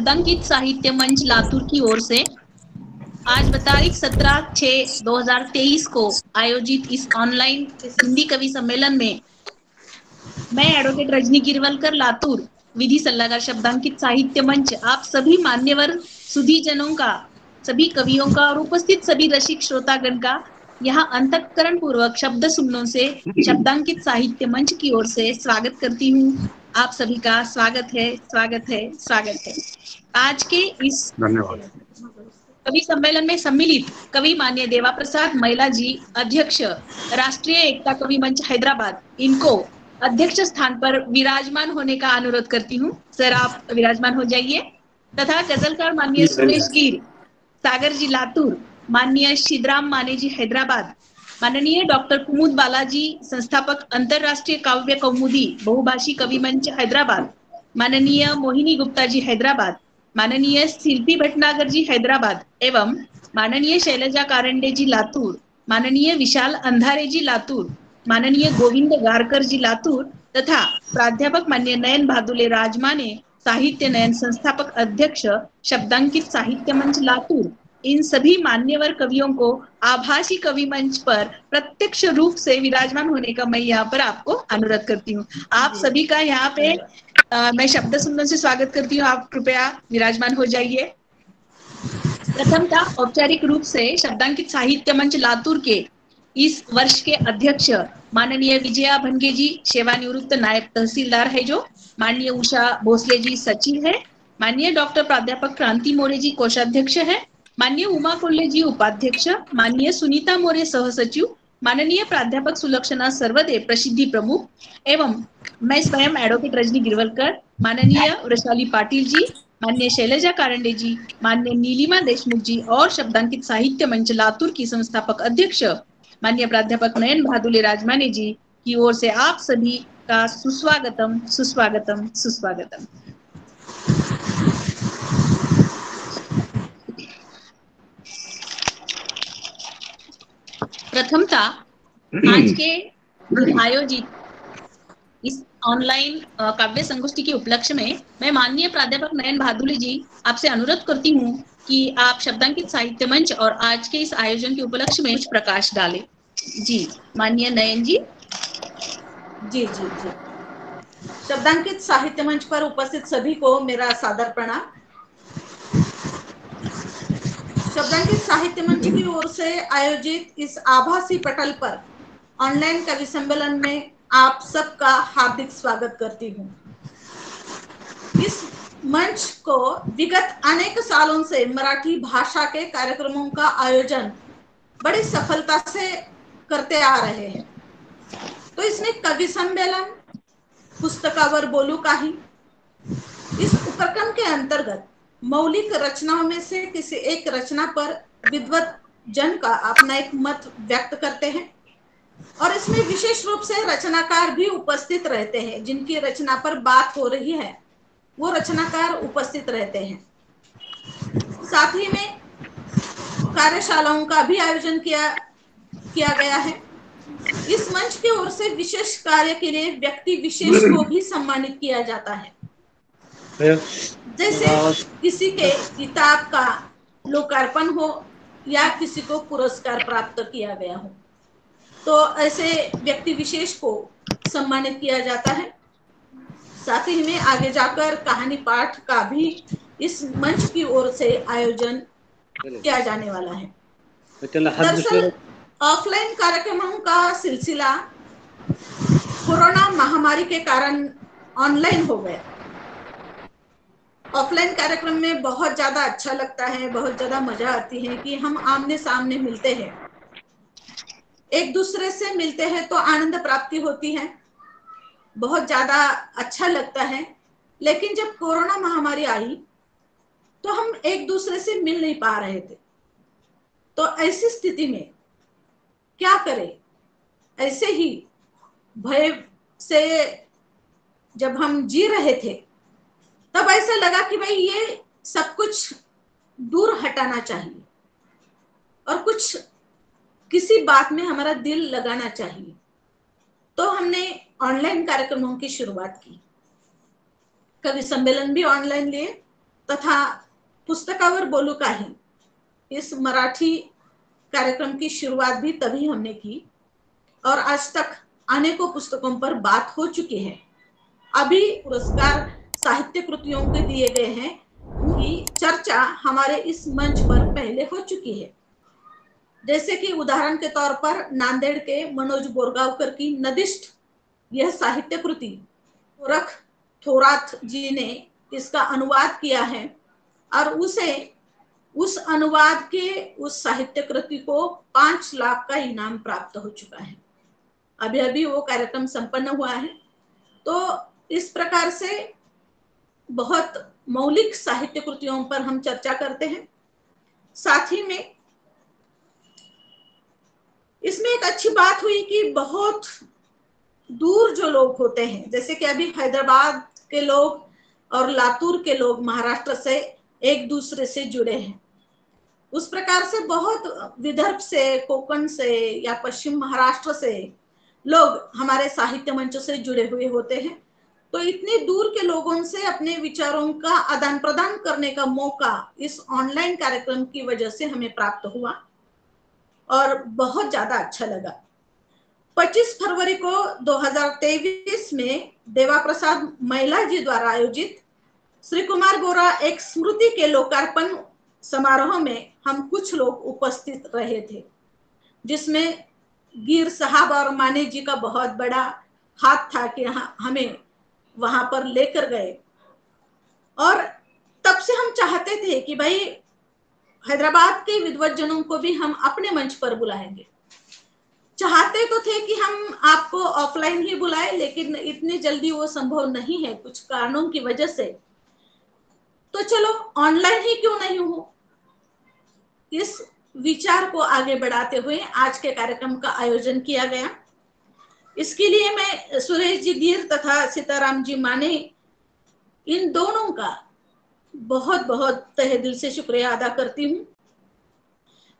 शब्दांकित साहित्य मंच लातूर की ओर से आज तारीख 17/6/2023 को आयोजित इस ऑनलाइन हिंदी कवि सम्मेलन में मैं एडवोकेट रजनी गिरवलकर लातूर विधि सल्लागार शब्दांकित साहित्य मंच आप सभी मान्यवर सुधीजनों का, सभी कवियों का और उपस्थित सभी रसिक श्रोतागण का यहाँ अंतःकरण पूर्वक शब्द सुमनों से शब्दांकित साहित्य मंच की ओर से स्वागत करती हूँ। आप सभी का स्वागत है, स्वागत है, स्वागत है। आज के इस धन्यवाद कवि सम्मेलन में सम्मिलित कवि मान्य देवा प्रसाद महिला जी, अध्यक्ष राष्ट्रीय एकता कवि मंच हैदराबाद, इनको अध्यक्ष स्थान पर विराजमान होने का अनुरोध करती हूँ। सर आप विराजमान हो जाइए। तथा गजलकार माननीय सुरेश गिर सागर जी लातूर, माननीय शिवराम माने जी हैदराबाद, माननीय डॉक्टर कुमुद बालाजी संस्थापक अंतरराष्ट्रीय काव्य कौमुदी बहुभाषी कवि मंच हैदराबाद, माननीय मोहिनी गुप्ता जी हैदराबाद, माननीय शिल्पी भटनागर जी हैदराबाद एवं माननीय शैलजा कारंडे जी लातूर, माननीय विशाल अंधारे जी लातूर, माननीय गोविंद गारकर जी लातूर तथा प्राध्यापक मान्य नयन भादुले राजमाने साहित्य नयन संस्थापक अध्यक्ष शब्दांकित साहित्य मंच लातूर, इन सभी मान्यवर कवियों को आभासी कवि मंच पर प्रत्यक्ष रूप से विराजमान होने का मैं यहाँ पर आपको अनुरोध करती हूँ। आप सभी का यहाँ पे मैं शब्द सुमन से स्वागत करती हूँ। आप कृपया विराजमान हो जाइए। प्रथमतः औपचारिक रूप से शब्दांकित साहित्य मंच लातूर के इस वर्ष के अध्यक्ष माननीय विजया भनगे जी सेवानिवृत्त नायब तहसीलदार है, जो माननीय उषा भोसले जी सचिव है, माननीय डॉक्टर प्राध्यापक क्रांति मोरे जी कोषाध्यक्ष है, माननीय उमा कोल्ले जी उपाध्यक्ष, माननीय सुनीता मोरे सहसचिव, माननीय प्राध्यापक सुलक्षणा सर्वदे प्रसिद्धि प्रमुख एवं मैं स्वयं एडवोकेट रजनी गिरवलकर, माननीय वृषाली पाटिल जी, माननीय शैलजा कारंडे जी, माननीय नीलिमा देशमुख जी और शब्दांकित साहित्य मंच लातूर की संस्थापक अध्यक्ष माननीय प्राध्यापक नयन भादुले राजमाने जी की ओर से आप सभी का सुस्वागतम, सुस्वागतम, सुस्वागतम। प्रथमतः आज के दिन आयोजित इस ऑनलाइन काव्य संगोष्ठी के उपलक्ष्य में मैं माननीय प्राध्यापक नयन भादुले जी आपसे अनुरोध करती हूँ कि आप शब्दांकित साहित्य मंच और आज के इस आयोजन के उपलक्ष्य में कुछ प्रकाश डालें। जी माननीय नयन जी। जी जी जी। शब्दांकित साहित्य मंच पर उपस्थित सभी को मेरा सादर प्रणाम। शब्दांकित साहित्य मंच की ओर से आयोजित इस आभासी पटल पर ऑनलाइन कवि सम्मेलन में आप सबका हार्दिक स्वागत करती हूँ। इस मंच को विगत अनेक सालों से मराठी भाषा के कार्यक्रमों का आयोजन बड़ी सफलता से करते आ रहे हैं। तो इसमें कवि सम्मेलन, पुस्तकावर बोलू काही, इस उपक्रम के अंतर्गत मौलिक रचनाओं में से किसी एक रचना पर विद्वत जन का अपना एक मत व्यक्त करते हैं और इसमें विशेष रूप से रचनाकार भी उपस्थित रहते हैं। जिनकी रचना पर बात हो रही है वो रचनाकार उपस्थित रहते हैं। साथ ही में कार्यशालाओं का भी आयोजन किया गया है। इस मंच की ओर से विशेष कार्य के लिए व्यक्ति विशेष को भी सम्मानित किया जाता है। जैसे किसी के किताब का लोकार्पण हो या किसी को पुरस्कार प्राप्त किया गया हो, तो ऐसे व्यक्ति विशेष को सम्मानित किया जाता है। साथ ही में आगे जाकर कहानी पाठ का भी इस मंच की ओर से आयोजन किया जाने वाला है। दरअसल ऑफलाइन कार्यक्रमों का सिलसिला कोरोना महामारी के कारण ऑनलाइन हो गया। ऑफलाइन कार्यक्रम में बहुत ज्यादा अच्छा लगता है, बहुत ज्यादा मजा आती है कि हम आमने सामने मिलते हैं, एक दूसरे से मिलते हैं तो आनंद प्राप्ति होती है, बहुत ज्यादा अच्छा लगता है। लेकिन जब कोरोना महामारी आई तो हम एक दूसरे से मिल नहीं पा रहे थे। तो ऐसी स्थिति में क्या करें? ऐसे ही भय से जब हम जी रहे थे तब ऐसा लगा कि भाई ये सब कुछ दूर हटाना चाहिए और कुछ किसी बात में हमारा दिल लगाना चाहिए। तो हमने ऑनलाइन कार्यक्रमों की शुरुआत की। कवि सम्मेलन भी ऑनलाइन लिए तथा पुस्तकावर बोलू काही इस मराठी कार्यक्रम की शुरुआत भी तभी हमने की और आज तक अनेकों पुस्तकों पर बात हो चुकी है। अभी पुरस्कार साहित्य कृतियों के दिए गए हैं, उनकी चर्चा हमारे इस मंच पर पहले हो चुकी है। जैसे कि उदाहरण के तौर पर नांदेड़ के मनोज बोरगांवकर की नदिष्ट, यह साहित्य कृति गोरख थोरात जी ने इसका अनुवाद किया है और उसे उस अनुवाद के उस साहित्य कृति को 5 लाख का इनाम प्राप्त हो चुका है। अभी अभी वो कार्यक्रम संपन्न हुआ है। तो इस प्रकार से बहुत मौलिक साहित्य कृतियों पर हम चर्चा करते हैं। साथ ही में इसमें एक अच्छी बात हुई कि बहुत दूर जो लोग होते हैं, जैसे कि अभी हैदराबाद के लोग और लातूर के लोग महाराष्ट्र से एक दूसरे से जुड़े हैं, उस प्रकार से बहुत विदर्भ से, कोकण से या पश्चिम महाराष्ट्र से लोग हमारे साहित्य मंच से जुड़े हुए होते हैं। तो इतनी दूर के लोगों से अपने विचारों का आदान प्रदान करने का मौका इस ऑनलाइन कार्यक्रम की वजह से हमें प्राप्त हुआ और बहुत ज्यादा अच्छा लगा। 25 फरवरी को 2023 में देवा प्रसाद महिला जी द्वारा आयोजित श्री कुमार बोरा एक स्मृति के लोकार्पण समारोह में हम कुछ लोग उपस्थित रहे थे, जिसमें गिर साहब और माने जी का बहुत बड़ा हाथ था कि हमें वहां पर लेकर गए। और तब से हम चाहते थे कि भाई हैदराबाद के विद्वज्जनों को भी हम अपने मंच पर बुलाएंगे। चाहते तो थे कि हम आपको ऑफलाइन ही बुलाएं, लेकिन इतनी जल्दी वो संभव नहीं है कुछ कारणों की वजह से। तो चलो ऑनलाइन ही क्यों नहीं हो, इस विचार को आगे बढ़ाते हुए आज के कार्यक्रम का आयोजन किया गया। इसके लिए मैं सुरेश जी धीर तथा सीताराम जी माने, इन दोनों का बहुत बहुत तहे दिल से शुक्रिया अदा करती हूँ।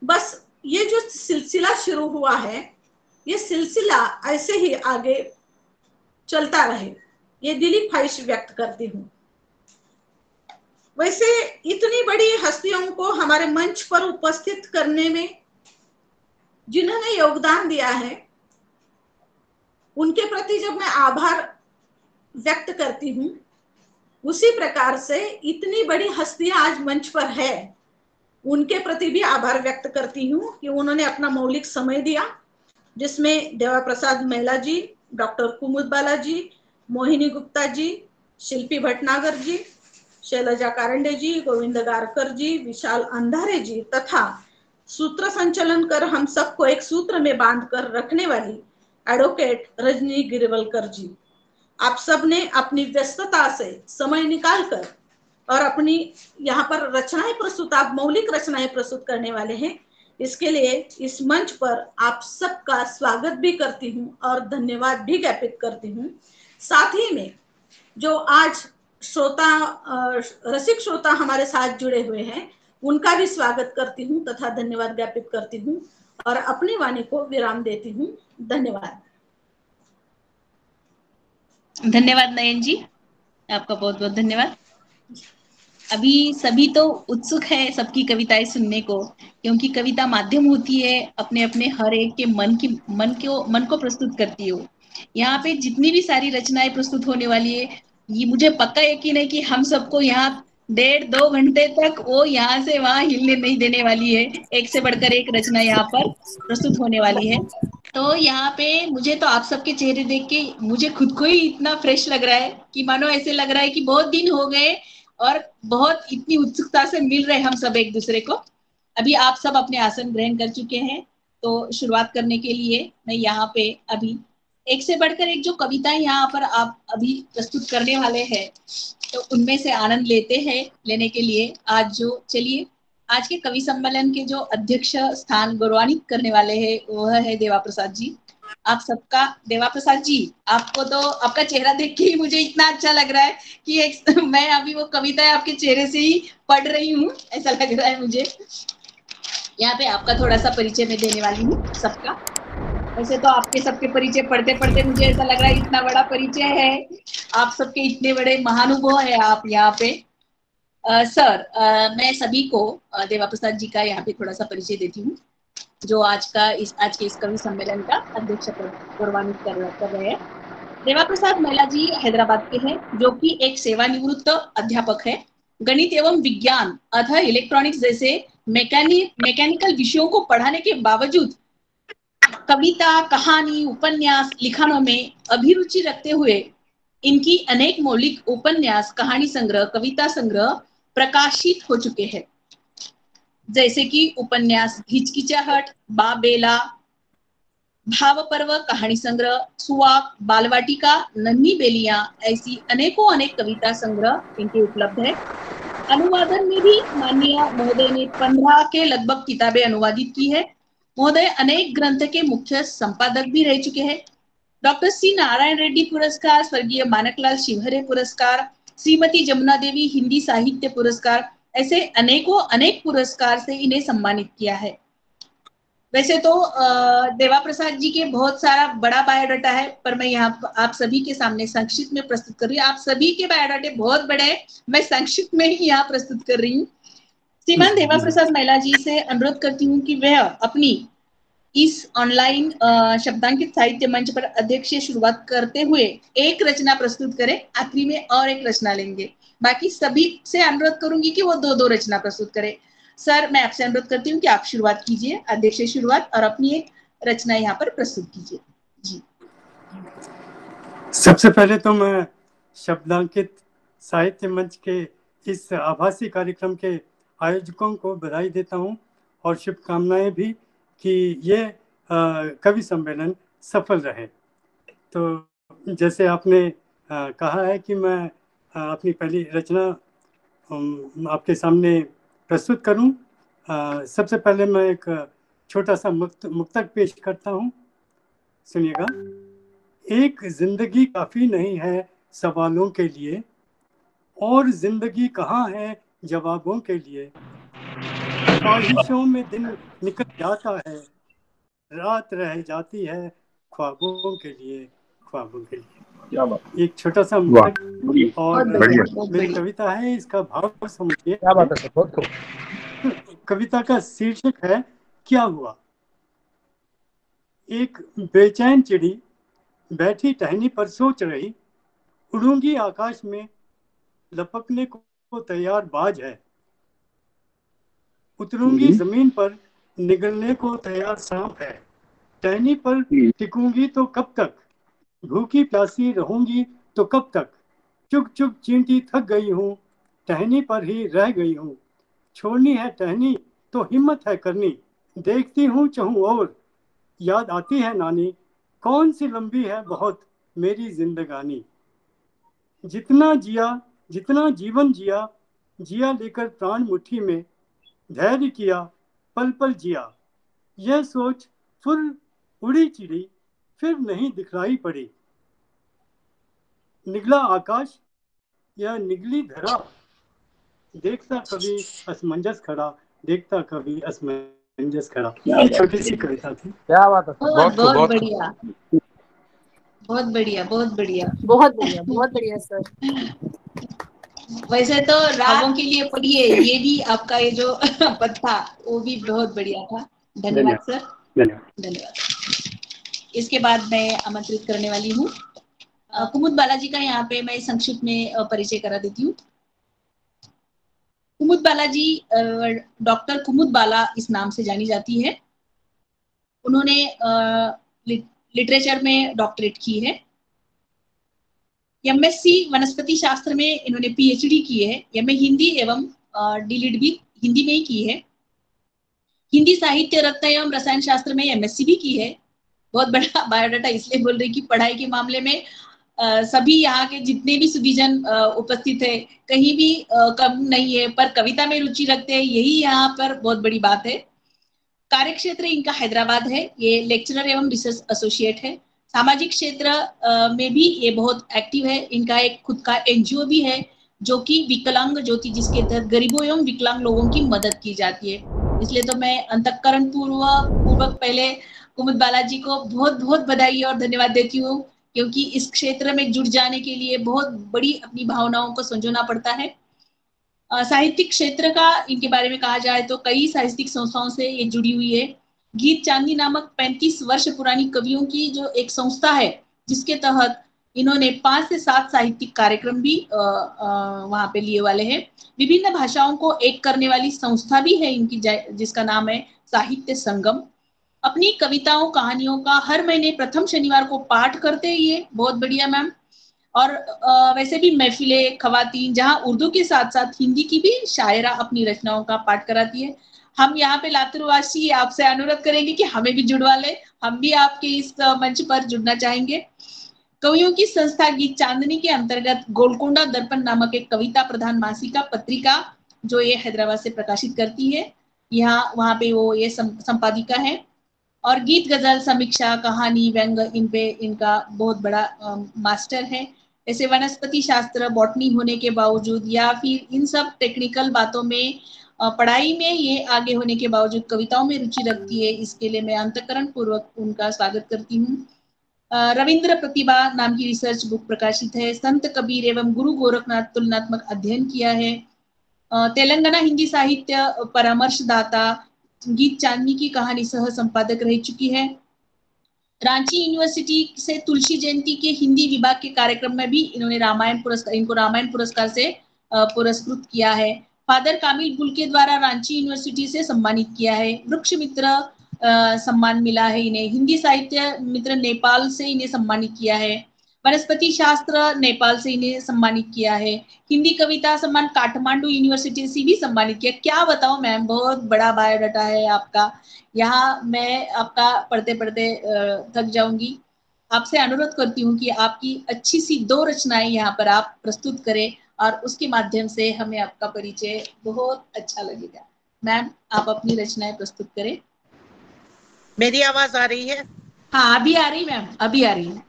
बस ये जो सिलसिला शुरू हुआ है, ये सिलसिला ऐसे ही आगे चलता रहे, ये दिली ख्वाहिश व्यक्त करती हूँ। वैसे इतनी बड़ी हस्तियों को हमारे मंच पर उपस्थित करने में जिन्होंने योगदान दिया है, उनके प्रति जब मैं आभार व्यक्त करती हूँ, उसी प्रकार से इतनी बड़ी हस्तियां आज मंच पर है, उनके प्रति भी आभार व्यक्त करती हूँ कि उन्होंने अपना मौलिक समय दिया, जिसमें देवा प्रसाद महिला जी, डॉक्टर कुमुद बाला जी, मोहिनी गुप्ता जी, शिल्पी भटनागर जी, शैलजा कारंडे जी, गोविंद गारकर जी, विशाल अंधारे जी तथा सूत्र संचलन कर हम सबको एक सूत्र में बांधकर रखने वाली एडवोकेट रजनी गिरवलकर जी, आप सब ने अपनी व्यस्तता से समय निकालकर और अपनी यहाँ पर रचनाएं प्रस्तुत, आप मौलिक रचनाएं प्रस्तुत करने वाले हैं, इसके लिए इस मंच पर आप सबका स्वागत भी करती हूँ और धन्यवाद भी ज्ञापित करती हूँ। साथ ही में जो आज श्रोता, रसिक श्रोता हमारे साथ जुड़े हुए हैं, उनका भी स्वागत करती हूँ तथा धन्यवाद ज्ञापित करती हूँ और अपनी वाणी को विराम देती हूँ। धन्यवाद। धन्यवाद नयन जी, आपका बहुत बहुत धन्यवाद। अभी सभी तो उत्सुक है सबकी कविताएं सुनने को, क्योंकि कविता माध्यम होती है, अपने अपने हर एक के मन को प्रस्तुत करती हो। यहाँ पे जितनी भी सारी रचनाएं प्रस्तुत होने वाली है, ये मुझे पक्का यकीन है कि हम सबको यहाँ 1.5-2 घंटे तक वो यहाँ से वहां हिलने नहीं देने वाली है। एक से बढ़कर एक रचना यहाँ पर प्रस्तुत होने वाली है। तो यहाँ पे मुझे तो आप सबके चेहरे देख के मुझे खुद को ही इतना फ्रेश लग रहा है कि मानो ऐसे लग रहा है कि बहुत दिन हो गए और बहुत इतनी उत्सुकता से मिल रहे हम सब एक दूसरे को। अभी आप सब अपने आसन ग्रहण कर चुके हैं, तो शुरुआत करने के लिए मैं यहाँ पे अभी एक से बढ़कर एक जो कविताएं यहाँ पर आप अभी प्रस्तुत करने वाले हैं, तो उनमें से आनंद लेने के लिए चलिए आज के कवि सम्मेलन के जो अध्यक्ष स्थान गौरवान्वित करने वाले हैं, वह है देवा प्रसाद जी। आप सबका, देवा प्रसाद जी, आपको तो आपका चेहरा देख के ही मुझे इतना अच्छा लग रहा है कि मैं अभी वो कविताएं आपके चेहरे से ही पढ़ रही हूँ, ऐसा लग रहा है मुझे। यहाँ पे आपका थोड़ा सा परिचय मैं देने वाली हूँ सबका। वैसे तो आपके सबके परिचय पढ़ते पढ़ते मुझे ऐसा लग रहा है इतना बड़ा परिचय है, आप सबके इतने बड़े महानुभव है आप यहाँ पे। सर, मैं सभी को देवा प्रसाद जी का यहाँ पे थोड़ा सा परिचय देती हूँ, जो आज के इस कवि सम्मेलन का अध्यक्ष गौरवान्वित कर रहे हैं। देवा प्रसाद मैला जी हैदराबाद के हैं, जो कि एक सेवानिवृत्त अध्यापक है। गणित एवं विज्ञान अथवा इलेक्ट्रॉनिक्स जैसे मैकेनिकल विषयों को पढ़ाने के बावजूद कविता, कहानी, उपन्यास लिखनों में अभिरुचि रखते हुए इनकी अनेक मौलिक उपन्यास, कहानी संग्रह, कविता संग्रह प्रकाशित हो चुके हैं, जैसे कि उपन्यास हिचकिचाहट, बाबेला, भाव पर्व, कहानी संग्रह, सुवाक, बालवाटिका, नन्ही बेलियां, ऐसी अनेक कविता संग्रह इनके उपलब्ध है। अनुवादन में भी माननीय महोदय ने 15 के लगभग किताबें अनुवादित की है। महोदय अनेक ग्रंथ के मुख्य संपादक भी रह चुके हैं। डॉक्टर सी नारायण रेड्डी पुरस्कार, स्वर्गीय मानकलाल शिवहरे पुरस्कार, श्रीमती जमुना देवी हिंदी साहित्य पुरस्कार, ऐसे अनेक पुरस्कार से इन्हें सम्मानित किया है। वैसे तो देवा प्रसाद जी के बहुत सारा बड़ा बायोडाटा है, पर मैं यहाँ आप सभी के सामने संक्षिप्त में प्रस्तुत कर रही हूँ। आप सभी के बायोडाटे बहुत बड़े हैं, मैं संक्षिप्त में ही यहाँ प्रस्तुत कर रही हूँ। श्रीमान देवा प्रसाद मैला जी से अनुरोध करती हूँ कि वह अपनी इस ऑनलाइन शब्दांकित साहित्य मंच पर अध्यक्ष शुरुआत करते हुए एक रचना प्रस्तुत करें। आखिरी में और एक रचना लेंगे। बाकी सभी से अनुरोध करूंगी कि वो दो रचना प्रस्तुत करें। सर, मैं आपसे अनुरोध करती हूँ कि आप शुरुआत कीजिए, अध्यक्ष शुरुआत, और अपनी एक रचना यहाँ पर प्रस्तुत कीजिए। जी। सबसे पहले तो मैं शब्दांकित साहित्य मंच के इस आभासी कार्यक्रम के आयोजकों को बधाई देता हूँ और शुभकामनाएं भी कि ये कवि सम्मेलन सफल रहे। तो जैसे आपने कहा है कि मैं अपनी पहली रचना आपके सामने प्रस्तुत करूं। सबसे पहले मैं एक छोटा सा मुक्तक पेश करता हूं, सुनिएगा। एक जिंदगी काफी नहीं है सवालों के लिए, और जिंदगी कहाँ है जवाबों के लिए। ख्वाहिशों में दिन निकल जाता है, रात रह जाती है ख्वाबों के लिए, ख्वाबों के लिए। क्या बात। एक छोटा सा मुक्तक और मेरी कविता है, इसका भाव समझिए। क्या बात है, बहुत खूब। कविता का शीर्षक है क्या हुआ। एक बेचैन चिड़ी बैठी टहनी पर सोच रही, उड़ूंगी आकाश में लपकने को तैयार बाज है, उतरूंगी जमीन पर निगलने को तैयार सांप है। टहनी पर टिकूंगी तो कब तक, भूखी प्यासी रहूंगी तो कब तक। चुग चुग चींटी थक गई हूँ, टहनी पर ही रह गई हूँ। छोड़नी है टहनी तो हिम्मत है करनी, देखती हूँ चहूँ और याद आती है नानी। कौन सी लंबी है बहुत मेरी जिंदगानी। जितना जिया, जितना जीवन जिया, जिया लेकर प्राण मुट्ठी में। धैर्य किया, पल पल जिया, यह सोच फुर उड़ी चिड़ी, फिर नहीं दिखलाई पड़ी। निगला आकाश, यह निगली धरा, देखता कभी असमंजस खड़ा, देखता कभी असमंजस खड़ा। ये छोटी सी कविता थी। क्या बात है, बहुत बढ़िया, बहुत बढ़िया, बहुत बढ़िया, बहुत बढ़िया, बहुत बढ़िया सर। वैसे तो रागों के लिए पढ़िए, ये भी आपका ये जो पत्ता वो भी बहुत बढ़िया था। धन्यवाद सर, धन्यवाद। इसके बाद मैं आमंत्रित करने वाली हूँ कुमुद बालाजी का। यहाँ पे मैं संक्षिप्त में परिचय करा देती हूँ। कुमुद बालाजी डॉक्टर कुमुद बाला इस नाम से जानी जाती है। उन्होंने लिटरेचर में डॉक्टरेट की है। एमएससी वनस्पति शास्त्र में इन्होंने पीएचडी की है। एमए हिंदी एवं डीलिट भी हिंदी में ही की है। हिंदी साहित्य रत्न एवं रसायन शास्त्र में एमएससी भी की है। बहुत बड़ा बायोडाटा इसलिए बोल रही कि पढ़ाई के मामले में सभी यहाँ के जितने भी सुधीजन उपस्थित है कहीं भी कम नहीं है, पर कविता में रुचि रखते हैं, यही यहाँ पर बहुत बड़ी बात है। कार्यक्षेत्र इनका हैदराबाद है। ये लेक्चरर एवं रिसर्च एसोसिएट है। सामाजिक क्षेत्र में भी ये बहुत एक्टिव है। इनका एक खुद का एनजीओ भी है जो कि विकलांग ज्योति, जिसके तहत गरीबों एवं विकलांग लोगों की मदद की जाती है। इसलिए तो मैं अंतःकरण पूर्वक पहले कुमुद बालाजी को बहुत बहुत बधाई और धन्यवाद देती हूँ, क्योंकि इस क्षेत्र में जुड़ जाने के लिए बहुत बड़ी अपनी भावनाओं को संजोना पड़ता है। साहित्यिक क्षेत्र का इनके बारे में कहा जाए तो कई साहित्यिक संस्थाओं से ये जुड़ी हुई है। गीत चांदनी नामक 35 वर्ष पुरानी कवियों की जो एक संस्था है, जिसके तहत इन्होंने 5 से 7 साहित्यिक कार्यक्रम भी वहां पे लिए वाले हैं। विभिन्न भाषाओं को एक करने वाली संस्था भी है इनकी, जिसका नाम है साहित्य संगम। अपनी कविताओं कहानियों का हर महीने प्रथम शनिवार को पाठ करते हैं ये, बहुत बढ़िया मैम। और वैसे भी महफिलें खवातीन जहां उर्दू के साथ साथ हिंदी की भी शायरा अपनी रचनाओं का पाठ कराती है। हम यहाँ पे लातूरवासी आपसे अनुरोध करेंगे कि हमें भी जुड़वा ले, हम भी आपके इस मंच पर जुड़ना चाहेंगे। कवियों की संस्था गीत चांदनी के अंतर्गत गोलकोंडा दर्पण नामक एक कविता प्रधान मासिका पत्रिका जो ये हैदराबाद से प्रकाशित करती है, यहाँ वहां पे वो ये संपादिका है। और गीत गजल समीक्षा कहानी व्यंग इन पे इनका बहुत बड़ा मास्टर है। ऐसे वनस्पति शास्त्र बॉटनी होने के बावजूद या फिर इन सब टेक्निकल बातों में पढ़ाई में ये आगे होने के बावजूद कविताओं में रुचि रखती है। इसके लिए मैं अंतःकरण पूर्वक उनका स्वागत करती हूँ। रविंद्र प्रतिभा नाम की रिसर्च बुक प्रकाशित है। संत कबीर एवं गुरु गोरखनाथ तुलनात्मक अध्ययन किया है। तेलंगाना हिंदी साहित्य परामर्शदाता, गीत चांदनी की कहानी सह संपादक रह चुकी है। रांची यूनिवर्सिटी से तुलसी जयंती के हिंदी विभाग के कार्यक्रम में भी इन्होंने रामायण पुरस्कार से पुरस्कृत किया है। फादर कामिल बुल के द्वारा रांची यूनिवर्सिटी से सम्मानित किया है। वृक्ष मित्र सम्मान मिला है इन्हें। हिंदी साहित्य मित्र नेपाल से इन्हें सम्मानित किया है। वनस्पति शास्त्र नेपाल से इन्हें सम्मानित किया है। हिंदी कविता सम्मान काठमांडू यूनिवर्सिटी से भी सम्मानित किया। क्या बताऊं मैम, बहुत बड़ा बायोडाटा है आपका। यहाँ मैं आपका पढ़ते पढ़ते थक जाऊंगी। आपसे अनुरोध करती हूँ कि आपकी अच्छी सी 2 रचनाएं यहाँ पर आप प्रस्तुत करें और उसके माध्यम से हमें आपका परिचय बहुत अच्छा लगेगा। मैम, आप अपनी रचनाएं प्रस्तुत करें। मेरी आवाज आ रही है? हाँ, अभी आ रही मैम, अभी आ रही है।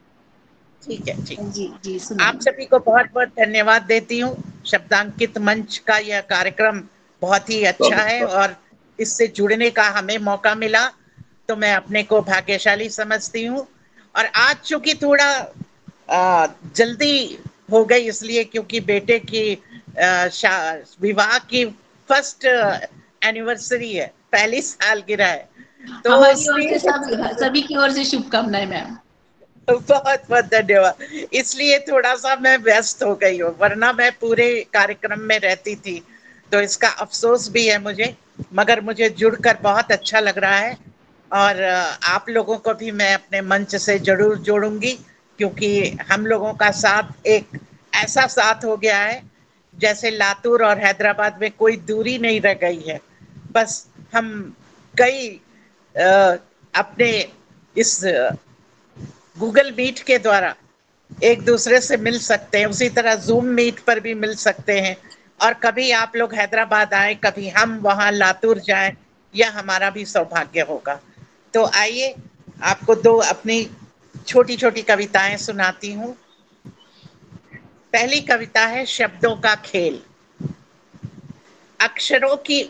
ठीक है, ठीक। जी जी, सुनिए। आप सभी को बहुत बहुत धन्यवाद देती हूँ। शब्दांकित मंच का यह कार्यक्रम बहुत ही अच्छा है और इससे जुड़ने का हमें मौका मिला तो मैं अपने को भाग्यशाली समझती हूँ। और आज चूंकि थोड़ा जल्दी हो गई इसलिए क्योंकि बेटे की विवाह की फर्स्ट एनिवर्सरी है, पहली सालगिरह है, तो हमारी ओर से सभी की ओर से शुभकामनाएं मैम। बहुत बहुत धन्यवाद। इसलिए थोड़ा सा मैं व्यस्त हो गई हूँ, वरना मैं पूरे कार्यक्रम में रहती थी, तो इसका अफसोस भी है मुझे, मगर मुझे जुड़कर बहुत अच्छा लग रहा है। और आप लोगों को भी मैं अपने मंच से जरूर जोड़ूंगी, क्योंकि हम लोगों का साथ एक ऐसा साथ हो गया है जैसे लातूर और हैदराबाद में कोई दूरी नहीं रह गई है। बस हम कई अपने इस गूगल मीट के द्वारा एक दूसरे से मिल सकते हैं, उसी तरह जूम मीट पर भी मिल सकते हैं। और कभी आप लोग हैदराबाद आए, कभी हम वहां लातूर जाएं, यह हमारा भी सौभाग्य होगा। तो आइए आपको 2 अपनी छोटी छोटी कविताएं सुनाती हूँ। पहली कविता है शब्दों का खेल। अक्षरों की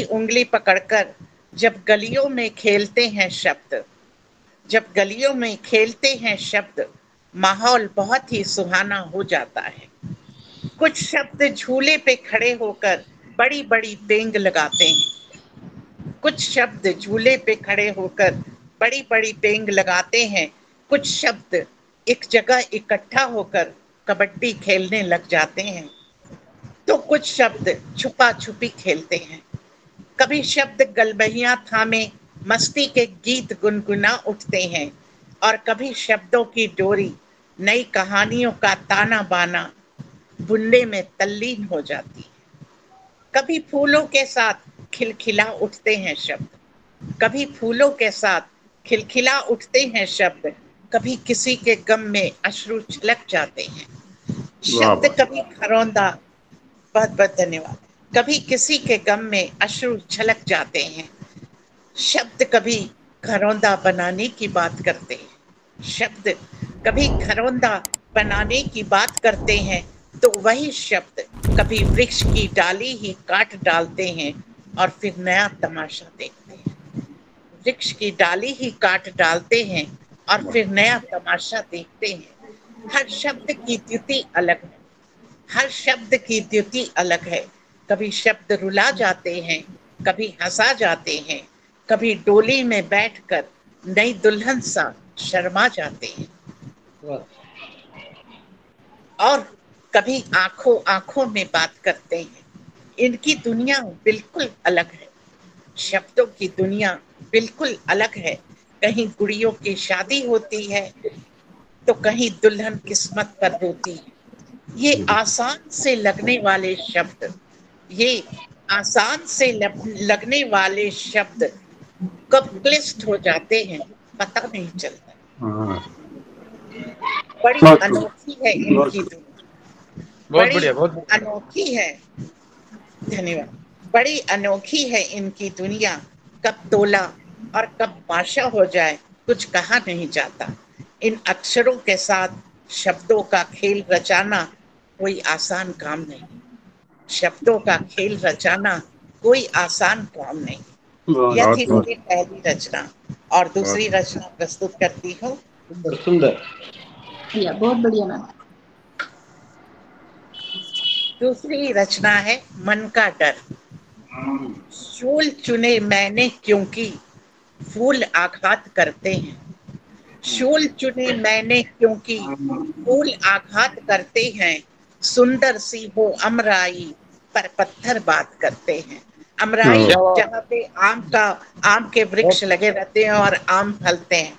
उंगली पकड़कर जब गलियों में खेलते हैं शब्द, माहौल बहुत ही सुहाना हो जाता है। कुछ शब्द झूले पे खड़े होकर बड़ी बड़ी पेंग लगाते हैं। कुछ शब्द एक जगह इकट्ठा होकर कबड्डी खेलने लग जाते हैं। तो कुछ शब्द छुपा छुपी खेलते हैं। कभी शब्द गलबहियां थामे मस्ती के गीत गुनगुना उठते हैं, और कभी शब्दों की डोरी नई कहानियों का ताना बाना बुनने में तल्लीन हो जाती है। कभी फूलों के साथ खिलखिला उठते हैं शब्द, कभी किसी के गम में अश्रु छलक जाते हैं। शब्द कभी खरौंदा, बहुत बहुत धन्यवाद, कभी किसी के गम में अश्रु छलक जाते हैं। शब्द कभी घरौंदा बनाने की बात करते हैं, तो वही शब्द कभी वृक्ष की डाली ही काट डालते हैं और फिर नया तमाशा देखते हैं। हर शब्द की द्युति अलग है, हर शब्द की द्युति अलग है। कभी शब्द रुला जाते हैं, कभी हंसा जाते हैं, कभी डोली में बैठकर नई दुल्हन सा शर्मा जाते हैं, वाह, और कभी आंखों आंखों में बात करते हैं। इनकी दुनिया बिल्कुल अलग है, शब्दों की दुनिया बिल्कुल अलग है। कहीं गुड़ियों की शादी होती है तो कहीं दुल्हन किस्मत पर रोती है। ये आसान से लगने वाले शब्द, ये आसान से लगने वाले शब्द कब क्लिष्ट हो जाते हैं पता नहीं चलता। हाँ, बड़ी बहुत खूब, अनोखी है बहुत इनकी खूब। दुनिया, बहुत बड़ी बढ़िया, बहुत बढ़िया। अनोखी है। धन्यवाद। बड़ी अनोखी है इनकी दुनिया, कब तोला और कब पाशा हो जाए कुछ कहा नहीं जाता। इन अक्षरों के साथ शब्दों का खेल रचाना कोई आसान काम नहीं। शब्दों का खेल रचाना कोई आसान काम नहीं। बहुत यह थी बहुत मेरी पहली रचना, और दूसरी रचना प्रस्तुत करती हूँ। सुंदर सुंदर। या बहुत बढ़िया मैम। दूसरी रचना है मन का डर। शूल चुने मैंने क्योंकि फूल आघात करते हैं। शूल चुने मैंने क्योंकि फूल आघात करते हैं। सुंदर सी हो अमराई पर पत्थर बात करते हैं। अमराई क्या बात जहाँ पे आम के बहुत वृक्ष लगे रहते हैं और आम फलते हैं।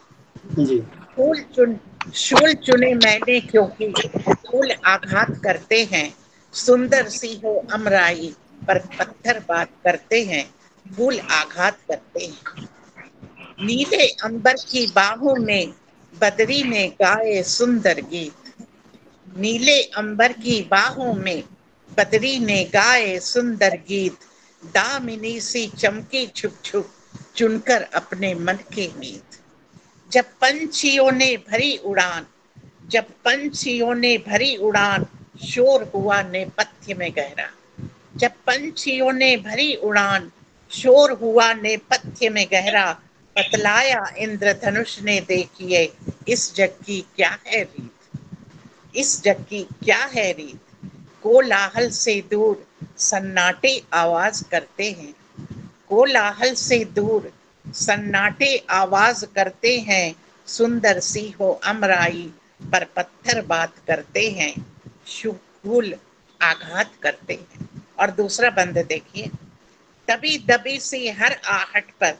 जी। फूल चुन शूल चुने मैंने क्योंकि फूल आघात करते हैं। सुंदर सी हो अमराई पर पत्थर बात करते हैं। फूल आघात करते हैं। नीले अंबर की बाहों में बदरी ने गाए सुंदर गीत। नीले अंबर की बाहों में बदरी ने गाए सुंदर गीत। दामिनी सी चमकी छुप छुप चुनकर अपने मन के मीत। जब पंछियों ने भरी उड़ान, जब पंछियों ने भरी उड़ान, शोर हुआ नेपथ्य में गहरा। जब पंछियों ने भरी उड़ान, शोर हुआ नेपथ्य में गहरा। बतलाया इंद्रधनुष ने देखिए इस जग की क्या है रीत। इस जग की क्या है रीत। कोलाहल से दूर सन्नाटे आवाज करते हैं। कोलाहल से दूर सन्नाटे आवाज करते हैं। सुंदर सी हो अमराई पर पत्थर बात करते हैं। फूल आघात करते हैं। और दूसरा बंद देखिए। दबी दबी सी हर आहट पर,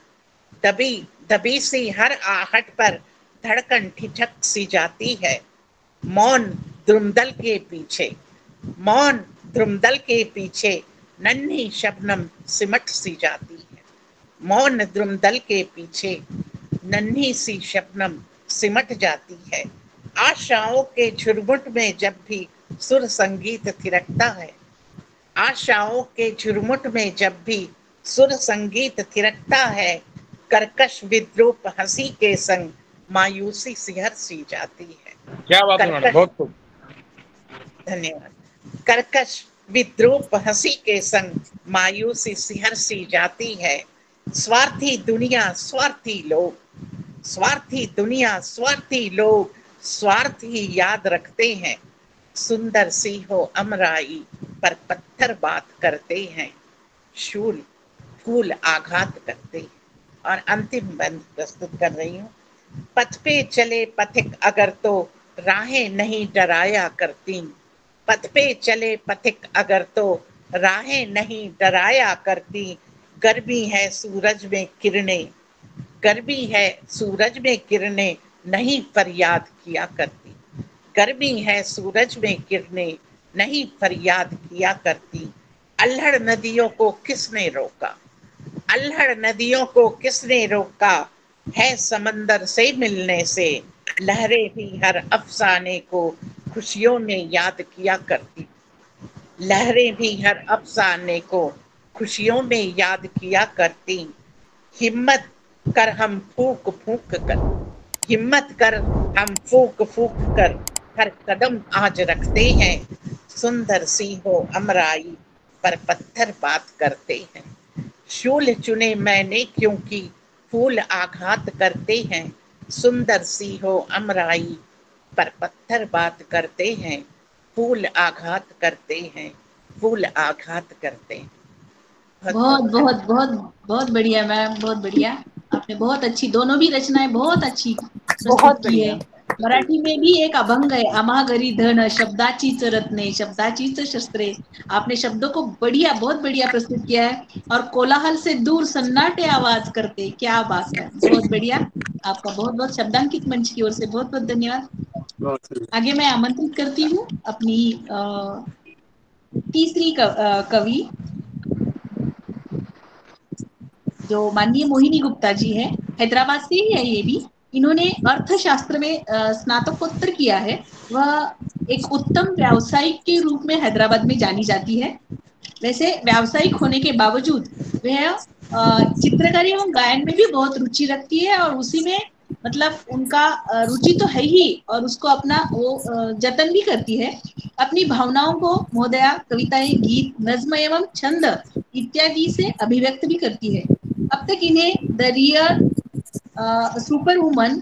दबी दबी सी हर आहट पर धड़कन ठिठक सी जाती है। मौन द्रुमदल के पीछे, मौन द्रुमदल के पीछे नन्ही शबनम सिमट सी जाती है। मौन द्रुमदल के पीछे नन्ही सी शबनम सिमट जाती है। आशाओं के झुरमुट में जब भी सुर संगीत थिरकता है। आशाओं के झुरमुट में जब भी सुर संगीत थिरकता है। कर्कश विद्रूप हंसी के संग मायूसी सिहर सी जाती है। क्या बात है मैडम, कर्कश, बहुत खूब। धन्यवाद। कर्कश विद्रूप हंसी के संग मायूसी सिहर सी जाती है। स्वार्थी दुनिया स्वार्थी लोग, स्वार्थी दुनिया स्वार्थी लोग स्वार्थ ही याद रखते हैं। सुंदर सी हो अमराई पर पत्थर बात करते हैं। शूल फूल आघात करते हैं। और अंतिम बंद प्रस्तुत कर रही हूँ। पथ पे चले पथिक अगर तो राहें नहीं डराया करती। पथ पे चले पथिक अगर तो राहें नहीं डराया करती। गर्मी है सूरज में किरणें, गर्मी है सूरज में किरणें नहीं फरियाद किया करती। गर्मी है सूरज में किरणें नहीं फरियाद किया करती। अल्हड़ नदियों को किसने रोका, अल्हड़ नदियों को किसने रोका। है समंदर से मिलने से लहरें भी हर अफसाने को खुशियों में याद किया करती। लहरें भी हर अफसाने को खुशियों में याद किया करती। हिम्मत कर हम फूक फूक कर, हिम्मत कर हम फूक फूक कर हर कदम आज रखते हैं। सुंदर सी हो अमराई पर पत्थर बात करते हैं। शूल चुने मैंने क्योंकि फूल आघात करते हैं। सुंदर सी हो अमराई पर पत्थर बात करते हैं। फूल आघात करते हैं, फूल आघात करते हैं। बहुत बहुत बहुत बहुत बढ़िया मैम, बहुत बढ़िया। आपने बहुत अच्छी, दोनों भी रचनाएं बहुत अच्छी प्रस्तुत बहुत की है। बढ़िया। मराठी में भी एक अभंग है, अमाघरी धन शब्दाचीच रत्ने शब्दाचीच शस्त्रे। आपने शब्दों को बढ़िया, बहुत बढ़िया प्रस्तुत किया है। और कोलाहल से दूर सन्नाटे आवाज करते, क्या बात है, बहुत बढ़िया। आपका बहुत बहुत शब्दांकित मंच की ओर से बहुत बहुत धन्यवाद। बहुत सही। आगे मैं आमंत्रित करती हूँ अपनी तीसरी कवि, जो माननीय मोहिनी गुप्ता जी है, हैदराबाद से ही है ये भी। इन्होंने अर्थशास्त्र में स्नातकोत्तर किया है। वह एक उत्तम व्यावसायिक के रूप में हैदराबाद में जानी जाती है। वैसे व्यावसायिक होने के बावजूद वह चित्रकारी एवं गायन में भी बहुत रुचि रखती है, और उसी में मतलब उनका रुचि तो है ही, और उसको अपना वो जतन भी करती है। अपनी भावनाओं को महोदया कविताएं, गीत, नज्म एवं छंद इत्यादि से अभिव्यक्त भी करती है। अब तक इन्हें द रियल सुपर वुमन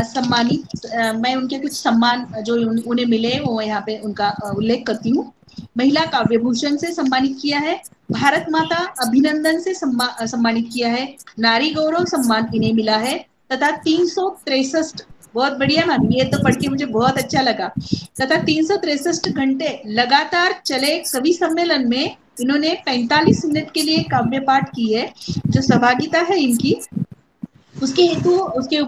सम्मानित, मैं उनके कुछ सम्मान जो उन्हें मिले वो यहाँ पे उनका उल्लेख करती हूँ। महिला काव्य भूषण से सम्मानित किया है, भारत माता अभिनंदन से सम्मानित किया है, नारी गौरव सम्मान इन्हें मिला है, तथा 363, बहुत बढ़िया मैम, ये तो पढ़ के मुझे बहुत अच्छा लगा, तथा 363 घंटे लगातार चले कवि सम्मेलन में इन्होंने 45 मिनट के लिए काव्य पाठ की है। जो सहभागिता है इनकी, उसके हेतु, उसके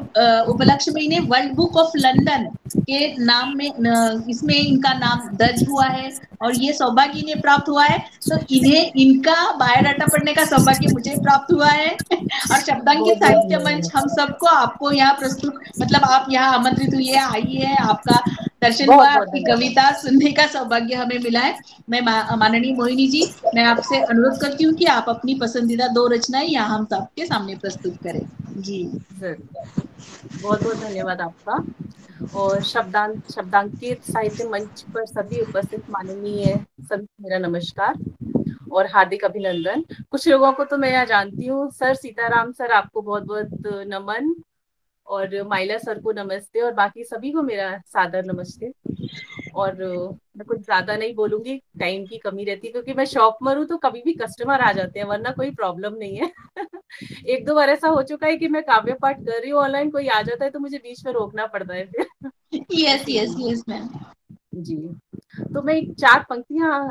उपलक्ष्य में इन्हें वर्ल्ड बुक ऑफ लंदन के नाम में इसमें इनका नाम दर्ज हुआ है, और ये सौभाग्य इन्हें प्राप्त हुआ है। तो इन्हें, इनका बायोडाटा पढ़ने का सौभाग्य मुझे प्राप्त हुआ है। और शब्दांकित साहित्य मंच हम सबको, आपको यहाँ प्रस्तुत, मतलब आप यहाँ आमंत्रित हुई है, आई है, आपका दर्शन हुआ, आपकी कविता सुनने का सौभाग्य हमें मिला है। मैं माननीय मोहिनी जी, मैं आपसे अनुरोध करती हूँ कि आप अपनी पसंदीदा 2 रचनाएं यहाँ हम सबके सामने प्रस्तुत करें। जी बहुत बहुत धन्यवाद आपका। और शब्दांकित साहित्य मंच पर सभी उपस्थित माननीय सभी, मेरा नमस्कार और हार्दिक अभिनंदन। कुछ लोगों को तो मैं यहाँ जानती हूँ, सर सीताराम सर आपको बहुत बहुत नमन, और माइला सर को नमस्ते, और बाकी सभी को मेरा सादर नमस्ते। और मैं कुछ ज्यादा नहीं बोलूंगी, टाइम की कमी रहती है, क्योंकि मैं शॉप में हूँ तो कभी भी कस्टमर आ जाते हैं, वरना कोई प्रॉब्लम नहीं है। 1-2 बार ऐसा हो चुका है कि मैं काव्य पाठ कर रही हूँ ऑनलाइन, कोई आ जाता है तो मुझे बीच में रोकना पड़ता है फिर। यस मैम जी। तो मैं 4 पंक्तियां,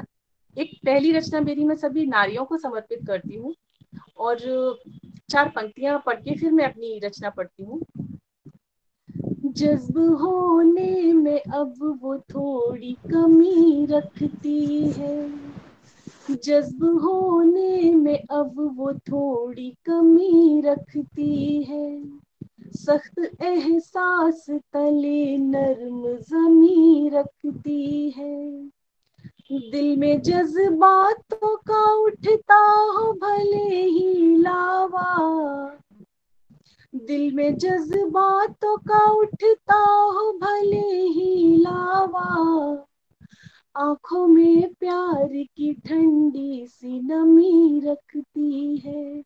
एक पहली रचना मेरी मैं सभी नारियों को समर्पित करती हूँ, और 4 पंक्तियां पढ़ के फिर मैं अपनी रचना पढ़ती हूँ। जज्ब होने में अब वो थोड़ी कमी रखती है, जज्ब होने में अब वो थोड़ी कमी रखती है, सख्त एहसास तले नर्म ज़मीं रखती है, दिल में जज्बातों का उठता हो भले ही लावा, दिल में जज्बातों का उठता हो भले ही लावा, आंखों में प्यार की ठंडी सी नमी रखती है,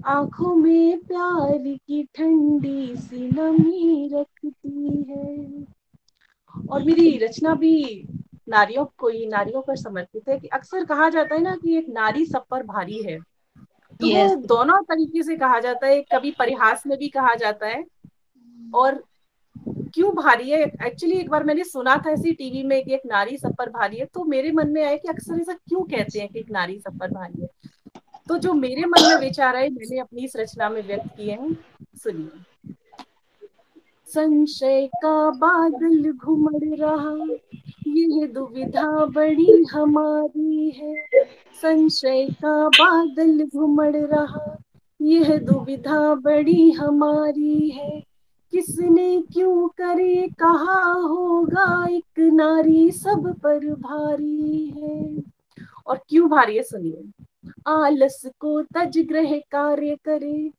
आंखों में प्यार की ठंडी सी नमी रखती है। और मेरी रचना भी नारियों पर समर्पित है। कि अक्सर कहा जाता है ना कि एक नारी सब पर भारी है, तो वो दोनों तरीके से कहा जाता है, कभी परिहास में भी कहा जाता है। और क्यों भारी है, एक्चुअली एक बार मैंने सुना था ऐसी टीवी में कि एक नारी सब पर भारी है, तो मेरे मन में आया कि अक्सर ऐसा क्यों कहते हैं कि एक नारी सब पर भारी है। तो जो मेरे मन में विचार आए मैंने अपनी इस रचना में व्यक्त किए हैं, सुनिए। संशय का बादल घुमड़ रहा, यह दुविधा बड़ी हमारी है, संशय का बादल घुमड़ रहा, यह दुविधा बड़ी हमारी है, किसने क्यों करे कहा होगा एक नारी सब पर भारी है। और क्यों भारी है सुनिए। आलस को तज ग्रह कार्य करे,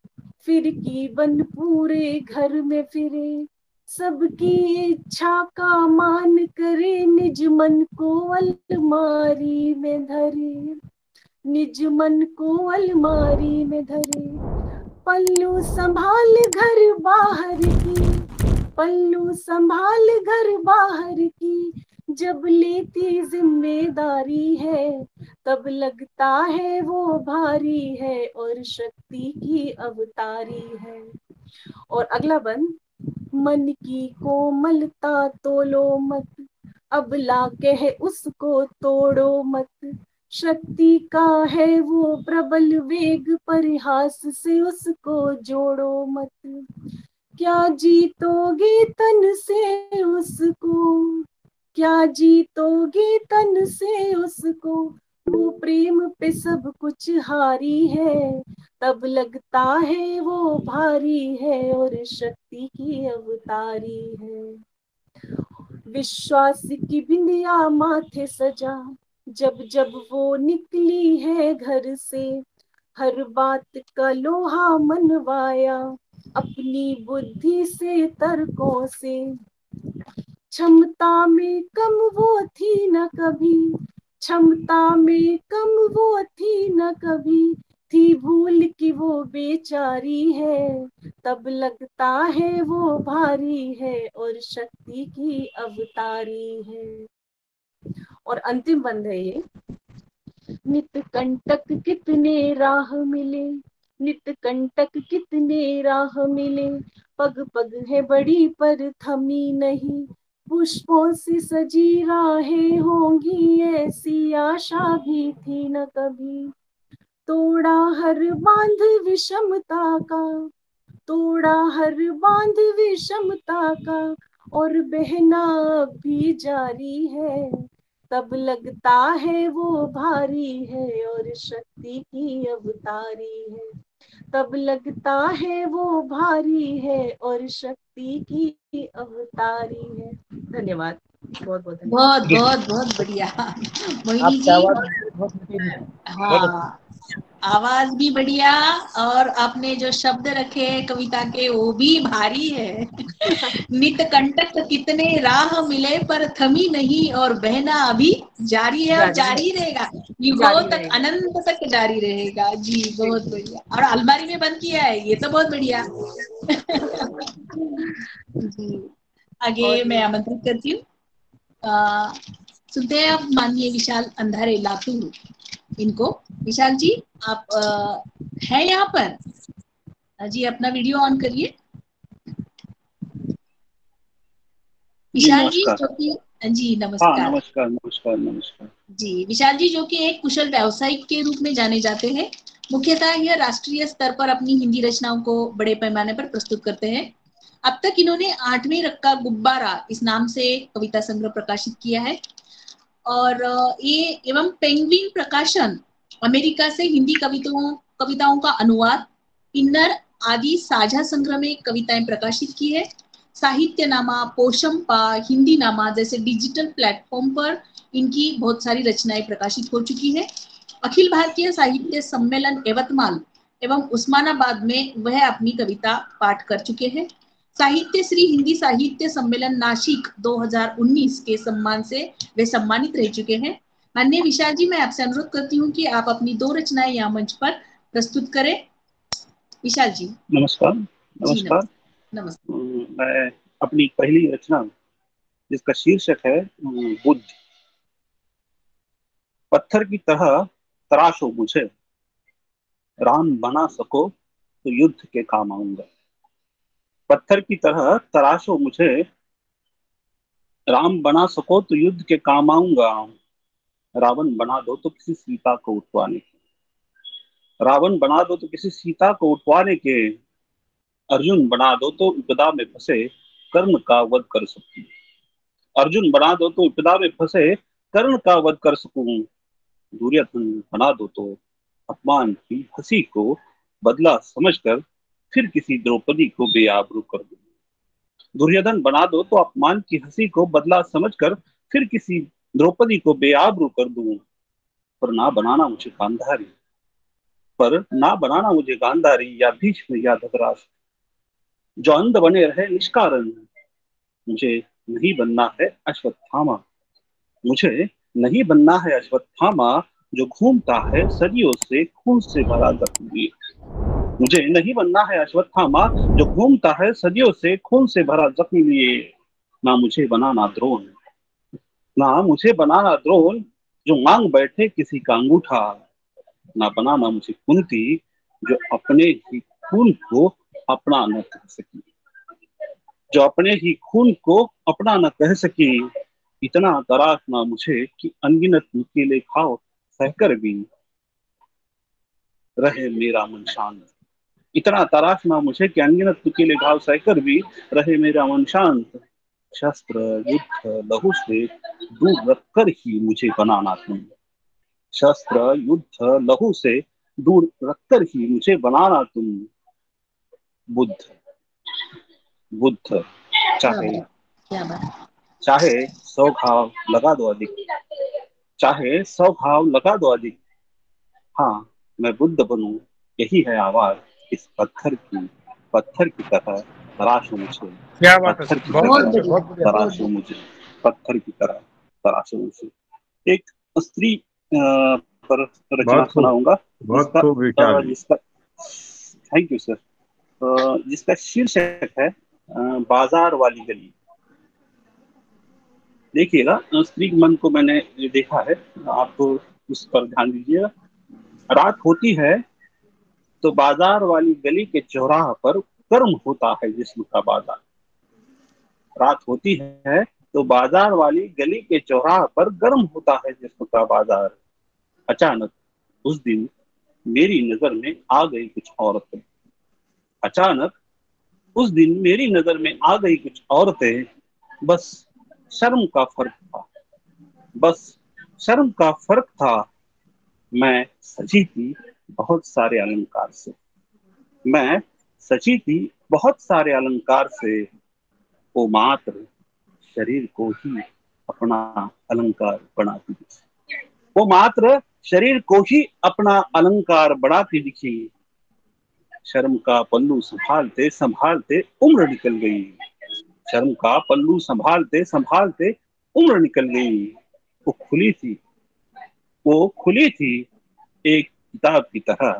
फिर की बन पूरे घर में फिरे, सबकी इच्छा का मान करे, निज मन को अलमारी में धरे, निज मन को अलमारी में धरे, पल्लू संभाल घर बाहर की, पल्लू संभाल घर बाहर की, जब लेती जिम्मेदारी है तब लगता है वो भारी है और शक्ति की अवतारी है। और अगला बंद, मन की कोमलता तोलो मत, अब लाके है उसको तोड़ो मत, शक्ति का है वो प्रबल वेग, परिहास से उसको जोड़ो मत। क्या जीतोगे तन से उसको, क्या जीतोगे तन से उसको, वो प्रेम पे सब कुछ हारी है, तब लगता है वो भारी है और शक्ति की अवतारी है। विश्वास की बिंदिया माथे सजा, जब जब वो निकली है घर से, हर बात का लोहा मनवाया, अपनी बुद्धि से तर्कों से। क्षमता में कम वो थी न कभी, क्षमता में कम वो थी न कभी, थी भूल कि वो बेचारी है, तब लगता है वो भारी है और शक्ति की अवतारी है। और अंतिम बंद है ये, नित कंटक कितने राह मिले, नित कंटक कितने राह मिले, पग पग है बड़ी पर थमी नहीं, पुष्पों से सजी राहें होंगी, ऐसी आशा भी थी न कभी। तोड़ा हर बांध विषमता का, तोड़ा हर बांध विषमता का, और बहना भी जारी है, तब लगता है वो भारी है और शक्ति की अवतारी है, तब लगता है वो भारी है और शक्ति की अवतारी है। धन्यवाद, बहुत बहुत धन्यवाद। बहुत बहुत बहुत बढ़िया मोहिनी आपकी जी। आवाज बहुत मीठी है। हाँ, आवाज भी बढ़िया, और आपने जो शब्द रखे कविता के वो भी भारी है। नित कंटक कितने राह मिले पर थमी नहीं, और बहना अभी जारी है और जारी रहेगा, युगों तक, अनंत तक जारी रहेगा। जी बहुत बढ़िया। और अलमारी में बंद किया है, ये तो बहुत बढ़िया। जी आगे मैं आमंत्रित करती हूँ, सुनते हैं आप माननीय विशाल अंधारे लातूर इनको। विशाल जी आप हैं यहाँ पर? जी अपना वीडियो ऑन करिए। विशाल जी जो कि, जी नमस्कार। हाँ, नमस्कार नमस्कार नमस्कार। जी विशाल जी जो कि एक कुशल व्यावसायिक के रूप में जाने जाते हैं, मुख्यतः यह राष्ट्रीय स्तर पर अपनी हिंदी रचनाओं को बड़े पैमाने पर प्रस्तुत करते हैं। अब तक इन्होंने 8वें रक्का गुब्बारा इस नाम से कविता संग्रह प्रकाशित किया है, और ये एवं पेंगुइन प्रकाशन अमेरिका से हिंदी कविताओं का अनुवाद, किन्नर आदि साझा संग्रह में कविताएं प्रकाशित की है। साहित्य नामा, पोशंपा, हिंदी नामा जैसे डिजिटल प्लेटफॉर्म पर इनकी बहुत सारी रचनाएं प्रकाशित हो चुकी है। अखिल भारतीय साहित्य सम्मेलन यवतमाल एवं उस्मानाबाद में वह अपनी कविता पाठ कर चुके हैं। साहित्य श्री हिंदी साहित्य सम्मेलन नासिक 2019 के सम्मान से वे सम्मानित रह चुके हैं। माननीय विशाल जी, मैं आपसे अनुरोध करती हूँ कि आप अपनी 2 रचनाएं यहाँ मंच पर प्रस्तुत करें। विशाल जी। नमस्कार नमस्कार। नमस्कार। मैं अपनी पहली रचना जिसका शीर्षक है बुद्ध। पत्थर की तरह तराशो मुझे, राम बना सको तो युद्ध के काम आऊंगा। पत्थर की तरह तराशो मुझे, राम बना सको तो युद्ध के काम आऊंगा। रावण बना दो तो किसी सीता को उठवाने के, रावण बना दो तो किसी सीता को उठवाने के, अर्जुन बना दो तो विपदा में फंसे कर्ण का वध कर सकूं। अर्जुन बना दो तो विपदा में फंसे कर्ण का वध कर सकूं। दुर्योधन बना दो तो अपमान की हंसी को बदला समझकर फिर किसी द्रौपदी को बेआबरू कर दूं। दुर्योधन बना दो तो अपमान की हंसी को बदला समझकर फिर किसी द्रौपदी को बेआबरू कर दूं। पर ना बनाना मुझे गांधारी, पर ना बनाना मुझे गांधारी या भीष्म या धृतराष्ट्र, जो अंध बने रहे निष्कारण। मुझे नहीं बनना है अश्वत्थामा, मुझे नहीं बनना है अश्वत्थामा, जो घूमता है सदियों से खून से भरा जख्म लिए। मुझे नहीं बनना है अश्वत्थामा, जो घूमता है सदियों से खून से भरा जख्म लिए। ना मुझे बनाना द्रोण, ना मुझे बनाना द्रोण जो मांग बैठे किसी का अंगूठा, ना बनाना मुझे कुंती जो अपने ही खून को अपना न कह सकी, जो अपने ही खून को अपना न कह सकी। इतना तराशना मुझे कि अनगिनत नुकीले घाव सहकर भी रहे मेरा मन शांत। इतना तराशना मुझे कि अनगिनत नुकीले घाव सहकर भी रहे मेरा मन शांत। शस्त्र युद्ध लहू से दूर रखकर ही मुझे बनाना तुम, शस्त्र युद्ध लहू से दूर रखकर ही मुझे बनाना तुम। बुद्ध बुद्ध चाहे क्या बात। चाहे 100 घाव लगा दो अधिक, चाहे 100 घाव लगा दो अधिक, हाँ मैं बुद्ध बनूं यही है आवाज इस पत्थर की तरह तराशो मुझे, क्या बात है, पत्थर की बहुत तरह अच्छे, बहुत बढ़िया। तराशो मुझे, पत्थर की तरह तराशो मुझे। एक स्त्री पर रचना बहुत खूब, सुनाऊंगा बहुत खूब विचार। जिसका थैंक यू सर, जिसका शीर्षक है बाजार वाली गली। देखिएगा, स्त्री मन को मैंने ये देखा है, आप उस पर ध्यान दीजिएगा। रात होती है तो बाजार वाली गली के चौराहा पर गर्म होता है जिस्म का बाजार। रात होती है तो बाजार वाली गली के चौराहा पर गर्म होता है जिस्म का बाजार। अचानक उस दिन मेरी नजर में आ गई कुछ औरतें, अचानक उस दिन मेरी नजर में आ गई कुछ औरतें। बस शर्म का फर्क था, बस शर्म का फर्क था। मैं सजी थी बहुत सारे अलंकार से, मैं सजी थी बहुत सारे अलंकार से। वो मात्र शरीर को ही अपना अलंकार बनाती थी, वो मात्र शरीर को ही अपना अलंकार बढ़ाती दिखी। शर्म का पल्लू संभालते संभालते उम्र निकल गई, शर्म का पल्लू संभालते संभालते उम्र निकल गई। वो खुली थी, वो खुली थी एक किताब की तरह,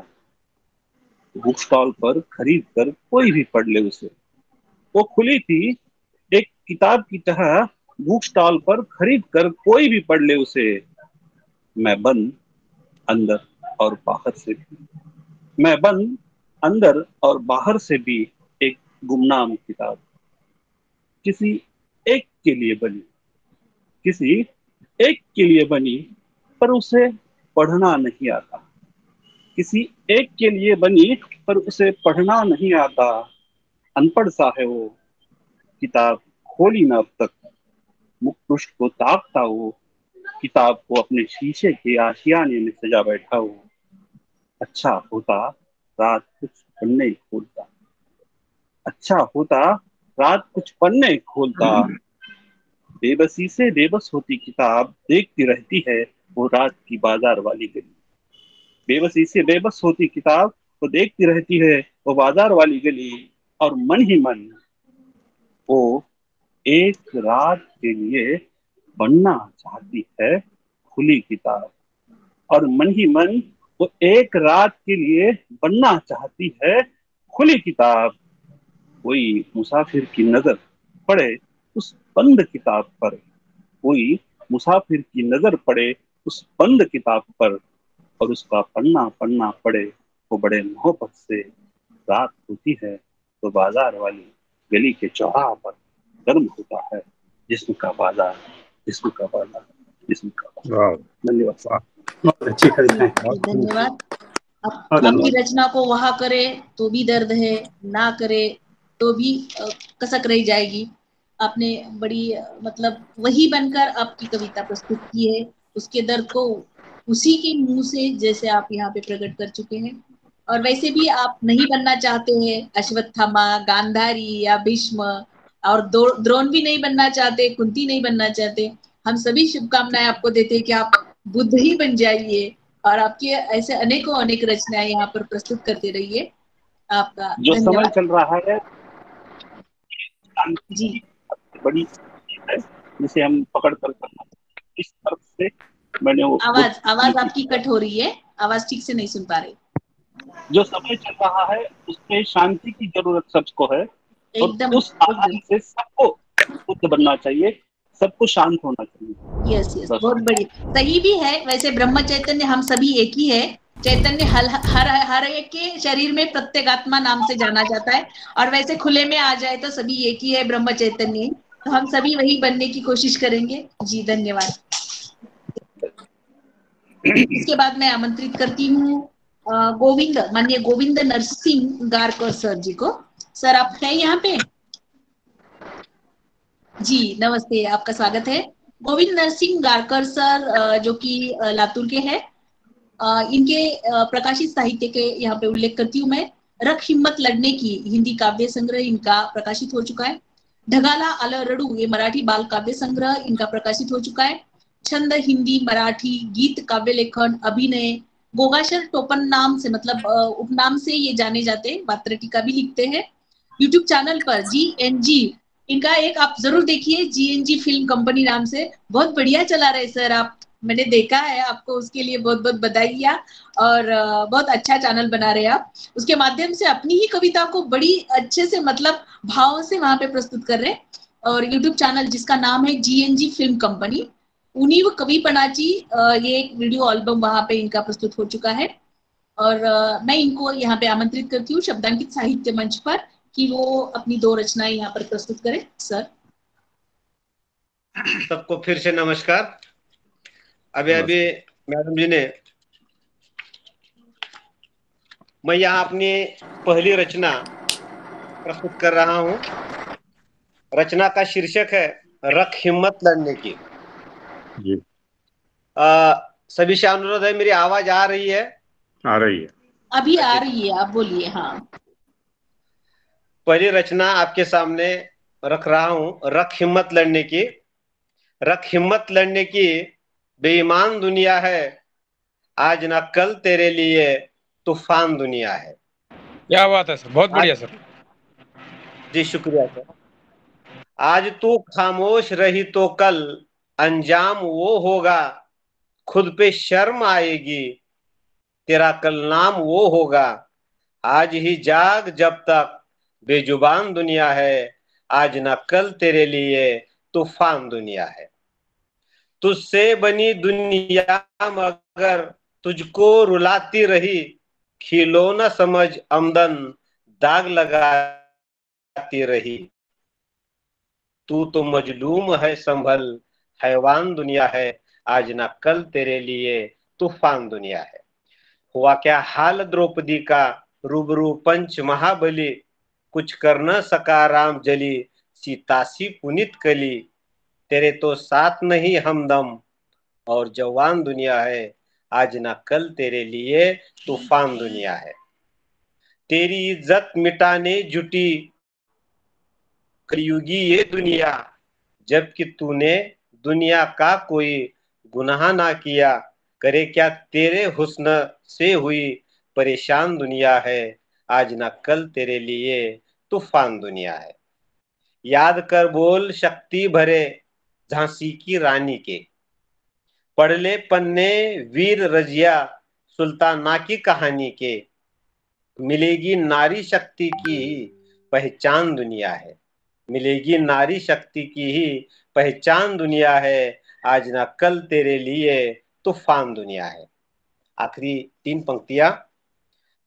बुक स्टॉल पर खरीद कर कोई भी पढ़ ले उसे। वो खुली थी एक किताब की तरह, बुक स्टॉल पर खरीद कर कोई भी पढ़ ले उसे। मैं बंद अंदर और बाहर से भी, मैं बंद अंदर और बाहर से भी एक गुमनाम किताब, किसी एक के लिए बनी, किसी एक के लिए बनी, पर उसे पढ़ना नहीं आता। किसी एक के लिए बनी पर उसे पढ़ना नहीं आता। अनपढ़ सा है वो, किताब खोली ना अब तक, मुख पृष्ठ को ताकता वो, किताब को अपने शीशे के आशियाने में सजा बैठा वो। अच्छा होता रात कुछ पन्ने खोलता, अच्छा होता रात कुछ पन्ने खोलता। बेबसी से बेबस होती किताब देखती रहती है वो रात की बाजार वाली गली। बेबसी से बेबस होती किताब वो देखती रहती है वो बाजार वाली गली। और मन ही मन वो एक रात के लिए बनना चाहती है खुली किताब, और मन ही मन वो एक रात के लिए बनना चाहती है खुली किताब। कोई मुसाफिर की नजर पड़े उस बंद किताब पर, कोई मुसाफिर की नजर पड़े उस बंद किताब पर, और उसका पन्ना पन्ना पड़े वो बड़े मोहब्बत से। रात होती है तो बाजार वाली गली के चौराहा पर गर्म होता है जिस्म का बाजार, जिस्म का बाजार, जिस्म का बाजार। वाह, धन्यवाद। वाह, बहुत अच्छी कविता है। बहुत खूब। धन्यवाद। आपकी रचना को वहां करे तो भी दर्द है, ना करे तो भी कसक रही जाएगी। आपने बड़ी मतलब वही बनकर आपकी कविता प्रस्तुत की है, उसके दर्द को उसी के मुंह से जैसे आप यहाँ पे प्रकट कर चुके हैं। और वैसे भी आप नहीं बनना चाहते हैं अश्वत्थामा, गांधारी या भीष्म, और द्रोण भी नहीं बनना चाहते, कुंती नहीं बनना चाहते। हम सभी शुभकामनाएं आपको देते हैं कि आप बुद्ध ही बन जाइए और आपके ऐसे अनेकों अनेक रचनाएं यहाँ पर प्रस्तुत करते रहिए। आपका जो समय धन्यवाद चल रहा है जी। बड़ी है जिसे हम पकड़ कर इस तरफ से मैंने वो आवाज आपकी कट हो रही है, आवाज ठीक से नहीं सुन पा रही। जो समय चल रहा है उसमें शांति की जरूरत सबको है, और एकदम उस आधार से सबको बुद्ध बनना चाहिए, सबको शांत होना चाहिए। यस यस, बस। बहुत बढ़िया, सही भी है। वैसे ब्रह्म चैतन्य हम सभी एक ही है। चैतन्य हर एक के शरीर में प्रत्येगात्मा नाम से जाना जाता है, और वैसे खुले में आ जाए तो सभी एक ही है, ब्रह्म चैतन्य। तो हम सभी वही बनने की कोशिश करेंगे जी। धन्यवाद। इसके बाद मैं आमंत्रित करती हूँ माननीय गोविंद नरसिंह गारकर सर जी को। सर आप हैं यहाँ पे? जी नमस्ते, आपका स्वागत है। गोविंद नरसिंह गारकर सर जो कि लातूर के हैं, इनके प्रकाशित साहित्य के यहाँ पे उल्लेख करती हूँ मैं। रख हिम्मत लड़ने की हिंदी काव्य संग्रह इनका प्रकाशित हो चुका है। ढगाला आलं रडू ये मराठी बाल काव्य संग्रह इनका प्रकाशित हो चुका है। छंद हिंदी मराठी गीत काव्य लेखन अभिनय, गोगाशर टोपन नाम से मतलब उपनाम से ये जाने जाते हैं, पात्र टीका भी लिखते हैं। यूट्यूब चैनल पर GNG इनका एक आप जरूर देखिए, GNG फिल्म कंपनी नाम से, बहुत बढ़िया चला रहे सर आप। मैंने देखा है आपको, उसके लिए बहुत बहुत बधाइयाँ। और बहुत अच्छा चैनल बना रहे आप। उसके माध्यम से अपनी ही कविता को बड़ी अच्छे से मतलब भाव से वहां पे प्रस्तुत कर रहे हैं। और यूट्यूब चैनल जिसका नाम है GNG फिल्म कंपनी, उन्हीं वो कविपणाची ये एक वीडियो एल्बम वहां पे इनका प्रस्तुत हो चुका है। और मैं इनको यहाँ पे आमंत्रित करती हूँ शब्दांकित साहित्य मंच पर कि वो अपनी 2 रचनाएं यहाँ पर प्रस्तुत करें। सर सबको फिर से नमस्कार। अभी मैडम जी ने, मैं यहाँ अपनी पहली रचना प्रस्तुत कर रहा हूँ। रचना का शीर्षक है रख हिम्मत लड़ने की। जी सभी से अनुरोध है, मेरी आवाज आ रही है? आ रही है, अभी आ रही है, आप बोलिए। हाँ, पहली रचना आपके सामने रख रहा हूँ, रख हिम्मत लड़ने की। रख हिम्मत लड़ने की, बेईमान दुनिया है, आज ना कल तेरे लिए तूफान दुनिया है। क्या बात है सर, बहुत बढ़िया सर। जी शुक्रिया सर। आज तू खामोश रही तो कल अंजाम वो होगा, खुद पे शर्म आएगी, तेरा कल नाम वो होगा। आज ही जाग जब तक बेजुबान दुनिया है, आज ना कल तेरे लिए तूफान दुनिया है। तुझसे बनी दुनिया मगर तुझको रुलाती रही, खिलौना समझ आमदन दाग लगाती रही। तू तो मजलूम है संभल, हैवान दुनिया है, आज ना कल तेरे लिए तूफान दुनिया है। हुआ क्या हाल द्रौपदी का, रूबरू पंच महाबली, कुछ कर न सका राम जली, सीता सी पुनित कली। तेरे तो साथ नहीं हमदम, और जवान दुनिया है, आज ना कल तेरे लिए तूफान दुनिया है। तेरी इज्जत मिटाने जुटी कलयुगी ये दुनिया, जबकि तूने दुनिया का कोई गुनाह ना किया। करे क्या तेरे हुस्न से हुई परेशान दुनिया है, आज ना कल तेरे लिए तूफान दुनिया है। याद कर बोल शक्ति भरे झांसी की रानी के, पढ़ ले पन्ने वीर रजिया सुल्ताना की कहानी के। मिलेगी नारी शक्ति की ही पहचान दुनिया है, मिलेगी नारी शक्ति की ही पहचान दुनिया है, आज ना कल तेरे लिए तूफान दुनिया है। आखिरी 3 पंक्तियां।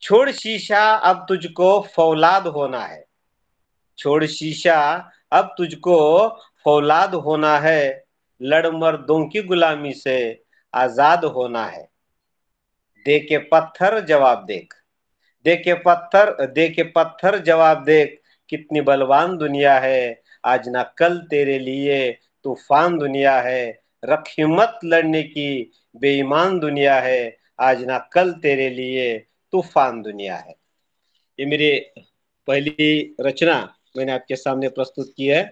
छोड़ शीशा अब तुझको फौलाद होना है, छोड़ शीशा अब तुझको फौलाद होना है, लड़ मर्दों की गुलामी से आजाद होना है। दे के पत्थर जवाब देख, दे के पत्थर जवाब देख, कितनी बलवान दुनिया है, आज ना कल तेरे लिए तूफान दुनिया है। रख हिम्मत लड़ने की, बेईमान दुनिया है, आज ना कल तेरे लिए तूफान दुनिया है। ये मेरी पहली रचना मैंने आपके सामने प्रस्तुत की है।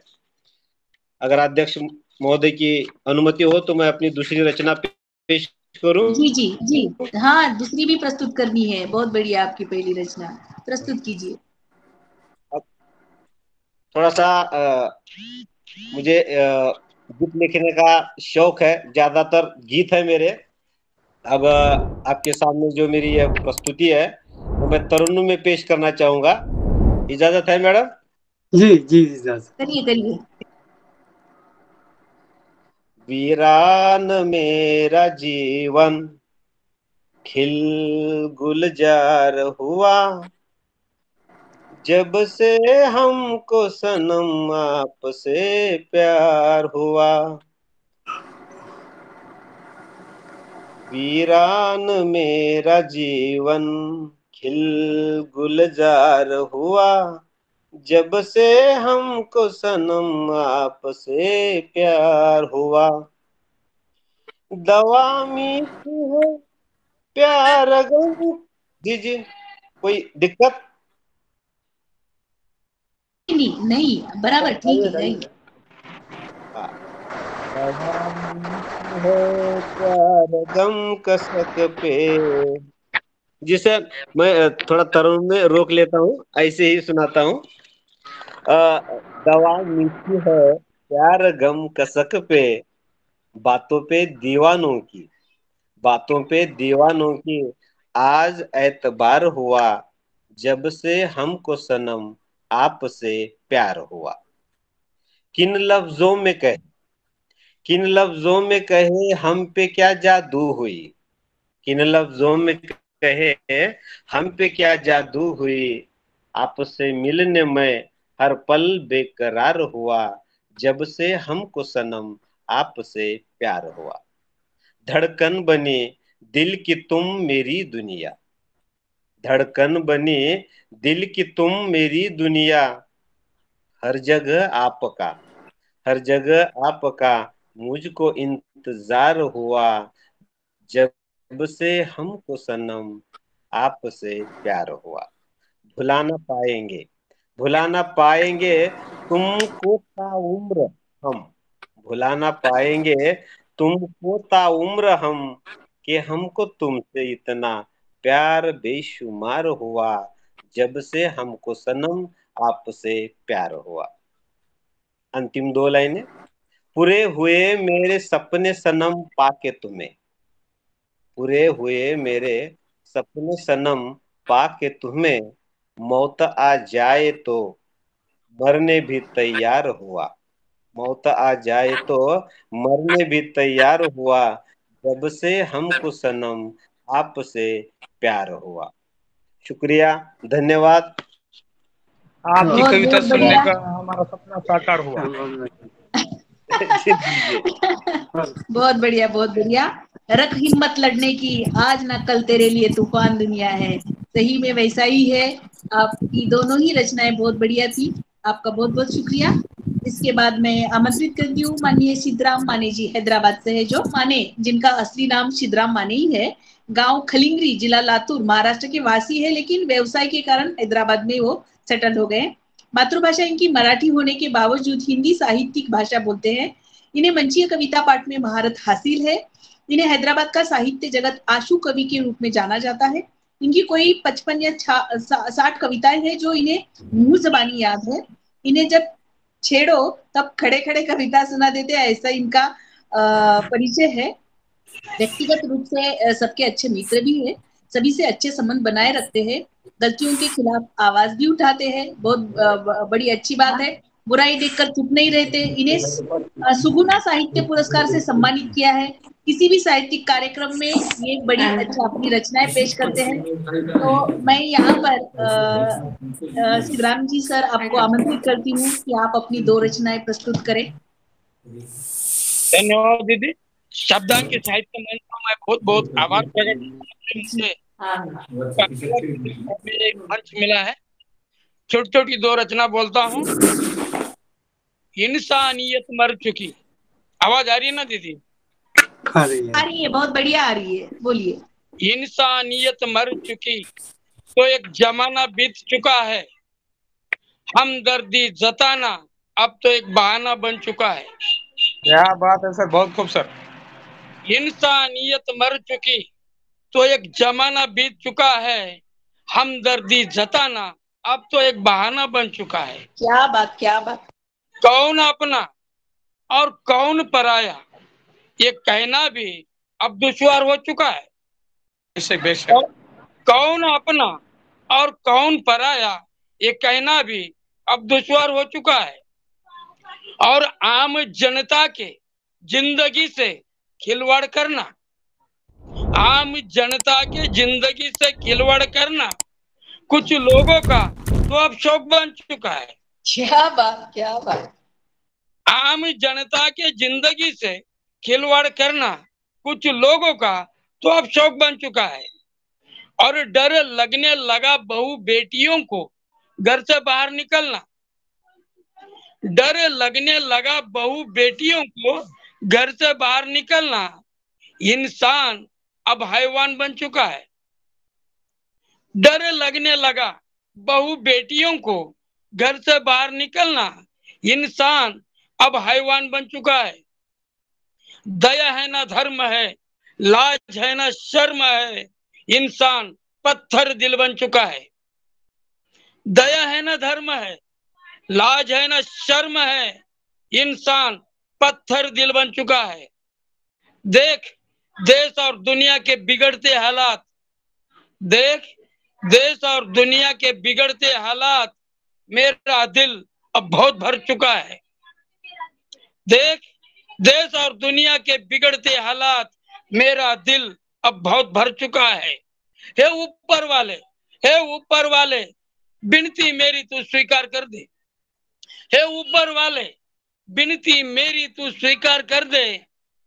अगर अध्यक्ष महोदय की अनुमति हो तो मैं अपनी दूसरी रचना पेश करूं? जी जी जी, हाँ दूसरी भी प्रस्तुत करनी है। बहुत बढ़िया, आपकी पहली रचना प्रस्तुत कीजिए। थोड़ा सा मुझे गीत लिखने का शौक है, ज्यादातर गीत है मेरे। अब आपके सामने जो मेरी यह प्रस्तुति है वो मैं तरुण में पेश करना चाहूंगा। इजाजत है मैडम? जी जी इजाजत। करिए करिए। वीरान मेरा जीवन खिल गुलजार हुआ, जब से हमको सनम आपसे प्यार हुआ। वीरान मेरा जीवन खिल गुलजार हुआ, जब से हमको सनम आपसे प्यार हुआ। दवा मीठी है प्यार गम। जी कोई दिक्कत? नहीं नहीं, बराबर ठीक है। बताइए। दवा मीठी है प्यार गम कसक पे। जी सर, मैं थोड़ा तरुण में रोक लेता हूँ, ऐसे ही सुनाता हूँ। दवा मीठी है प्यार गम कसक पे, बातों पे दीवानों की, बातों पे दीवानों की, आज एतबार हुआ, जब से हमको सनम आपसे प्यार हुआ। किन लफ्जों में कहे, किन लफ्जों में कहे हम पे क्या जादू हुई, किन लफ्जों में कहे हम पे क्या जादू हुई, आपसे मिलने में हर पल बेकरार हुआ, जब से हमको सनम आपसे प्यार हुआ। धड़कन बनी दिल की तुम मेरी दुनिया, धड़कन बनी दिल की तुम मेरी दुनिया, हर जगह आपका, हर जगह आपका मुझको इंतजार हुआ, जब से हमको सनम आपसे प्यार हुआ। भुला ना पाएंगे, भुला ना पाएंगे तुमको ताउम्र हम, भुला ना पाएंगे तुमको ताउम्र हम, कि हमको तुमसे इतना प्यार बेशुमार हुआ, जब से हमको सनम आपसे प्यार हुआ। अंतिम 2 लाइनें। पूरे हुए मेरे सपने सनम पाके तुम्हें, पूरे हुए मेरे सपने सनम पाके तुम्हें, मौत आ जाए तो मरने भी तैयार हुआ, मौत आ जाए तो मरने भी तैयार हुआ, जब से हमको सनम आपसे प्यार हुआ। शुक्रिया, धन्यवाद। आपकी बहुत कविता बहुत सुनने बढ़िया। का हमारा सपना साकार हुआ। जी दीजिए। बहुत बढ़िया, बहुत बढ़िया। रख हिम्मत लड़ने की, आज ना कल तेरे लिए तूफान दुनिया है। सही में वैसा ही है। आपकी दोनों ही रचनाएं बहुत बढ़िया थी। आपका बहुत बहुत शुक्रिया। इसके बाद मैं आमंत्रित करती हूँ माननीय सिद्धराम माने जी, हैदराबाद से है जो माने, जिनका असली नाम सिद्धराम माने ही है। गांव खलिंगरी, जिला लातूर, महाराष्ट्र के वासी है, लेकिन व्यवसाय के कारण हैदराबाद में वो सेटल हो गए। मातृभाषा इनकी मराठी होने के बावजूद हिंदी साहित्यिक भाषा बोलते हैं। इन्हें मंचीय कविता पाठ में महारत हासिल है। इन्हें हैदराबाद का साहित्य जगत आशु कवि के रूप में जाना जाता है। इनकी कोई 55 या 60 कविताएं हैं जो इन्हें मुंह जबानी याद है। इन्हें जब छेड़ो तब खड़े खड़े कविता सुना देते हैं, ऐसा इनका परिचय है। व्यक्तिगत रूप से सबके अच्छे मित्र भी है, सभी से अच्छे संबंध बनाए रखते हैं, गलतियों के खिलाफ आवाज भी उठाते हैं, बहुत बड़ी अच्छी बात है। बुराई देखकर चुप नहीं रहते। इन्हें सुगुना साहित्य पुरस्कार से सम्मानित किया है। किसी भी साहित्यिक कार्यक्रम में ये बड़ी अच्छा अपनी रचनाएं पेश करते हैं। तो मैं यहाँ पर सिद्धराम जी सर आपको आमंत्रित करती हूँ कि आप अपनी 2 रचनाएं प्रस्तुत करें। धन्यवाद दीदी। शब्दांक साहित्य मंच का मैं बहुत बहुत आभार प्रकट करता एक मंच मिला है। छोटी छोटी 2 रचना बोलता हूँ। इंसानियत मर चुकी। आवाज आ रही है ना दीदी? आ रही है, बहुत बढ़िया आ रही है, बोलिए। इंसानियत मर चुकी तो एक जमाना बीत चुका है, हमदर्दी जताना अब तो एक बहाना बन चुका है। क्या बात है सर, बहुत खूब सर। इंसानियत मर चुकी तो एक जमाना बीत चुका है, हमदर्दी जताना अब तो एक बहाना बन चुका है। क्या बात, क्या बात। कौन अपना और कौन पराया ये कहना भी अब दुश्वार हो चुका है। बेशक कौन अपना और कौन पराया ये कहना भी अब दुश्वार हो चुका है। और आम जनता के जिंदगी से खिलवाड़ करना, आम जनता के जिंदगी से खिलवाड़ करना कुछ लोगों का तो अब शौक बन चुका है। क्या बात, क्या बात। आम जनता के जिंदगी से खिलवाड़ करना कुछ लोगों का तो अब शौक बन चुका है। और डर लगने लगा बहू बेटियों को घर से बाहर निकलना, डर लगने लगा बहू बेटियों को घर से बाहर निकलना, इंसान अब हैवान बन चुका है। डर लगने लगा बहू बेटियों को घर से बाहर निकलना, इंसान अब हैवान बन चुका है। दया है ना धर्म है, लाज है ना शर्म है, इंसान पत्थर दिल बन चुका है। दया है ना धर्म है, लाज है ना शर्म है, इंसान पत्थर दिल बन चुका है। देख देश और दुनिया के बिगड़ते हालात, देख देश और दुनिया के बिगड़ते हालात, मेरा दिल अब बहुत भर चुका है। देख देश और दुनिया के बिगड़ते हालात, मेरा दिल अब बहुत भर चुका है। हे ऊपर वाले, हे ऊपर वाले, विनती मेरी तू स्वीकार कर दे। हे ऊपर वाले, विनती मेरी तू स्वीकार कर दे।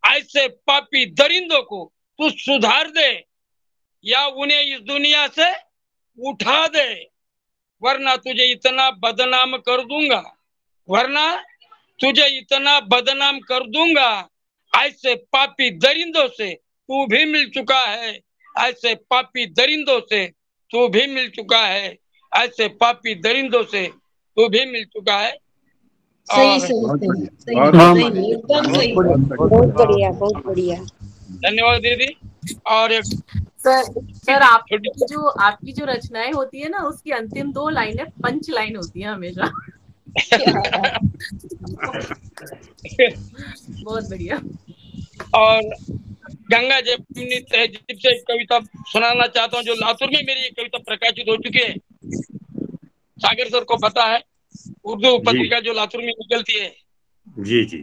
ऐसे पापी दरिंदों को तू सुधार दे, या उन्हें इस दुनिया से उठा दे, वरना तुझे इतना बदनाम कर दूंगा, वरना तुझे इतना बदनाम कर दूंगा। ऐसे पापी दरिंदों से तू भी मिल चुका है, ऐसे पापी दरिंदों से तू भी मिल चुका है, ऐसे पापी दरिंदों से तू भी मिल चुका है। सही सही सही सही, एकदम सही। बहुत बढ़िया, बहुत बढ़िया। धन्यवाद दीदी। और एक सर आपकी जो रचनाएं होती है ना, उसकी अंतिम 2 लाइनें पंच लाइन होती है हमेशा। बहुत बढ़िया। और गंगा जमुनी तहजीब से एक कविता सुनाना चाहता हूँ, जो लातूर में मेरी एक कविता प्रकाशित हो चुकी है। सागर सर को पता है, उर्दू पत्रिका जो लातूर में निकलती है। जी जी।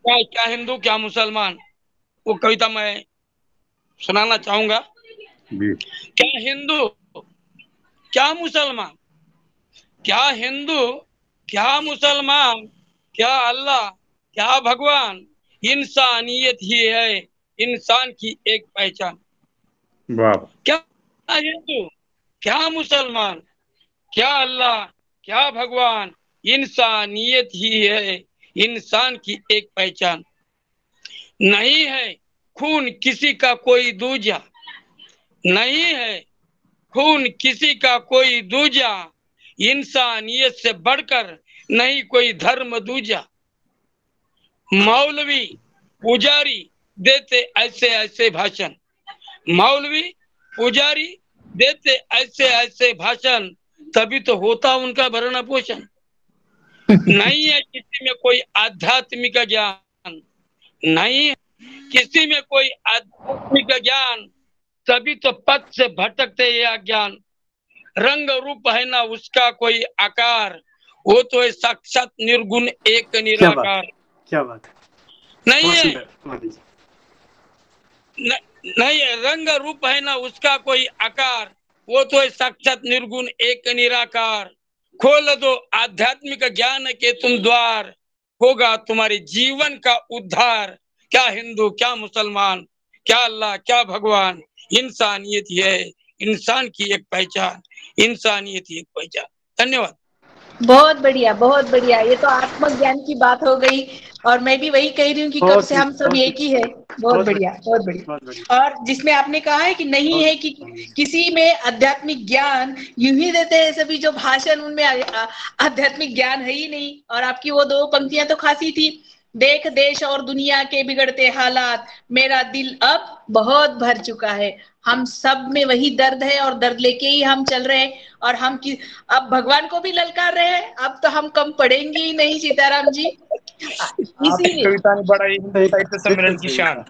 क्या हिंदू क्या मुसलमान, वो कविता मैं सुनाना चाहूंगा। क्या हिंदू क्या मुसलमान, क्या हिंदू क्या मुसलमान, क्या अल्लाह क्या भगवान, इंसानियत ही है इंसान की एक पहचान। क्या हिंदू क्या मुसलमान, क्या अल्लाह क्या भगवान, इंसानियत ही है इंसान की एक पहचान। नहीं है खून किसी का कोई दूजा, नहीं है खून किसी का कोई दूजा, इंसानियत से बढ़कर नहीं कोई धर्म दूजा। मौलवी पुजारी देते ऐसे ऐसे भाषण, मौलवी पुजारी देते ऐसे ऐसे भाषण, तभी तो होता उनका भरण पोषण। नहीं है किसी में कोई आध्यात्मिक ज्ञान, नहीं है किसी में कोई आध्यात्मिक ज्ञान, तभी तो पथ से भटकते ये अज्ञान। रंग रूप है ना उसका कोई आकार, वो तो है साक्षात निर्गुण एक निराकार। क्या बात है। नहीं है नहीं है, रंग रूप है ना उसका कोई आकार, वो तो है साक्षात निर्गुण एक निराकार। खोल दो आध्यात्मिक ज्ञान के तुम द्वार, होगा तुम्हारे जीवन का उद्धार। क्या हिंदू क्या मुसलमान, क्या अल्लाह क्या भगवान, इंसानियत ही है इंसान की एक पहचान, इंसानियत ही एक पहचान। धन्यवाद। बहुत बढ़िया, बहुत बढ़िया। ये तो आत्मज्ञान की बात हो गई, और मैं भी वही कह रही हूँ कि कब से हम सब एक ही है। बहुत बढ़िया, बहुत बढ़िया। और जिसमें आपने कहा है कि नहीं है कि किसी में आध्यात्मिक ज्ञान, यूं ही देते हैं सभी जो भाषण, उनमें आध्यात्मिक ज्ञान है ही नहीं। और आपकी वो 2 पंक्तियां तो खासी थी, देख देश और दुनिया के बिगड़ते हालात, मेरा दिल अब बहुत भर चुका है। हम सब में वही दर्द है, और दर्द लेके ही हम चल रहे हैं। और हम अब भगवान को भी ललकार रहे हैं, अब तो हम कम पड़ेंगे ही नहीं। सीताराम जी, कविता ने बड़ा ही साहित्य सम्मेलन की शान।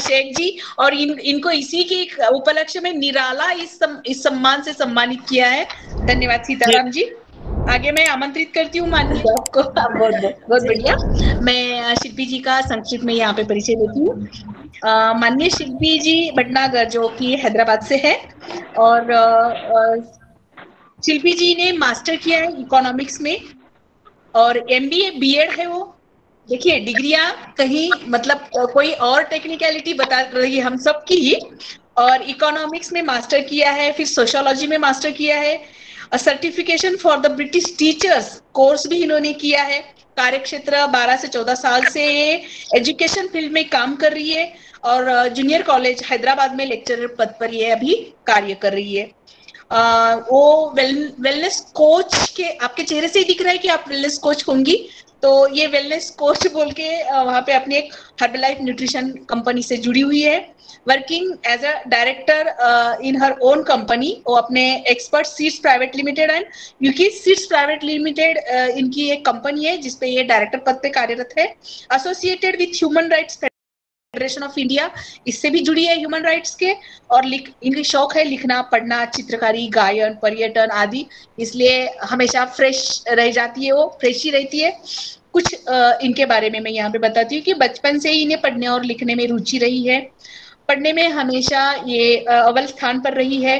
शेख जी, और इनको इसी की उपलक्ष्य में निराला इस सम्मान से सम्मानित किया है। धन्यवाद सीताराम जी। आगे मैं आमंत्रित करती हूँ माननीय आपको। बहुत बढ़िया। मैं शिल्पी जी का संक्षिप्त में यहाँ पे परिचय देती हूँ। माननीय शिल्पी जी भटनागर जो कि हैदराबाद से है, और शिल्पी जी ने मास्टर किया है इकोनॉमिक्स में, और एमबीए बीएड है वो। देखिए डिग्रियां कहीं मतलब कोई और टेक्निकलिटी बता रही है हम सब की ही। और इकोनॉमिक्स में मास्टर किया है, फिर सोशियोलॉजी में मास्टर किया है, certification for the British teachers course भी इन्होंने किया है। कार्यक्षेत्र 12 से 14 साल से एजुकेशन फील्ड में काम कर रही है, और जूनियर कॉलेज हैदराबाद में लेक्चरर पद पर ये अभी कार्य कर रही है। वो वेलनेस कोच के, आपके चेहरे से ही दिख रहा है कि आप वेलनेस कोच होंगी, तो ये वेलनेस कोच बोल के वहां पे अपनी एक हर्बलाइफ न्यूट्रिशन कंपनी से जुड़ी हुई है, working as a director in her own company. वो अपने expert seeds private limited and Yuki seeds private limited इनकी एक कंपनी है जिसपे ये डायरेक्टर पद पे कार्यरत है। Associated with human rights federation of India, इससे भी जुड़ी है ह्यूमन राइट्स के, और इनकी शौक है लिखना, पढ़ना, चित्रकारी, गायन, पर्यटन आदि, इसलिए हमेशा फ्रेश रह जाती है, वो फ्रेश ही रहती है। कुछ इनके बारे में मैं यहाँ पे बताती हूँ कि बचपन से ही इन्हें पढ़ने और लिखने में रुचि रही है। पढ़ने में हमेशा ये अव्वल स्थान पर रही है।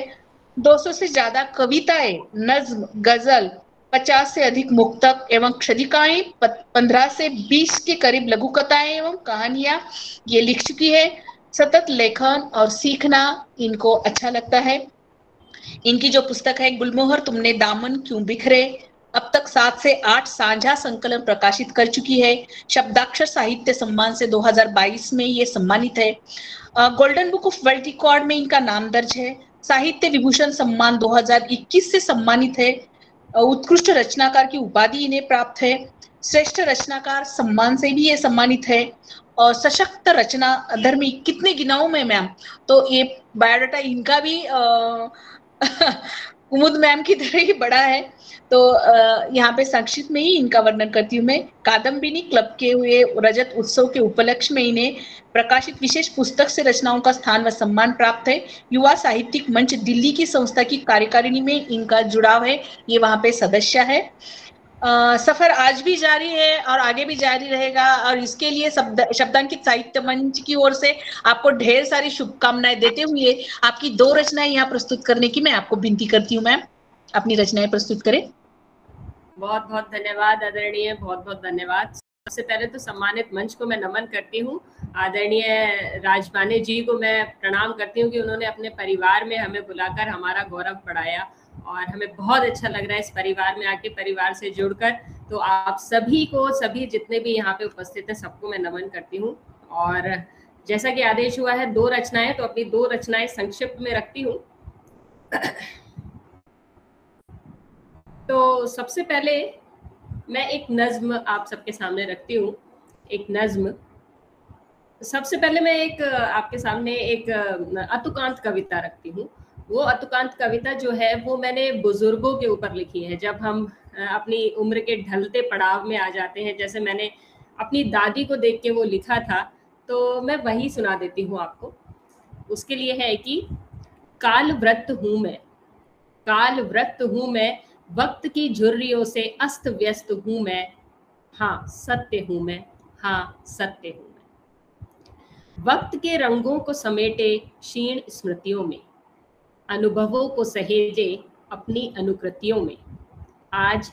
200 से ज्यादा कविताएं, नज्म, गजल, 50 से अधिक मुक्तक एवं क्षदिकाएं, 15 से 20 के करीब लघु कथाएं एवं कहानियां ये लिख चुकी है। सतत लेखन और सीखना इनको अच्छा लगता है। इनकी जो पुस्तक है गुलमोहर तुमने दामन क्यों बिखरे, अब तक 7 से 8 साझा संकलन प्रकाशित कर चुकी है। शब्दाक्षर साहित्य सम्मान से 2022 में ये सम्मानित है। Golden book of world record में इनका नाम दर्ज है। साहित्य विभूषण सम्मान 2021 से सम्मानित है। उत्कृष्ट रचनाकार की उपाधि इन्हें प्राप्त है। श्रेष्ठ रचनाकार सम्मान से भी ये सम्मानित है। और सशक्त रचना धर्मी, कितने गिनाऊं मैं मैम, तो ये बायोडाटा इनका भी कुमुद मैम की तरह ही बड़ा है। तो यहाँ पे संक्षिप्त में ही इनका वर्णन करती हूँ मैं। कादम्बिनी क्लब के हुए रजत उत्सव के उपलक्ष्य में इन्हें प्रकाशित विशेष पुस्तक से रचनाओं का स्थान व सम्मान प्राप्त है। युवा साहित्यिक मंच दिल्ली की संस्था की कार्यकारिणी में इनका जुड़ाव है, ये वहां पे सदस्य है। सफर आज भी जारी है और आगे भी जारी रहेगा, और इसके लिए शब्दांकित साहित्य मंच की ओर से आपको ढेर सारी शुभकामनाएं देते हुए आपकी 2 रचनाएं यहाँ प्रस्तुत करने की मैं आपको विनती करती हूँ। मैम अपनी रचनाएं प्रस्तुत करें। बहुत बहुत धन्यवाद आदरणीय, बहुत बहुत धन्यवाद। सबसे पहले तो सम्मानित मंच को मैं नमन करती हूँ। आदरणीय राजबाने जी को मैं प्रणाम करती हूँ कि उन्होंने अपने परिवार में हमें बुलाकर हमारा गौरव बढ़ाया, और हमें बहुत अच्छा लग रहा है इस परिवार में आके, परिवार से जुड़कर। तो आप सभी को, सभी जितने भी यहाँ पे उपस्थित हैं, सबको मैं नमन करती हूँ। और जैसा कि आदेश हुआ है 2 रचनाएं, तो अपनी 2 रचनाएं संक्षिप्त में रखती हूँ। तो सबसे पहले मैं एक नज्म आप सबके सामने रखती हूँ। एक नज्म, सबसे पहले मैं एक आपके सामने एक अतुकांत कविता रखती हूँ। वो अतुकांत कविता जो है वो मैंने बुजुर्गों के ऊपर लिखी है। जब हम अपनी उम्र के ढलते पड़ाव में आ जाते हैं, जैसे मैंने अपनी दादी को देख के वो लिखा था, तो मैं वही सुना देती हूँ आपको। उसके लिए है कि काल व्रत हूँ मैं, काल व्रत हूँ मैं, वक्त की झुर्रियों से अस्त व्यस्त हूँ मैं, हाँ सत्य हूँ मैं, हाँ सत्य हूँ मैं। वक्त के रंगों को समेटे क्षीण स्मृतियों में, अनुभवों को सहेजे अपनी अनुकृतियों में, आज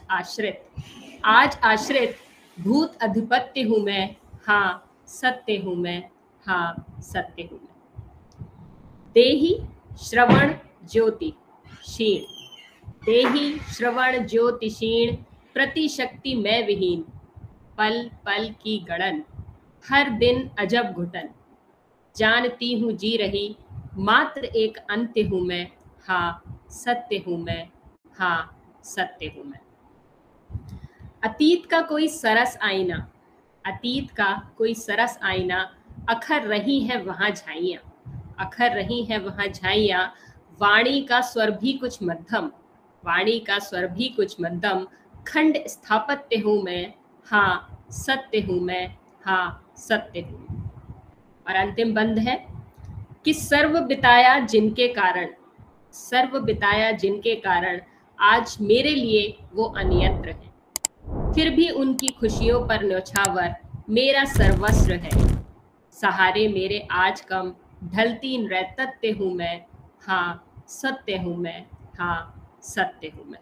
आश्रित भूत अधिपत्य हूँ मैं, हाँ सत्य हूँ मैं, हाँ सत्य हूँ मैं। देहि श्रवण ज्योति क्षीण, देहि श्रवण ज्योति क्षीण, प्रतिशक्ति मैं विहीन, पल पल की गणन, हर दिन अजब घुटन, जानती हूँ जी रही मात्र एक अंत्य हूँ मैं, हाँ सत्य हूँ मैं, हाँ सत्य हूँ मैं। अतीत का कोई सरस आईना, अतीत का कोई सरस आईना, अखर रही है वहाँ झाइयाँ, अखर रही है वहाँ झाइयाँ, वाणी का स्वर भी कुछ मध्यम, वाणी का स्वर भी कुछ मध्यम, खंड स्थापत्य हूँ मैं, हाँ सत्य हूँ मैं, हाँ सत्य हूँ। और अंतिम बंद है कि सर्व बिताया जिनके कारण, सर्व बिताया जिनके कारण, आज मेरे लिए वो अन्यत्र है। फिर भी उनकी खुशियों पर न्यौछावर मेरा सर्वस्व है। सहारे मेरे आज कम, ढलती नृत्य हूँ मैं, हाँ सत्य हूँ मैं, हाँ सत्य हूँ मैं।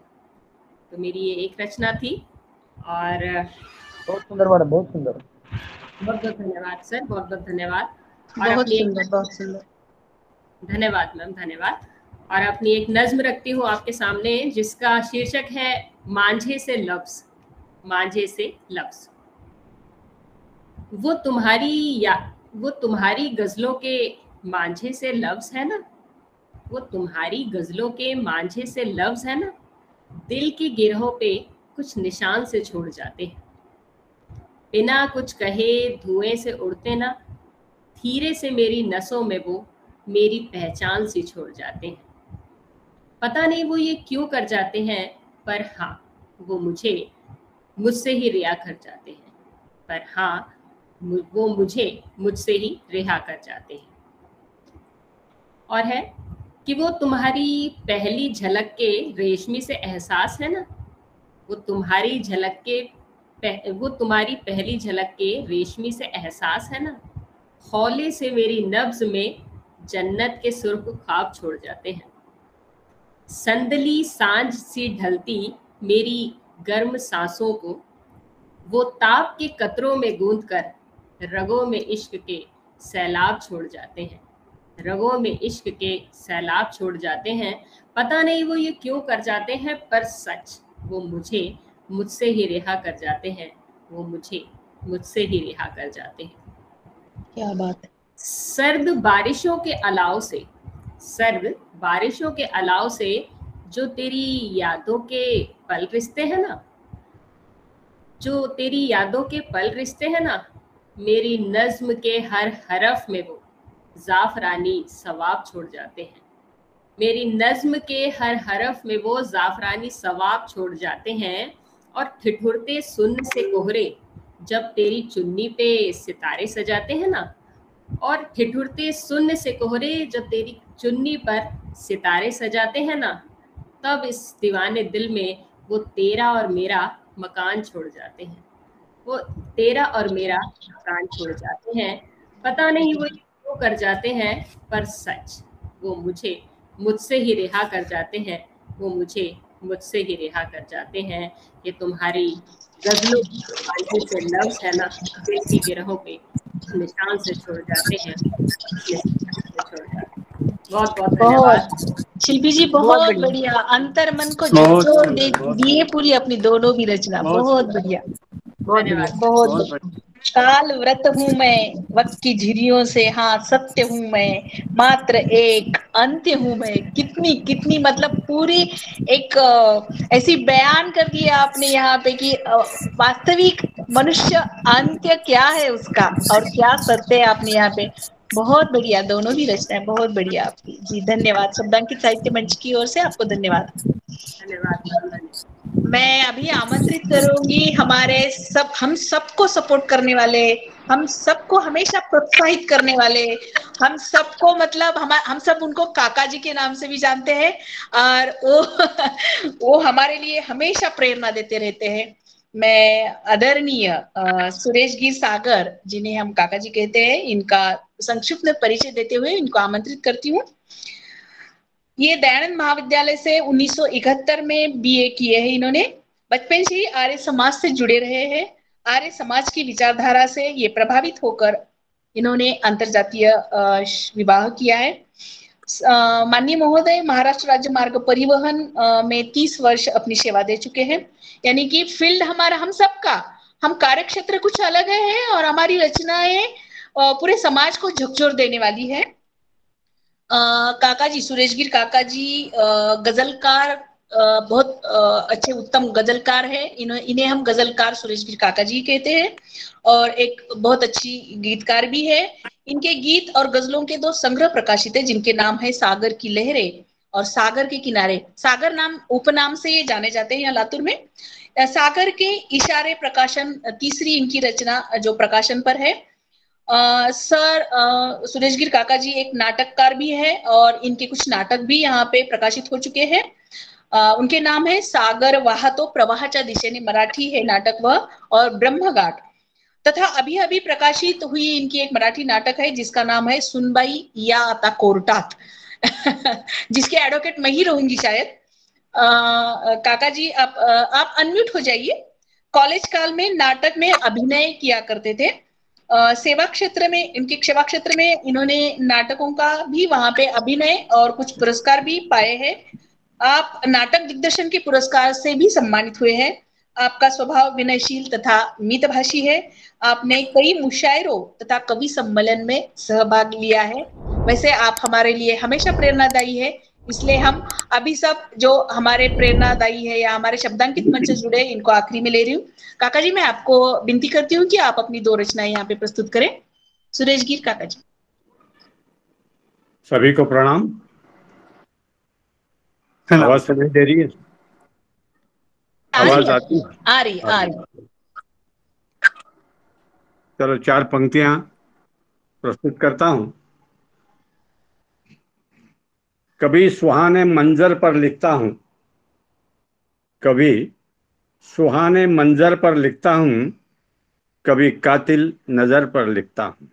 तो मेरी ये एक रचना थी और बहुत सुंदर मैडम, बहुत सुंदर। बहुत बहुत धन्यवाद सर, बहुत बहुत धन्यवाद। और बहुत अपनी सुंदर, बहुत सुंदर। धन्यवाद मैम, धन्यवाद। और अपनी एक नज्म रखती हूँ आपके सामने जिसका शीर्षक है मांझे से लफ्ज। मांझे से लफ्ज। वो तुम्हारी गजलों के मांझे से लफ्ज है ना, वो तुम्हारी गजलों के मांझे से लफ्ज है ना, दिल की गिरहों पे कुछ निशान से छोड़ जाते हैं। बिना कुछ कहे धुएं से उड़ते ना, धीरे से मेरी नसों में वो मेरी पहचान सी छोड़ जाते हैं। पता नहीं वो ये क्यों कर जाते हैं, पर हाँ वो मुझसे ही रिहा कर जाते हैं। पर हाँ वो मुझसे ही रिहा कर जाते हैं। और है कि वो तुम्हारी पहली झलक के रेशमी से एहसास है ना, वो तुम्हारी पहली झलक के रेशमी से एहसास है ना, हौले से मेरी नब्ज में जन्नत के सुर्ख ख्वाब छोड़ जाते हैं। संदली सांझ सी ढलती मेरी गर्म सांसों को वो ताप के कतरों में गूंथ कर रगों में इश्क के सैलाब छोड़ जाते हैं। रगों में इश्क के सैलाब छोड़ जाते हैं। पता नहीं वो ये क्यों कर जाते हैं, पर सच वो मुझसे ही रिहा कर जाते हैं। वो मुझसे ही रिहा कर जाते हैं। क्या बात है। सर्द बारिशों के अलाव से जो तेरी यादों के पल रिश्ते हैं ना, जो तेरी यादों के पल रिश्ते हैं ना, मेरी नज्म के हर हरफ में वो जाफरानी सवाब छोड़ जाते हैं। मेरी नज्म के हर हरफ में वो जाफरानी सवाब छोड़ जाते हैं। और ठिठुरते सुन्न से कोहरे जब तेरी चुन्नी पे सितारे सजाते हैं ना, और ठिठुरते सुन्न से कोहरे जब तेरी चुन्नी पर सितारे सजाते हैं ना, तब इस दीवाने दिल में वो तेरा और मेरा मकान छोड़ जाते हैं। वो तेरा और मेरा मकान छोड़ जाते हैं। पता नहीं वो क्यों कर जाते हैं, पर सच वो मुझसे ही रिहा कर जाते हैं। वो मुझसे ही रिहा कर जाते हैं। ये तुम्हारी गजलों से लफ्ज है ना, दिल की गिरहों पे निशान से छोड़ जाते हैं। बहुत बहुत धन्यवाद शिल्पी जी, बहुत बढ़िया। अंतर मन को झकझोर दिए पूरी अपनी दोनों भी रचना। बहुत बढ़िया, धन्यवाद। बहुत काल व्रत हूँ मैं वक्त की झिरियों से, हाँ सत्य हूँ मैं, मात्र एक अंत्य हूँ मैं। कितनी मतलब पूरी एक ऐसी बयान कर दिया आपने यहाँ पे कि वास्तविक मनुष्य अंत्य क्या है उसका और क्या सत्य है आपने यहाँ पे। बहुत बढ़िया, दोनों ही रचनाएं बहुत बढ़िया आपकी जी। धन्यवाद। शब्दांकित साहित्य मंच की ओर से आपको धन्यवाद। मैं अभी आमंत्रित करूंगी हम सबको सपोर्ट करने वाले, हम सबको हमेशा प्रोत्साहित करने वाले, हम सबको मतलब हम सब उनको काका जी के नाम से भी जानते हैं और वो हमारे लिए हमेशा प्रेरणा देते रहते हैं। मैं आदरणीय सुरेश गिर सागर, जिन्हें हम काका जी कहते हैं, इनका संक्षिप्त में परिचय देते हुए इनको आमंत्रित करती हूँ। ये दयानंद महाविद्यालय से 1971 में बीए किए हैं इन्होंने। बचपन से ही आर्य समाज से जुड़े रहे हैं। आर्य समाज की विचारधारा से ये प्रभावित होकर इन्होंने अंतरजातीय विवाह किया है। माननीय महोदय महाराष्ट्र राज्य मार्ग परिवहन में 30 वर्ष अपनी सेवा दे चुके हैं। यानी कि फील्ड हमारा हम सबका, हम कार्य क्षेत्र कुछ अलग है और हमारी रचनाएं पूरे समाज को झकझोर देने वाली है। काका जी, सुरेश गिर काका जी गजलकार, बहुत अच्छे उत्तम गजलकार है। इन्हें हम गजलकार सुरेश गिर काका जी कहते हैं और एक बहुत अच्छी गीतकार भी है। इनके गीत और गजलों के 2 संग्रह प्रकाशित है, जिनके नाम है सागर की लहरें और सागर के किनारे। सागर नाम उपनाम से ये जाने जाते हैं यहाँ लातूर में। सागर के इशारे प्रकाशन तीसरी इनकी रचना जो प्रकाशन पर है। सर सुरेश गिर काका जी एक नाटककार भी है और इनके कुछ नाटक भी यहाँ पे प्रकाशित हो चुके हैं। उनके नाम है सागर वाहतो प्रवाहाच्या दिशेने, मराठी हे नाटक वह, और ब्रह्मगाठ। तथा अभी अभी प्रकाशित हुई इनकी एक मराठी नाटक है जिसका नाम है सुनबाई या आता कोर्टात जिसके एडवोकेट मैं ही रहूंगी शायद। काका जी आप अनम्यूट हो जाइए। कॉलेज काल में नाटक में अभिनय किया करते थे। सेवा क्षेत्र में, इनके सेवा क्षेत्र में इन्होंने नाटकों का भी वहां पे अभिनय और कुछ पुरस्कार भी पाए हैं। आप नाटक दिग्दर्शन के पुरस्कार से भी सम्मानित हुए हैं। आपका स्वभाव विनयशील तथा मितभाषी है। आपने कई मुशायरों तथा कवि सम्मेलन में सहभाग लिया है। वैसे आप हमारे लिए हमेशा प्रेरणादायी है, इसलिए हम अभी सब जो हमारे प्रेरणादायी है या हमारे शब्दांकित मंच से जुड़े इनको आखिरी में ले रही हूँ। काका जी मैं आपको विनती करती हूँ कि आप अपनी 2 रचनाएं यहाँ पे प्रस्तुत करें। सुरेश गिर काका जी। सभी को प्रणाम। आवाज सुनाई दे रही है? आवाज आती है? आ रही। चलो 4 पंक्तियां प्रस्तुत करता हूं। कभी सुहाने मंजर पर लिखता हूं, कभी सुहाने मंजर पर लिखता हूं, कभी कातिल नजर पर लिखता हूं।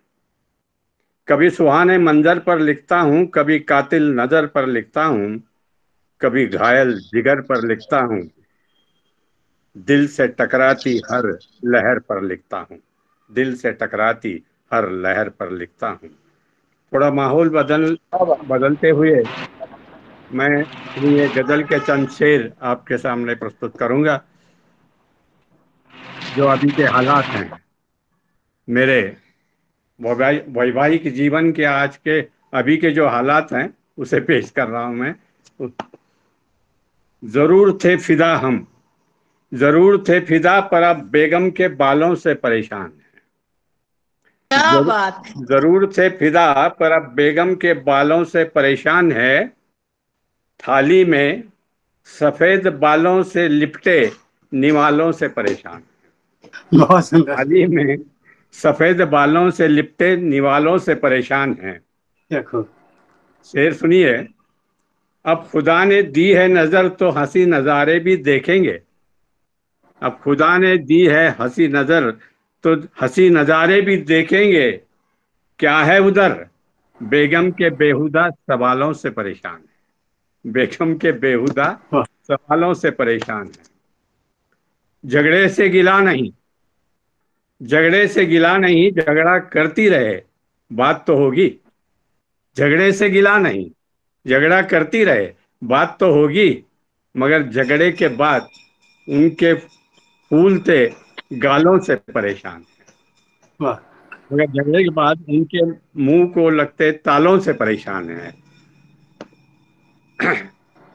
कभी सुहाने मंजर पर लिखता हूं, कभी कातिल नजर पर लिखता हूं, कभी घायल जिगर पर लिखता हूं, दिल से टकराती हर लहर पर लिखता हूं, दिल से टकराती हर लहर पर लिखता हूं। थोड़ा माहौल बदलते हुए मैं ये गजल के चंद शेर आपके सामने प्रस्तुत करूंगा। जो अभी के हालात हैं, मेरे वैवाहिक जीवन के आज के अभी के जो हालात हैं उसे पेश कर रहा हूं मैं। जरूर थे फिदा हम, जरूर थे फिदा, पर अब बेगम के बालों से परेशान हैं। क्या बात। जरूर थे फिदा, पर अब बेगम के बालों से परेशान है। थाली में सफेद बालों से लिपटे निवालों से परेशान। बहुत सुंदर। थाली में सफेद बालों से लिपटे निवालों से परेशान हैं। देखो शेर सुनिए। अब खुदा ने दी है नजर तो हंसी नजारे भी देखेंगे। अब खुदा ने दी है हंसी नजर तो हंसी नजारे भी देखेंगे। क्या है उधर, बेगम के बेहुदा सवालों से परेशान है। बेगम के बेहुदा सवालों से परेशान है। झगड़े से गिला नहीं, झगड़े से गिला नहीं, झगड़ा करती रहे बात तो होगी। झगड़े से गिला नहीं, झगड़ा करती रहे बात तो होगी, मगर झगड़े के बाद उनके फूलते गालों से परेशान है। मगर झगड़े के बाद उनके मुंह को लगते तालों से परेशान है।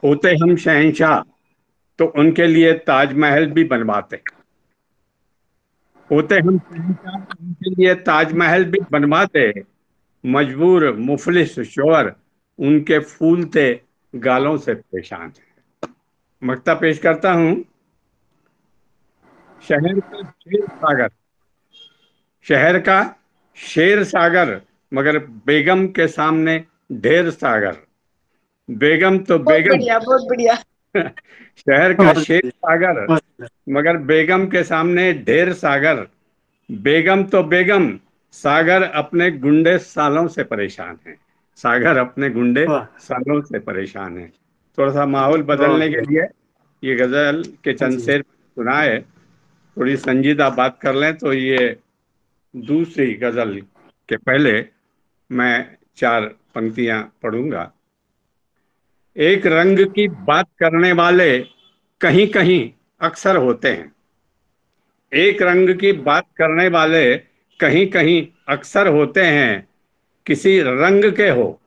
होते हम शहंशाह तो उनके लिए ताजमहल भी बनवाते। होते हम शहंशाह तो उनके लिए ताजमहल भी बनवाते। मजबूर मुफलिस शोहर उनके फूलते गालों से परेशान है। मक्ता पेश करता हूं। शहर का शेर सागर, शहर का शेर सागर, मगर बेगम के सामने ढेर सागर। बेगम तो बेगम, बहुत बढ़िया। शहर का शेर सागर, मगर बेगम के सामने ढेर सागर। बेगम तो बेगम, सागर अपने गुंडे सालों से परेशान है। सागर अपने गुंडे सालों से परेशान है। थोड़ा सा माहौल बदलने के लिए ये गजल के चंद शेर सुनाए, थोड़ी संजीदा बात कर लें तो ये दूसरी गजल के पहले मैं 4 पंक्तियां पढ़ूंगा। एक रंग की बात करने वाले कहीं कहीं अक्सर होते हैं। एक रंग की बात करने वाले कहीं कहीं अक्सर होते हैं। किसी रंग के हो,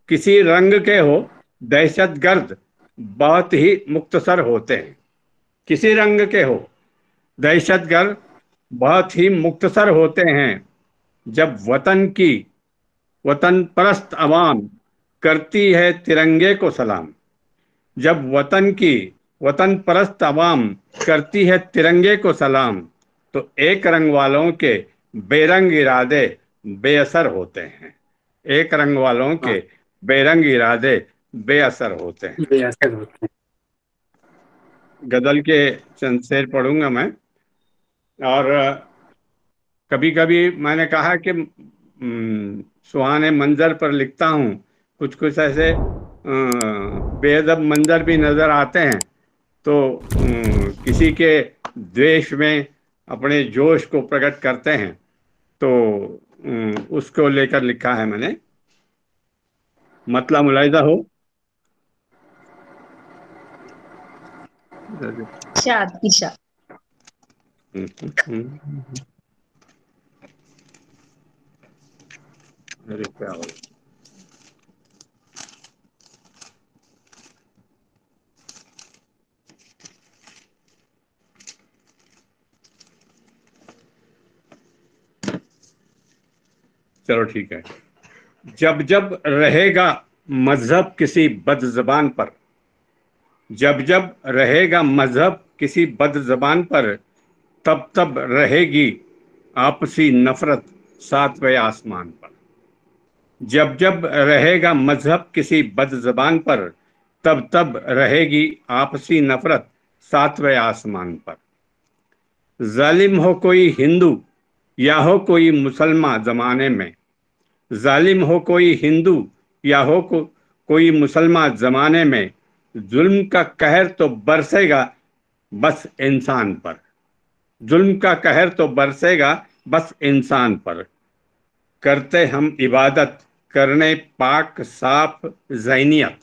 किसी रंग के हो दहशतगर्द बहुत ही मुख्तसर होते हैं। किसी रंग के हो दहशतगर्द बहुत ही मुख्तसर होते हैं। जब वतन परस्त अवाम करती है तिरंगे को सलाम। जब वतन परस्त अवाम करती है तिरंगे को सलाम, तो एक रंग वालों के बेरंग इरादे बेअसर होते हैं। एक रंग वालों के बेरंग इरादे बेअसर होते हैं। बेअसर होते हैं। गजल के चंद शेर पढ़ूंगा मैं। और कभी कभी मैंने कहा कि सुहाने मंजर पर लिखता हूँ, कुछ कुछ ऐसे बेअदब मंजर भी नजर आते हैं, तो किसी के द्वेष में अपने जोश को प्रकट करते हैं, तो उसको लेकर लिखा है मैंने। मतलब मुलाहिजा हो। इरशाद। अरे क्या हो, चलो ठीक है। जब जब रहेगा मजहब किसी बदज़बान पर, जब जब रहेगा मजहब किसी बदज़बान पर, तब तब रहेगी आपसी नफरत सातवें आसमान पर। जब जब रहेगा मजहब किसी बदज़बान पर, तब तब रहेगी आपसी नफरत सातवें आसमान पर। जालिम हो कोई हिंदू या हो कोई मुसलमान जमाने में, जालिम हो कोई हिंदू या हो कोई मुसलमान जमाने में, जुल्म का कहर तो बरसेगा बस इंसान पर। जुल्म का कहर तो बरसेगा बस इंसान पर। करते हम इबादत करने पाक साफ ज़ैनियत,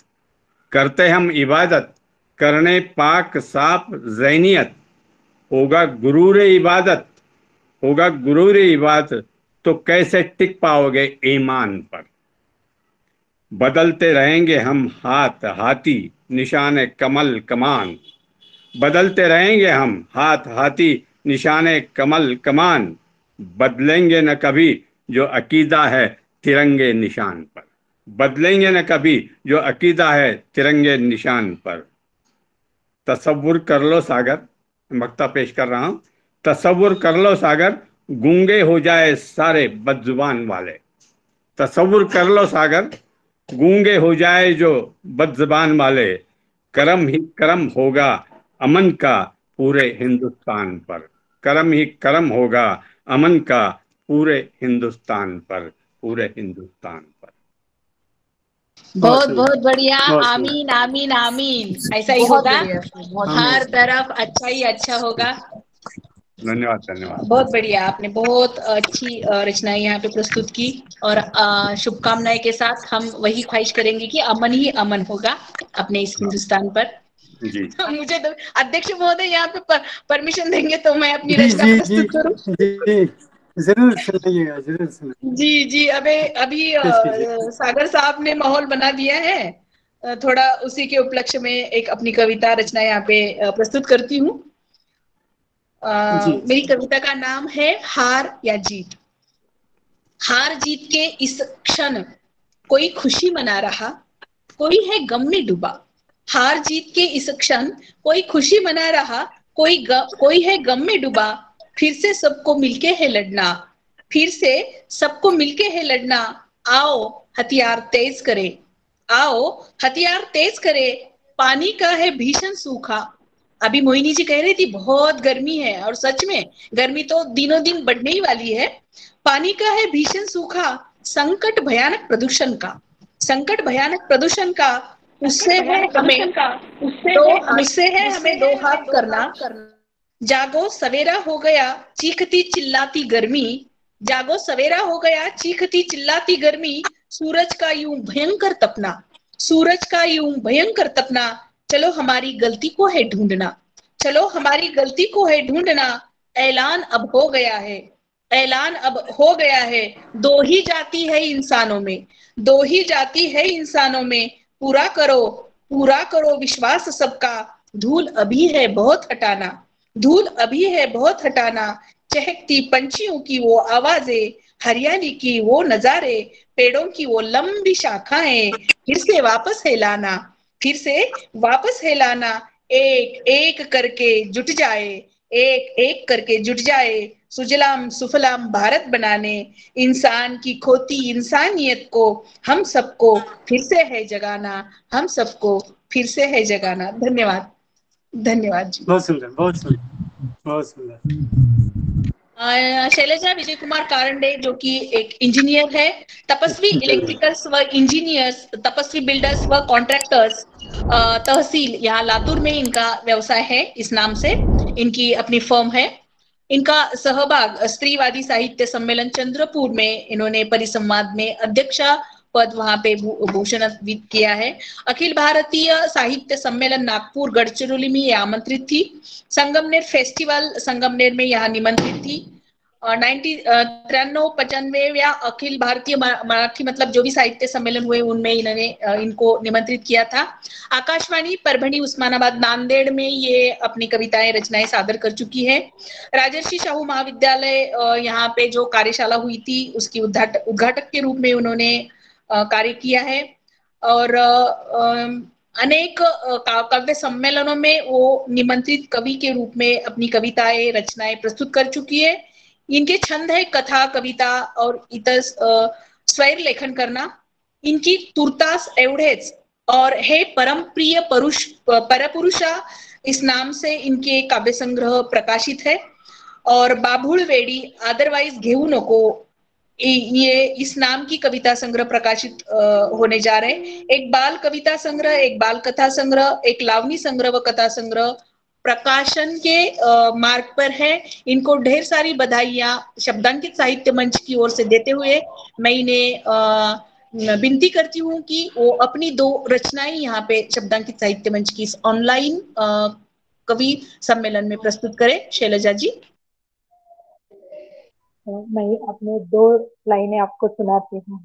करते हम इबादत करने पाक साफ ज़ैनियत, होगा गुरूर इबादत, होगा गुरूर इबादत, तो कैसे टिक पाओगे ईमान पर। बदलते रहेंगे हम हाथ हाथी निशाने कमल कमान, बदलते रहेंगे हम हाथ हाथी निशाने कमल कमान, बदलेंगे न कभी जो अकीदा है तिरंगे निशान पर। बदलेंगे न कभी जो अकीदा है तिरंगे निशान पर। तसव्वुर कर लो सागर, मक्ता पेश कर रहा हूं। तसव्वुर कर लो सागर, गूंगे हो जाए सारे बदजुबान वाले। तसव्वुर कर लो सागर, गूंगे हो जाए जो बदजुबान वाले। करम ही करम होगा अमन का पूरे हिंदुस्तान पर। करम ही करम होगा अमन का पूरे हिंदुस्तान पर, पूरे हिंदुस्तान पर। बहुत बहुत बढ़िया। आमीन आमीन आमीन। ऐसा ही बहुत होगा, बढ़िया, बहुत हर तरफ अच्छा ही अच्छा होगा। धन्यवाद धन्यवाद। बहुत बढ़िया, आपने बहुत अच्छी रचनाएं यहाँ पे प्रस्तुत की, और शुभकामनाएं के साथ हम वही ख्वाहिश करेंगे कि अमन ही अमन होगा अपने इस हिंदुस्तान पर। जी। मुझे तो अध्यक्ष महोदय यहाँ पे परमिशन देंगे तो मैं अपनी जी रचना जी प्रस्तुत करूं। जी, जरूर सुनाइएगा, जरूर सुनाइएगा। जी जी, अभी सागर साहब ने माहौल बना दिया है, थोड़ा उसी के उपलक्ष्य में एक अपनी कविता रचना यहाँ पे प्रस्तुत करती हूँ। मेरी कविता का नाम है हार या जीत। हार जीत के इस क्षण कोई खुशी मना रहा, कोई है गम में डूबा। हार जीत के इस क्षण कोई खुशी मना रहा, कोई है गम में डूबा। फिर से सबको मिलके है लड़ना, फिर से सबको मिलके है लड़ना। आओ हथियार तेज करे, आओ हथियार तेज करे। पानी का है भीषण सूखा। अभी मोहिनी जी कह रही थी बहुत गर्मी है, और सच में गर्मी तो दिनों दिन बढ़ने ही वाली है। पानी का है भीषण सूखा, संकट भयानक प्रदूषण का, संकट भयानक प्रदूषण का। उससे है हमें दो हाथ करना। जागो सवेरा हो गया चीखती चिल्लाती गर्मी, जागो सवेरा हो गया चीखती चिल्लाती गर्मी। सूरज का यूं भयंकर तपना, सूरज का यूं भयंकर तपना। चलो हमारी गलती को है ढूंढना, चलो हमारी गलती को है ढूंढना। ऐलान अब हो गया है, ऐलान अब हो गया है। दो ही जाति है इंसानों में, दो ही जाति है इंसानों में। पूरा करो विश्वास सबका। धूल अभी है बहुत हटाना, धूल अभी है बहुत हटाना। चहकती पंछियों की वो आवाजें, हरियाली की वो नजारे, पेड़ों की वो लंबी शाखाएं, फिर से वापस है लाना, फिर से वापस है लाना। एक एक करके जुट जाए, एक एक करके जुट जाए। सुजलाम सुफलाम भारत बनाने, इंसान की खोती इंसानियत को हम सबको फिर से है जगाना, हम सबको फिर से है जगाना। धन्यवाद। धन्यवाद जी। बहुत सुंदर, बहुत सुंदर, बहुत सुंदर। शैलजा विजय कुमार कारंडे जो कि एक इंजीनियर है, तपस्वी इलेक्ट्रिकल्स व इंजीनियर्स, तपस्वी बिल्डर्स व कॉन्ट्रैक्टर्स तहसील, यहाँ लातूर में इनका व्यवसाय है, इस नाम से इनकी अपनी फर्म है। इनका सहभाग स्त्रीवादी साहित्य सम्मेलन चंद्रपुर में इन्होंने परिसंवाद में अध्यक्षा पद वहां पे भूषणित किया है। अखिल भारतीय साहित्य सम्मेलन नागपुर गढ़चिरौली में ये आमंत्रित थी। संगमनेर फेस्टिवल संगमनेर में यहाँ निमंत्रित थी। 93-95 अखिल भारतीय मराठी मतलब जो भी साहित्य सम्मेलन हुए उनमें इन्होंने इनको निमंत्रित किया था। आकाशवाणी परभणी उस्मानाबाद नांदेड़ में ये अपनी कविताएं रचनाएं सादर कर चुकी है। राजर्षि शाहू महाविद्यालय यहाँ पे जो कार्यशाला हुई थी उसकी उद्घाटक के रूप में उन्होंने कार्य किया है और अनेक काव्य सम्मेलनों में वो निमंत्रित कवि के रूप में अपनी कविताएं रचनाएं प्रस्तुत कर चुकी है। इनके छंद है कथा, कविता और इतर स्वैर लेखन करना। इनकी तुर्तास एवढेच और हे परम प्रिय परपुरुषा इस नाम से इनके काव्य संग्रह प्रकाशित है। और बाभूळ वेडी अदरवाइज घेऊ नको ये इस नाम की कविता संग्रह प्रकाशित होने जा रहे हैं। एक बाल कविता संग्रह, एक बाल कथा संग्रह, एक लावनी संग्रह व कथा संग्रह प्रकाशन के मार्ग पर है। इनको ढेर सारी बधाइयां शब्दांकित साहित्य मंच की ओर से देते हुए मैं इन्हें विनती करती हूँ कि वो अपनी 2 रचनाएं यहाँ पे शब्दांकित साहित्य मंच की इस ऑनलाइन कवि सम्मेलन में प्रस्तुत करें। शैलजा जी, मैं अपने 2 लाइनें आपको सुनाती हूँ।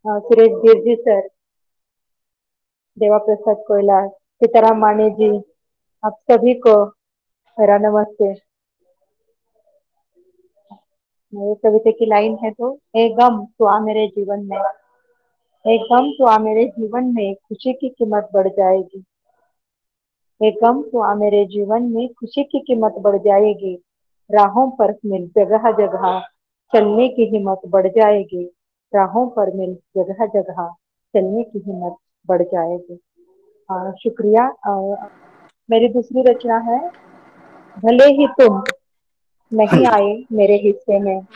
सुरेश गिर जी सर, देवा प्रसाद कोयला, सीताराम माने जी, आप सभी को मेरा नमस्ते। मेरे कविता की लाइन है तो, हे गम तू आ मेरे जीवन में, हे गम तू आ मेरे जीवन में, खुशी की कीमत बढ़ जाएगी। हे गम तू आ मेरे जीवन में, खुशी की कीमत बढ़ जाएगी। राहों पर मिल जगह जगह चलने की हिम्मत बढ़ जाएगी। राहों पर मिल जगह जगह चलने की हिम्मत बढ़ जाएगी। शुक्रिया। मेरी दूसरी रचना है, भले ही तुम नहीं आए मेरे हिस्से में,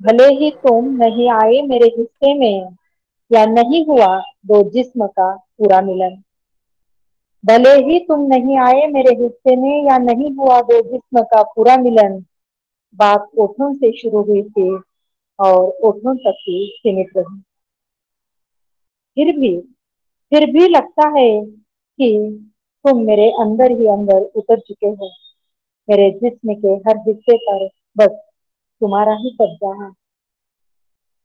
भले ही तुम नहीं आए मेरे हिस्से में, या नहीं हुआ 2 जिस्म का पूरा मिलन। भले ही तुम नहीं आए मेरे हिस्से में, या नहीं हुआ 2 जिस्म का पूरा मिलन। बात ओठों से शुरू हुई थी और ओठों तक ही सीमित रही। फिर भी लगता है कि तुम मेरे अंदर ही अंदर उतर चुके हो। मेरे जिस्म के हर हिस्से पर बस तुम्हारा ही कब्जा है।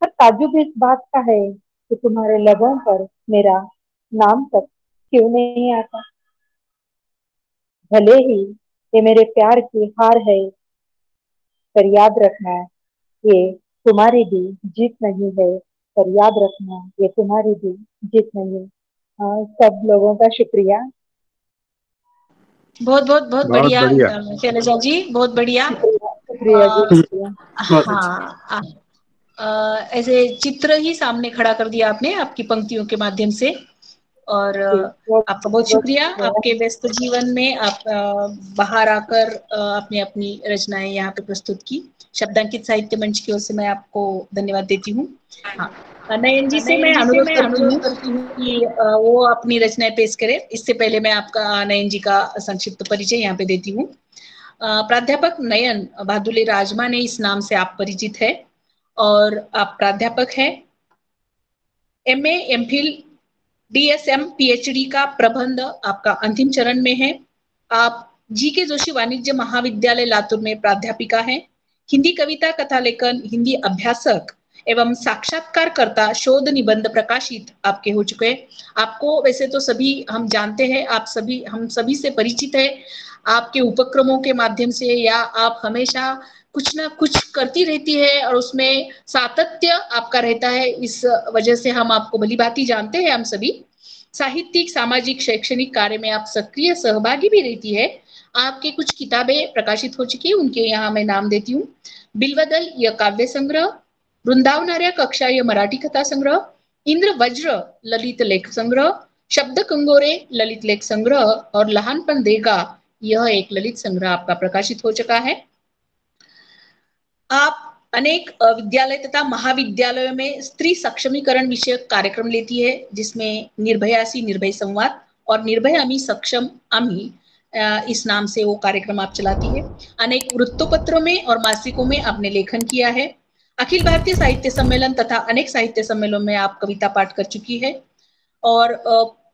पर ताज्जुब इस बात का है कि तुम्हारे लबों पर मेरा नाम तक क्यों नहीं आता। भले ही ये मेरे प्यार की हार है, पर याद रखना ये तुम्हारी भी जीत नहीं है, पर याद रखना ये तुम्हारी भी जीत नहीं है। सब लोगों का शुक्रिया। बहुत बढ़िया शैलजा जी, बहुत बढ़िया। शुक्रिया जी, शुक्रिया। हाँ, ऐसे चित्र ही सामने खड़ा कर दिया आपने आपकी पंक्तियों के माध्यम से, और आपका बहुत शुक्रिया। आपके व्यस्त जीवन में आप बाहर आकर आपने अपनी रचनाएं यहाँ पे प्रस्तुत की। शब्दांकित साहित्य मंच की ओर से मैं आपको धन्यवाद देती हूँ। हाँ, नयन जी से मैं अनुरोध करती हूँ कि वो अपनी रचनाएं पेश करें। इससे पहले मैं आपका नयन जी का संक्षिप्त परिचय यहाँ पे देती हूँ। प्राध्यापक नयन भादुले राजमाने इस नाम से आप परिचित है और आप प्राध्यापक हैं। MA, MPhil, DSM, PhD का प्रबंध आपका अंतिम चरण में है। आप GK जोशी वाणिज्य महाविद्यालय लातूर में प्राध्यापिका हैं। हिंदी कविता, कथा लेखन, हिंदी अभ्यासक एवं साक्षात्कारकर्ता शोध निबंध प्रकाशित आपके हो चुके हैं। आपको वैसे तो सभी हम जानते हैं, हम सभी से परिचित है आपके उपक्रमों के माध्यम से, या आप हमेशा कुछ ना कुछ करती रहती है और उसमें सातत्य आपका रहता है। इस वजह से हम आपको भली भांति जानते हैं। हम सभी साहित्यिक, सामाजिक, शैक्षणिक कार्य में आप सक्रिय सहभागी भी रहती है। आपके कुछ किताबें प्रकाशित हो चुकी है, उनके यहाँ मैं नाम देती हूँ। बिलवदल यह काव्य संग्रह, वृंदावनार्या कक्षा यह मराठी कथा संग्रह, इंद्र वज्र ललित लेख संग्रह, शब्द कंगोरे ललित लेख संग्रह और लहानपण देगा, यह एक ललित संग्रह आपका प्रकाशित हो चुका है। आप अनेक विद्यालय तथा महाविद्यालयों में स्त्री सक्षमीकरण विषयक कार्यक्रम लेती है, जिसमें निर्भयासी निर्भय संवाद और निर्भय आमी सक्षम आमी इस नाम से वो कार्यक्रम आप चलाती है। अनेक वृत्तपत्रों में और मासिकों में आपने लेखन किया है। अखिल भारतीय साहित्य सम्मेलन तथा अनेक साहित्य सम्मेलनों में आप कविता पाठ कर चुकी है और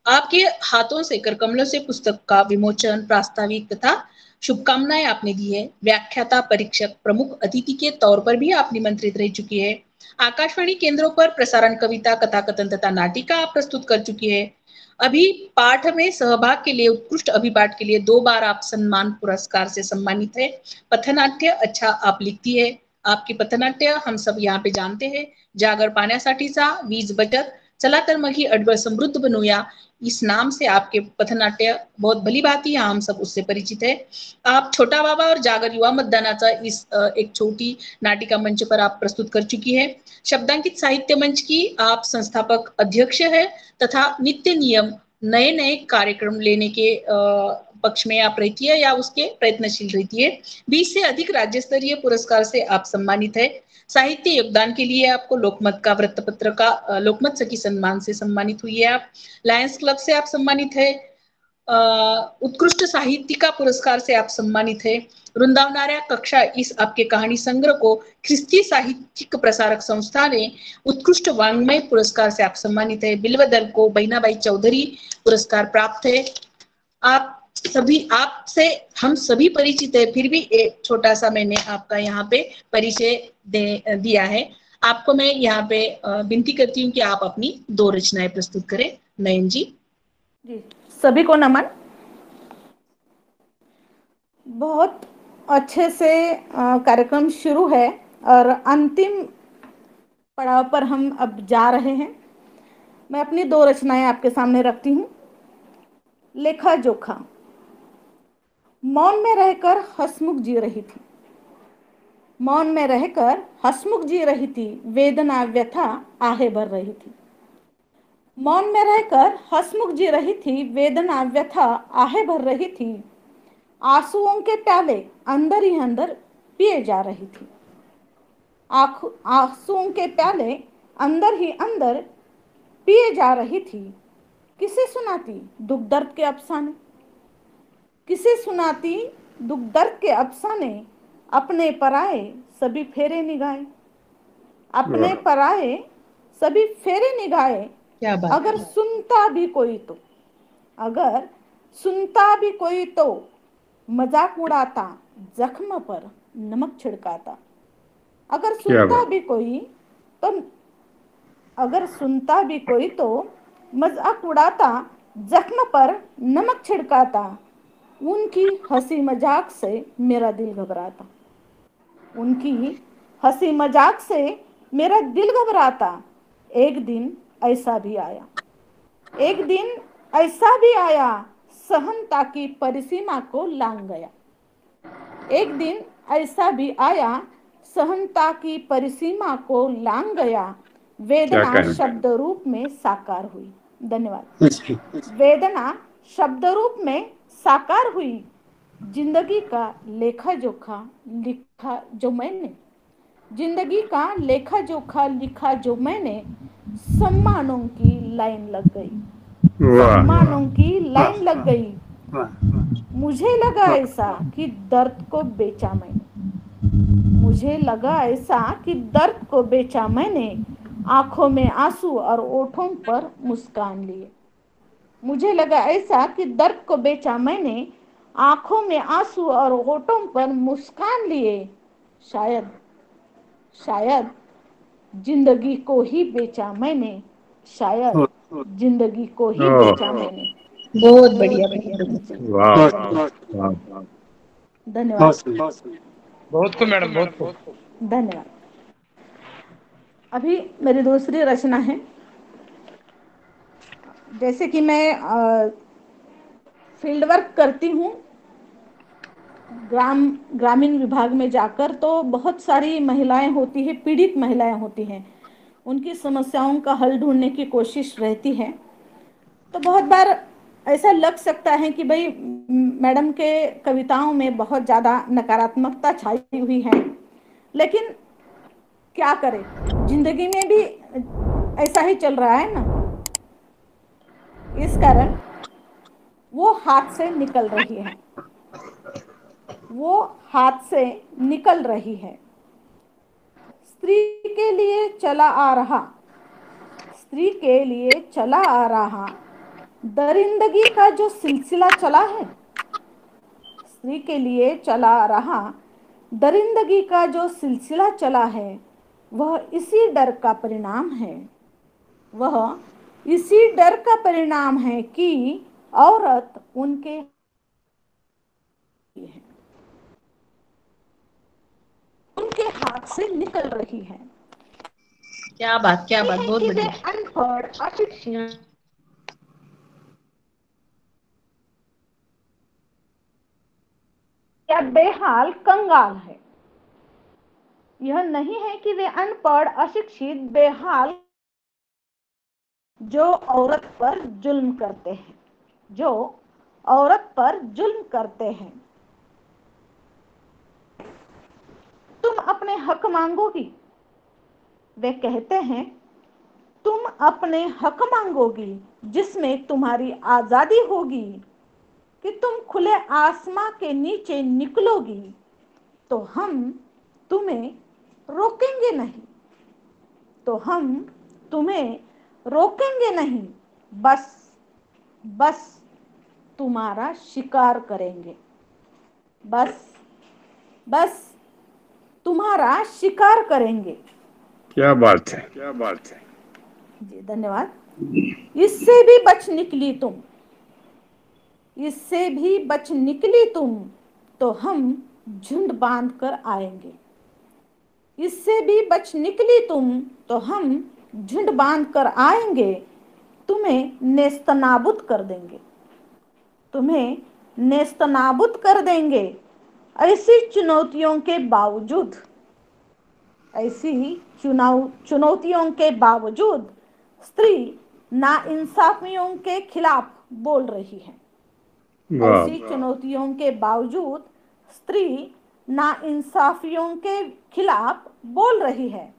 आपके हाथों से करकमलों से पुस्तक का विमोचन, प्रास्ताविक तथा शुभकामनाएं आपने दी है। व्याख्याता, परीक्षक, प्रमुख अतिथि के तौर पर भी आप निमंत्रित रह चुकी है। आकाशवाणी केंद्रों पर प्रसारण, कविता, कथा कथन तथा नाटिका आप प्रस्तुत कर चुकी है। अभी पाठ में सहभाग के लिए, उत्कृष्ट अभिपाठ के लिए 2 बार आप सम्मान पुरस्कार से सम्मानित है। पथनाट्य अच्छा आप लिखती है। आपकी पथनाट्य हम सब यहाँ पे जानते हैं। जागर पाण्यासाठीचा, वीज बचत, चला तर मग ही अडवळ समृद्ध बनूया, इस नाम से आपके पथनाट्य बहुत भली भांति हम सब उससे परिचित है। आप छोटा बाबा और जागर युवा मतदानाचा इस एक छोटी नाटिका मंच पर आप प्रस्तुत कर चुकी है। शब्दांकित साहित्य मंच की आप संस्थापक अध्यक्ष है तथा नित्य नियम नए नए कार्यक्रम लेने के पक्ष में आप रहती है या उसके प्रयत्नशील रहती है। 20 से अधिक राज्य स्तरीय पुरस्कार से आप सम्मानित है। साहित्य योगदान के लिए आपको लोकमत का वृत्तपत्र का लोकमत सखी सम्मान से सम्मानित हुई है। आप लायंस क्लब से आप सम्मानित है। उत्कृष्ट साहित्यिका पुरस्कार से आप सम्मानित है। वृंदावनार्या कक्षा इस आपके कहानी संग्रह को ख्रिस्ती साहित्यिक प्रसारक संस्था ने उत्कृष्ट वाङ्मय पुरस्कार से आप सम्मानित है। बिल्वदल को बहिनाबाई चौधरी पुरस्कार प्राप्त है। आप सभी, आपसे हम सभी परिचित है, फिर भी एक छोटा सा मैंने आपका यहाँ पे परिचय दिया है। आपको मैं यहाँ पे विनती करती हूँ कि आप अपनी 2 रचनाएं प्रस्तुत करें। नयन जी। जी, सभी को नमन। बहुत अच्छे से कार्यक्रम शुरू है और अंतिम पड़ाव पर हम अब जा रहे हैं। मैं अपनी 2 रचनाएं आपके सामने रखती हूँ। लेखा जोखा। मौन में रहकर हंसमुख जी रही थी, मौन में रहकर हंसमुख जी रही थी, वेदना व्यथा आहे भर रही थी। मौन में रहकर हंसमुख जी रही थी, वेदना व्यथा आहे भर रही थी। आंसुओं के प्याले अंदर ही अंदर पिए जा रही थी। आंसुओं के प्याले अंदर ही अंदर पिए जा रही थी। किसे सुनाती दुख दर्द के अफसाने, किसे सुनाती दुख दर्द के अफसाने। अपने पराए सभी फेरे निगाहे, अपने पराए सभी फेरे निगाहे। अगर सुनता भी कोई तो, अगर सुनता भी कोई तो मजाक उड़ाता, जख्म पर नमक छिड़काता। अगर सुनता भी कोई तो, अगर सुनता भी कोई तो मजाक उड़ाता, जख्म पर नमक छिड़काता। उनकी हंसी मजाक से मेरा दिल घबराता, उनकी हंसी मजाक से मेरा दिल घबराता। एक दिन ऐसा भी आया, एक दिन ऐसा भी आया, सहनता की परिसीमा को लांघ गया। एक दिन ऐसा भी आया, सहनता की परिसीमा को लांघ गया। वेदना शब्द रूप में साकार हुई। धन्यवाद। वेदना शब्द रूप में साकार हुई। जिंदगी का लेखा जोखा लिखा जो मैंने, जिंदगी का लेखा जोखा लिखा जो मैंने। सम्मानों की लाइन लग गई, सम्मानों की लाइन लग गई। मुझे लगा ऐसा कि दर्द को बेचा मैंने, मुझे लगा ऐसा कि दर्द को बेचा मैंने। आंखों में आंसू और ओठों पर मुस्कान लिए। मुझे लगा ऐसा कि दर्द को बेचा मैंने, आंखों में आंसू और होठों पर मुस्कान लिए। शायद शायद जिंदगी को ही बेचा मैंने, शायद जिंदगी को ही बेचा मैंने। बहुत बढ़िया, बढ़िया। धन्यवाद। बहुत को मैडम, बहुत को धन्यवाद। अभी मेरी दूसरी रचना है। जैसे कि मैं फील्ड वर्क करती हूँ ग्रामीण विभाग में जाकर, तो बहुत सारी महिलाएं होती है, पीड़ित महिलाएं होती हैं। उनकी समस्याओं का हल ढूंढने की कोशिश रहती है। तो बहुत बार ऐसा लग सकता है कि भाई मैडम के कविताओं में बहुत ज़्यादा नकारात्मकता छाई हुई है, लेकिन क्या करें, जिंदगी में भी ऐसा ही चल रहा है ना। इस कारण वो हाथ से निकल रही है, वो हाथ से निकल रही है। स्त्री के लिए चला आ रहा, स्त्री के लिए चला आ रहा दरिंदगी का जो सिलसिला चला है, स्त्री के लिए चला आ रहा दरिंदगी का जो सिलसिला चला है, वह इसी डर का परिणाम है, वह इसी डर का परिणाम है कि औरत उनके हाथ से निकल रही है। क्या बात, बहुत बढ़िया। अनपढ़, अशिक्षित या बेहाल, कंगाल है। यह नहीं है कि वे अनपढ़, अशिक्षित, बेहाल जो औरत पर जुल्म करते हैं, जो औरत पर जुल्म करते हैं। तुम अपने हक मांगोगी, वे कहते हैं तुम अपने हक मांगोगी जिसमें तुम्हारी आजादी होगी, कि तुम खुले आसमां के नीचे निकलोगी तो हम तुम्हें रोकेंगे नहीं, तो हम तुम्हें रोकेंगे नहीं, बस तुम्हारा शिकार करेंगे, बस तुम्हारा शिकार करेंगे। क्या बात है, क्या बात है जी, धन्यवाद। इससे भी बच निकली तुम, इससे भी बच निकली तुम तो हम झुंड बांध कर आएंगे, इससे भी बच निकली तुम तो हम झुंड बांध कर आएंगे, तुम्हें नेस्तनाबूद कर देंगे, तुम्हें नेस्तनाबूद कर देंगे। ऐसी चुनौतियों के बावजूद, ऐसी चुनौतियों के बावजूद स्त्री नाइंसाफियों के खिलाफ बोल रही है। ऐसी चुनौतियों के बावजूद स्त्री नाइंसाफियों के खिलाफ बोल रही है,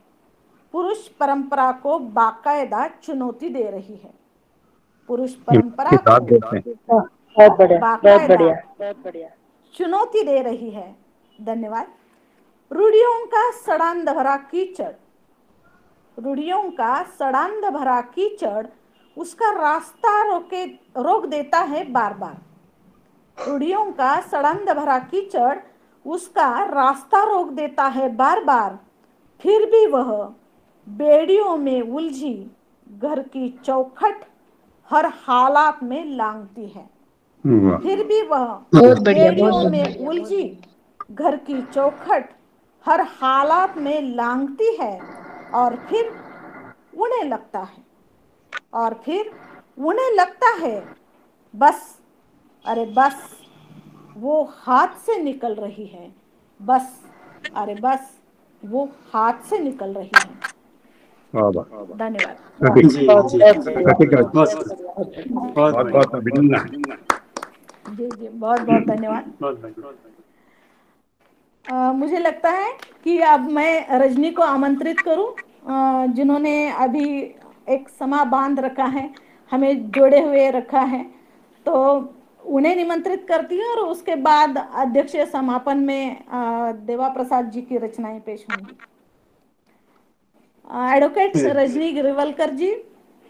पुरुष परंपरा को बाकायदा चुनौती दे रही है, पुरुष परंपरा को बाकायदा चुनौती दे रही है। धन्यवाद। रूढ़ियों का सड़ांध भरा कीचड़, रूढ़ियों का सड़ांध भरा कीचड़ उसका रास्ता रोक देता है बार बार, रूढ़ियों का सड़ांध भरा कीचड़ उसका रास्ता रोक देता है बार बार, फिर भी वह बेड़ियों में उलझी घर की चौखट हर हालात में लांघती है, फिर भी वह बेड़ियों में उलझी घर की चौखट हर हालात में लांघती है, और फिर उन्हें लगता है, और फिर उन्हें लगता है बस, अरे बस वो हाथ से निकल रही है, बस, अरे बस वो हाथ से निकल रही है। धन्यवाद। बहुत बहुत अभिनंदन। जी जी, बहुत बहुत धन्यवाद। मुझे लगता है कि अब मैं रजनी को आमंत्रित करूं, जिन्होंने अभी एक समा बांध रखा है, हमें जोड़े हुए रखा है, तो उन्हें निमंत्रित करती हूँ, और उसके बाद अध्यक्षीय समापन में देवा प्रसाद जी की रचनाएं पेश होंगी। एडवोकेट रजनी गिरवलकर जी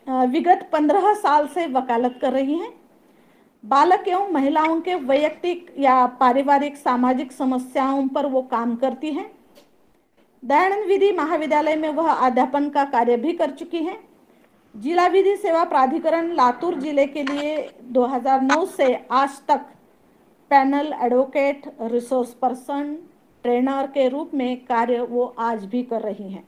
विगत 15 साल से वकालत कर रही हैं। बालक एवं महिलाओं के वैयक्तिक या पारिवारिक सामाजिक समस्याओं पर वो काम करती हैं। दयानंद विधि महाविद्यालय में वह अध्यापन का कार्य भी कर चुकी हैं। जिला विधि सेवा प्राधिकरण लातूर जिले के लिए 2009 से आज तक panel advocate, resource person, trainer के रूप में कार्य वो आज भी कर रही हैं।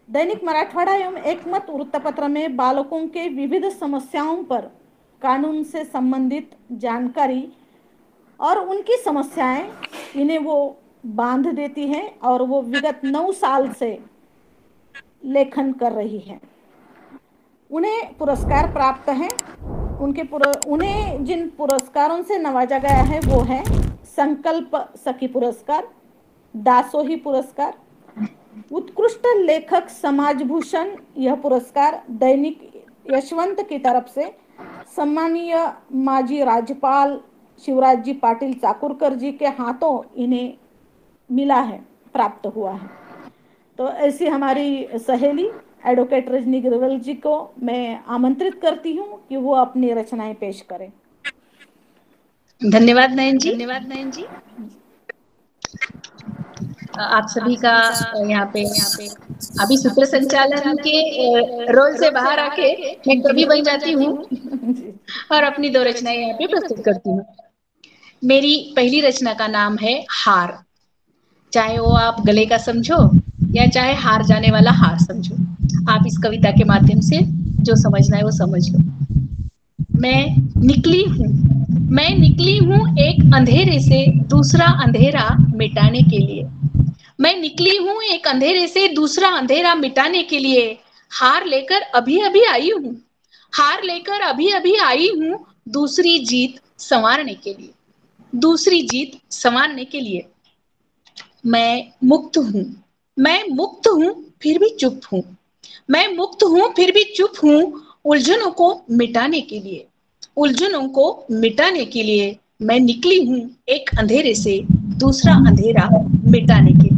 दैनिक मराठवाड़ा एवं एकमत वृत्तपत्र में बालकों के विविध समस्याओं पर कानून से संबंधित जानकारी और उनकी समस्याएं इन्हें वो बांध देती हैं, और वो विगत 9 साल से लेखन कर रही है। उन्हें पुरस्कार प्राप्त हैं। उन्हें जिन पुरस्कारों से नवाजा गया है वो है संकल्प सखी पुरस्कार, दासोही पुरस्कार, उत्कृष्ट लेखक समाज भूषण यह पुरस्कार दैनिक यशवंत की तरफ से सम्मानीय माजी राज्यपाल शिवराज जी पाटिल चाकुरकर जी के हाथों इन्हें मिला है, प्राप्त हुआ है। तो ऐसी हमारी सहेली एडवोकेट रजनी गिरवल जी को मैं आमंत्रित करती हूँ कि वो अपनी रचनाएं पेश करें। धन्यवाद नयन जी। आप सभी का यहाँ पे अभी सूत्र संचालन के रोल से बाहर आके मैं कवि बन जाती हूँ और अपनी 2 रचनाएं यहाँ पे प्रस्तुत करती हूँ। मेरी पहली रचना का नाम है हार। चाहे वो आप गले का समझो या चाहे हार जाने वाला हार समझो, आप इस कविता के माध्यम से जो समझना है वो समझ लो। मैं निकली हूँ एक अंधेरे से दूसरा अंधेरा मिटाने के लिए। मैं निकली हूँ एक अंधेरे से दूसरा अंधेरा मिटाने के लिए। हार लेकर अभी अभी आई हूँ, हार लेकर अभी अभी आई हूँ दूसरी जीत संवारने के लिए, दूसरी जीत संवारने के लिए। मैं मुक्त हूँ फिर भी चुप हूँ, मैं मुक्त हूँ फिर भी चुप हूँ उलझनों को मिटाने के लिए, उलझनों को मिटाने के लिए। मैं निकली हूँ एक अंधेरे से दूसरा अंधेरा मिटाने के लिए।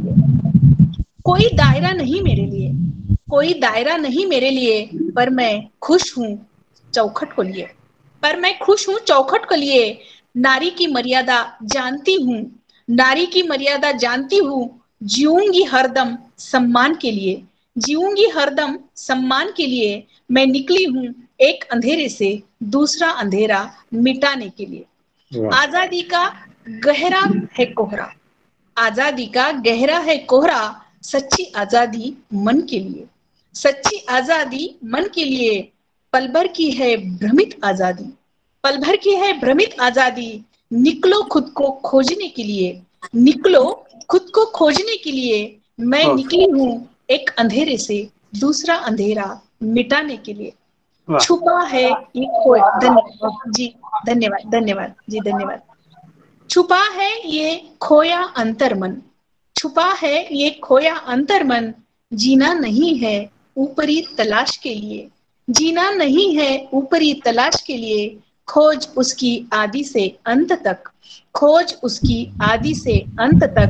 कोई दायरा नहीं मेरे लिए, कोई दायरा नहीं मेरे लिए, पर मैं खुश हूँ चौखट को लिए, पर मैं खुश हूँ चौखट को लिए। नारी की मर्यादा जानती हूँ, नारी की मर्यादा जानती हूँ, जीऊंगी हरदम सम्मान के लिए, जीऊंगी हरदम सम्मान के लिए। मैं निकली हूँ एक अंधेरे से दूसरा अंधेरा मिटाने के लिए। आजादी का गहरा है कोहरा, आजादी का गहरा है कोहरा, सच्ची आजादी मन के लिए, सच्ची आजादी मन के लिए। पल भर की है भ्रमित आजादी, पल भर की है भ्रमित आजादी। निकलो खुद को खोजने के लिए, निकलो खुद को खोजने के लिए। मैं निकली हूँ एक अंधेरे से दूसरा अंधेरा मिटाने के लिए। छुपा है ये खोया, धन्यवाद जी, धन्यवाद धन्यवाद जी, धन्यवाद। छुपा है ये खोया अंतर्मन, छुपा है ये खोया अंतर्मन। जीना नहीं है ऊपरी तलाश के लिए, जीना नहीं है ऊपरी तलाश के लिए। खोज उसकी आदि से अंत तक, खोज उसकी आदि से अंत तक।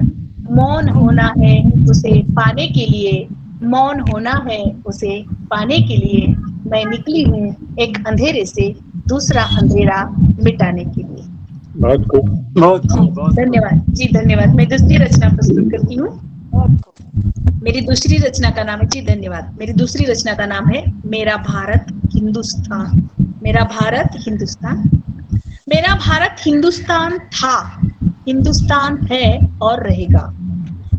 मौन होना है उसे पाने के लिए, मौन होना है उसे पाने के लिए। मैं निकली हूँ एक अंधेरे से दूसरा अंधेरा मिटाने के लिए। बहुत खूब, बहुत धन्यवाद जी, धन्यवाद। मैं दूसरी रचना प्रस्तुत करती हूँ। मेरी दूसरी रचना का नाम है जी, धन्यवाद। मेरी दूसरी रचना का नाम है मेरा भारत हिंदुस्तान। मेरा भारत हिंदुस्तान। मेरा भारत हिंदुस्तान था, हिंदुस्तान है और रहेगा।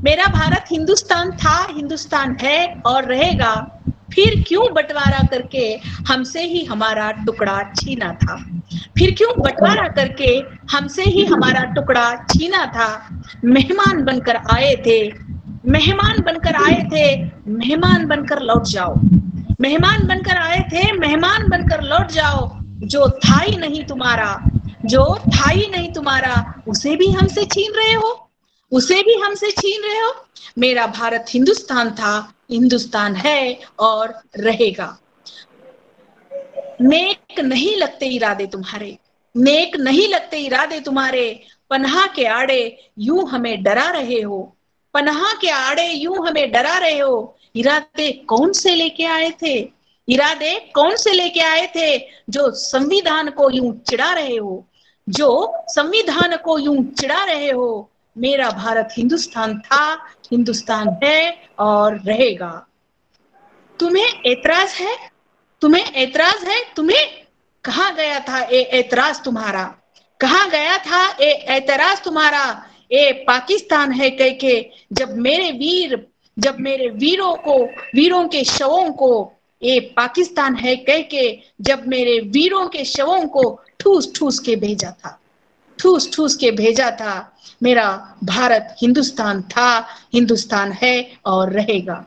मेरा भारत हिंदुस्तान था, हिंदुस्तान है और रहेगा। फिर क्यों बंटवारा करके हमसे ही हमारा टुकड़ा छीना था, फिर क्यों बंटवारा करके हमसे ही हमारा टुकड़ा छीना था। मेहमान बनकर आए थे, मेहमान बनकर आए थे, मेहमान बनकर लौट जाओ, मेहमान बनकर आए थे, मेहमान बनकर लौट जाओ। जो था ही नहीं तुम्हारा, जो था ही नहीं तुम्हारा, उसे भी हमसे छीन रहे हो, उसे भी हमसे छीन रहे हो। मेरा भारत हिंदुस्तान था, हिंदुस्तान है और रहेगा। नेक नहीं लगते इरादे तुम्हारे, नेक नहीं लगते इरादे तुम्हारे। पनाह के आड़े यूं हमें डरा रहे हो, पनाह के आड़े यूं हमें डरा रहे हो। इरादे कौन से लेके आए थे, इरादे कौन से लेके आए थे, जो संविधान को यूं चिढ़ा रहे हो, जो संविधान को यूं चिढ़ा रहे हो। मेरा भारत हिंदुस्तान था, हिंदुस्तान है और रहेगा। तुम्हें एतराज है, तुम्हें एतराज है, तुम्हें कहाँ गया था ए एतराज तुम्हारा, कहाँ गया था ए एतराज तुम्हारा। ए पाकिस्तान है कह के जब मेरे वीर, जब मेरे वीरों को, वीरों के शवों को, ए पाकिस्तान है कह के जब मेरे वीरों के शवों को ठूस ठूस के भेजा था, ठूस ठूस के भेजा था। मेरा भारत हिंदुस्तान था, हिंदुस्तान है और रहेगा।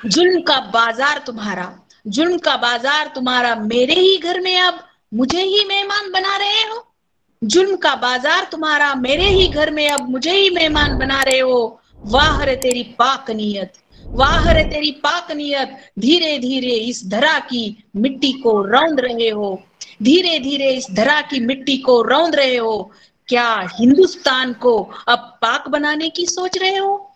जुल्म का बाजार तुम्हारा, जुल्म का बाजार तुम्हारा मेरे ही घर में अब मुझे ही मेहमान बना रहे हो। जुल्म का बाजार तुम्हारा मेरे ही घर में अब मुझे ही मेहमान बना रहे हो। वाह रे तेरी पाक नियत, वाह रे तेरी पाक नियत, धीरे धीरे इस धरा की मिट्टी को रौंद रहे हो। धीरे धीरे इस धरा की मिट्टी को रौंद रहे हो। क्या हिंदुस्तान को अब पाक बनाने की सोच रहे हो?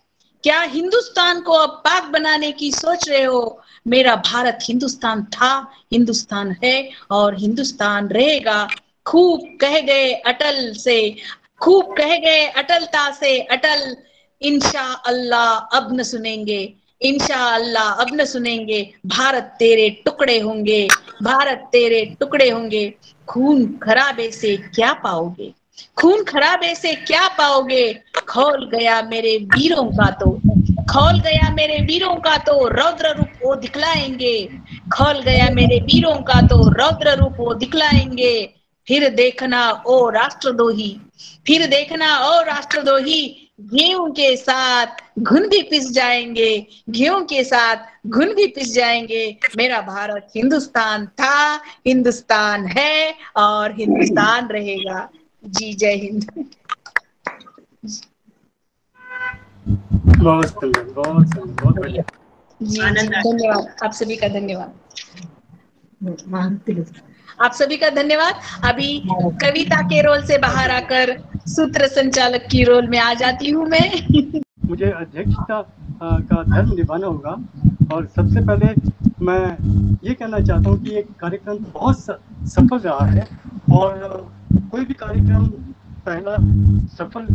क्या हिंदुस्तान को अब पाक बनाने की सोच रहे हो? मेरा भारत हिंदुस्तान था, हिंदुस्तान है और हिंदुस्तान रहेगा। खूब कह गए अटल से, खूब कह गए अटलता से अटल, इंशा अल्लाह अब न सुनेंगे, इंशा अल्लाह अब न सुनेंगे। भारत तेरे टुकड़े होंगे, भारत तेरे टुकड़े होंगे। खून खराबे से क्या पाओगे, खून खराबे से क्या पाओगे? खौल गया मेरे वीरों का तो, खौल गया मेरे वीरों का तो रौद्र रूप वो दिखलाएंगे। खौल गया मेरे वीरों का तो रौद्र रूप वो दिखलाएंगे। फिर देखना ओ राष्ट्रद्रोही, फिर देखना ओ राष्ट्रद्रोही, गेहूं के साथ घुन भी पिस जाएंगे, गेहूं के साथ घुन भी पिस जाएंगे। मेरा भारत हिंदुस्तान था, हिंदुस्तान है और हिंदुस्तान रहेगा। जी जय हिंद। बहुत सुंदर, बहुत सुंदर, बहुत बढ़िया। जी धन्यवाद, आप सभी का धन्यवाद, आप सभी का धन्यवाद। अभी कविता के रोल से बाहर आकर सूत्र संचालक की रोल में आ जाती हूँ मैं। मुझे अध्यक्षता का धर्म निभाना होगा और सबसे पहले मैं ये कहना चाहता हूँ कि ये कार्यक्रम बहुत सफल रहा है और कोई भी कार्यक्रम पहला सफल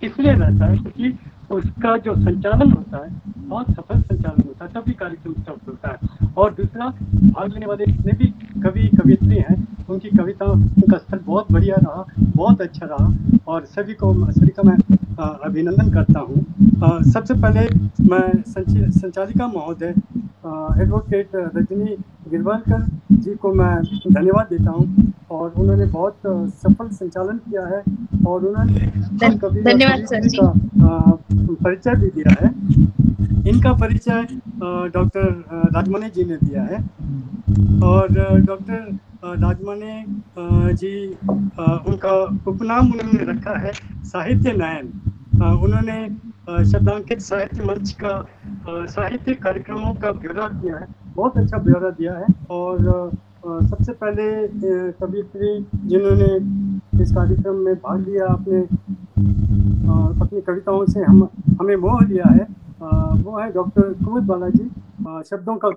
इसलिए रहता है क्योंकि उसका जो संचालन होता है बहुत सफल संचालन होता है, तभी कार्यक्रम सफल होता है। और दूसरा, भाग लेने वाले जितने भी कवि कवियत्री हैं उनकी कविता, उनका स्तर बहुत बढ़िया रहा, बहुत अच्छा रहा और सभी का मैं अभिनंदन करता हूँ। सबसे पहले मैं संचालिका महोदय एडवोकेट रजनी गिरवालकर जी को मैं धन्यवाद देता हूँ और उन्होंने बहुत सफल संचालन किया है और उन्होंने धन्यवाद सर जी परिचय भी दिया है। इनका परिचय डॉक्टर राजमाने जी ने दिया है और डॉक्टर राजमाने जी उनका उपनाम उन्होंने रखा है साहित्य नयन। उन्होंने शब्दांकित साहित्य मंच का साहित्य कार्यक्रमों का ब्यौरा दिया है, बहुत अच्छा ब्यौरा दिया है। और सबसे पहले कवियत्री जिन्होंने इस कार्यक्रम में भाग लिया, अपनी कविताओं से हमें मोह लिया है, वो है डॉक्टर कुमुद बालाजी। शब्दों का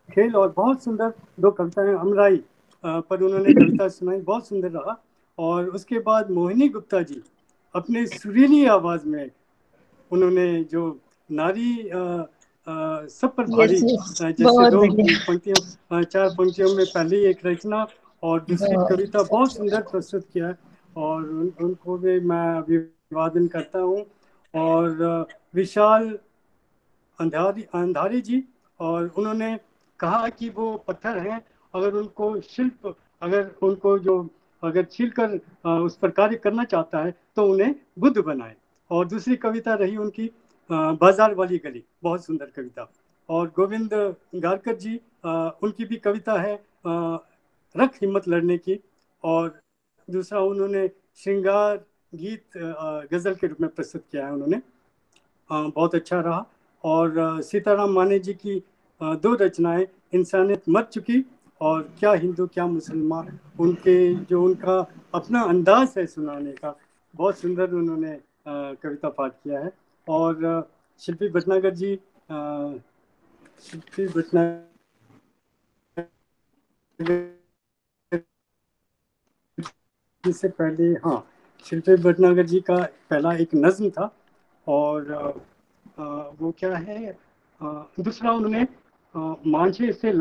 खेल और बहुत सुंदर दो कविताएं अमराई पर उन्होंने कविता सुनाई, बहुत सुंदर रहा। और उसके बाद मोहिनी गुप्ता जी अपने सुरीली आवाज में उन्होंने जो नारी सब पर भारी, जैसे दो पंक्तियों 4 पंक्तियों में पहली एक रचना और दूसरी कविता बहुत सुंदर प्रस्तुत किया है और उनको भी मैं अभिवादन करता हूँ। और विशाल अंधारी जी, और उन्होंने कहा कि वो पत्थर हैं, अगर उनको अगर छील कर उस पर कार्य करना चाहता है तो उन्हें बुद्ध बनाए। और दूसरी कविता रही उनकी बाजार वाली गली, बहुत सुंदर कविता। और गोविंद गारकर जी, उनकी भी कविता है रख हिम्मत लड़ने की, और दूसरा उन्होंने श्रृंगार गीत गजल के रूप में प्रस्तुत किया है उन्होंने, बहुत अच्छा रहा। और सीताराम माने जी की 2 रचनाएं, इंसानियत मर चुकी और क्या हिंदू क्या मुसलमान, उनका अपना अंदाज है सुनाने का, बहुत सुंदर उन्होंने कविता पाठ किया है। और शिल्पी भटनागर जी, इससे पहले शिल्पी भटनागर जी का पहला एक नज्म था और वो क्या है, दूसरा उन्होंने मांझे से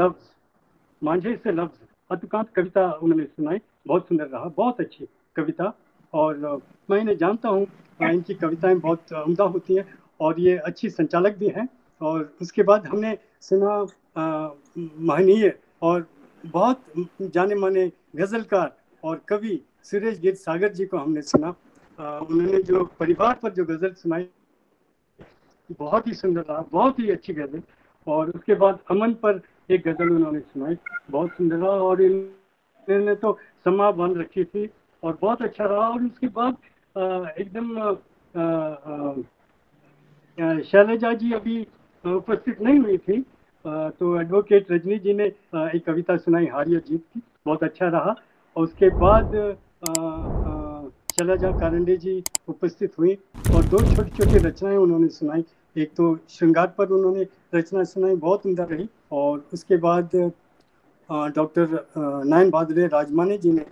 लफ्ज अतुकांत कविता उन्होंने सुनाई, बहुत सुंदर रहा, बहुत अच्छी कविता। और मैं इन्हें जानता हूँ, इनकी कविताएं बहुत उम्दा होती हैं और ये अच्छी संचालक भी हैं। और उसके बाद हमने सुना महनीय और बहुत जाने माने गजलकार और कवि सुरेश गिर सागर जी को हमने सुना। उन्होंने जो परिवार पर जो गजल सुनाई बहुत ही सुंदर रहा, बहुत ही अच्छी गजल। और उसके बाद अमन पर एक गजल उन्होंने सुनाई, बहुत सुंदर रहा। और इन्होंने तो समा बन रखी थी और बहुत अच्छा रहा। और उसके बाद एकदम शैलजा जी अभी उपस्थित नहीं हुई थी, तो एडवोकेट रजनी जी ने एक कविता सुनाई हारिया जीत की, बहुत अच्छा रहा। और उसके बाद शैलजा कारंडे जी उपस्थित हुई और दो छोटी छोटी रचनाएं उन्होंने सुनाई। एक तो श्रृंगार पर उन्होंने रचना सुनाई, बहुत उम्दा रही। और उसके बाद डॉक्टर नयन भादुड़े राजमाने जी ने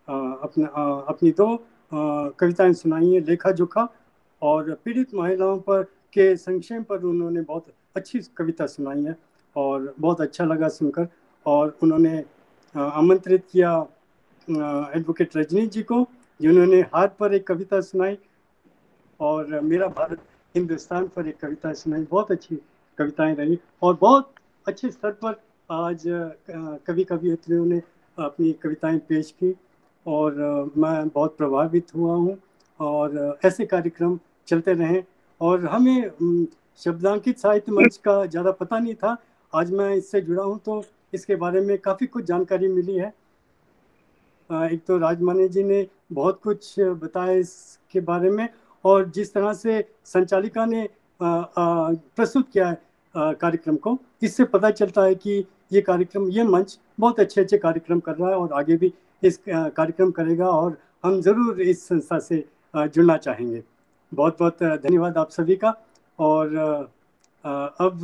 अपनी दो कविताएं सुनाई हैं, लेखा जोखा और पीड़ित महिलाओं पर के संक्षेम पर उन्होंने बहुत अच्छी कविता सुनाई है और बहुत अच्छा लगा सुनकर। और उन्होंने आमंत्रित किया एडवोकेट रजनी जी को, जिन्होंने हाथ पर एक कविता सुनाई और मेरा भारत हिंदुस्तान पर एक कविता सुनाई। बहुत अच्छी कविताएं रही और बहुत अच्छे स्तर पर आज कवि कवियत्रियों ने अपनी कविताएं पेश की और मैं बहुत प्रभावित हुआ हूँ। और ऐसे कार्यक्रम चलते रहें। और हमें शब्दांकित साहित्य मंच का ज़्यादा पता नहीं था, आज मैं इससे जुड़ा हूँ तो इसके बारे में काफ़ी कुछ जानकारी मिली है। एक तो राजमाने जी ने बहुत कुछ बताया इसके बारे में, और जिस तरह से संचालिका ने प्रस्तुत किया है कार्यक्रम को, इससे पता चलता है कि ये कार्यक्रम, ये मंच बहुत अच्छे अच्छे कार्यक्रम कर रहा है और आगे भी इस कार्यक्रम करेगा और हम ज़रूर इस संस्था से जुड़ना चाहेंगे। बहुत बहुत धन्यवाद आप सभी का। और अब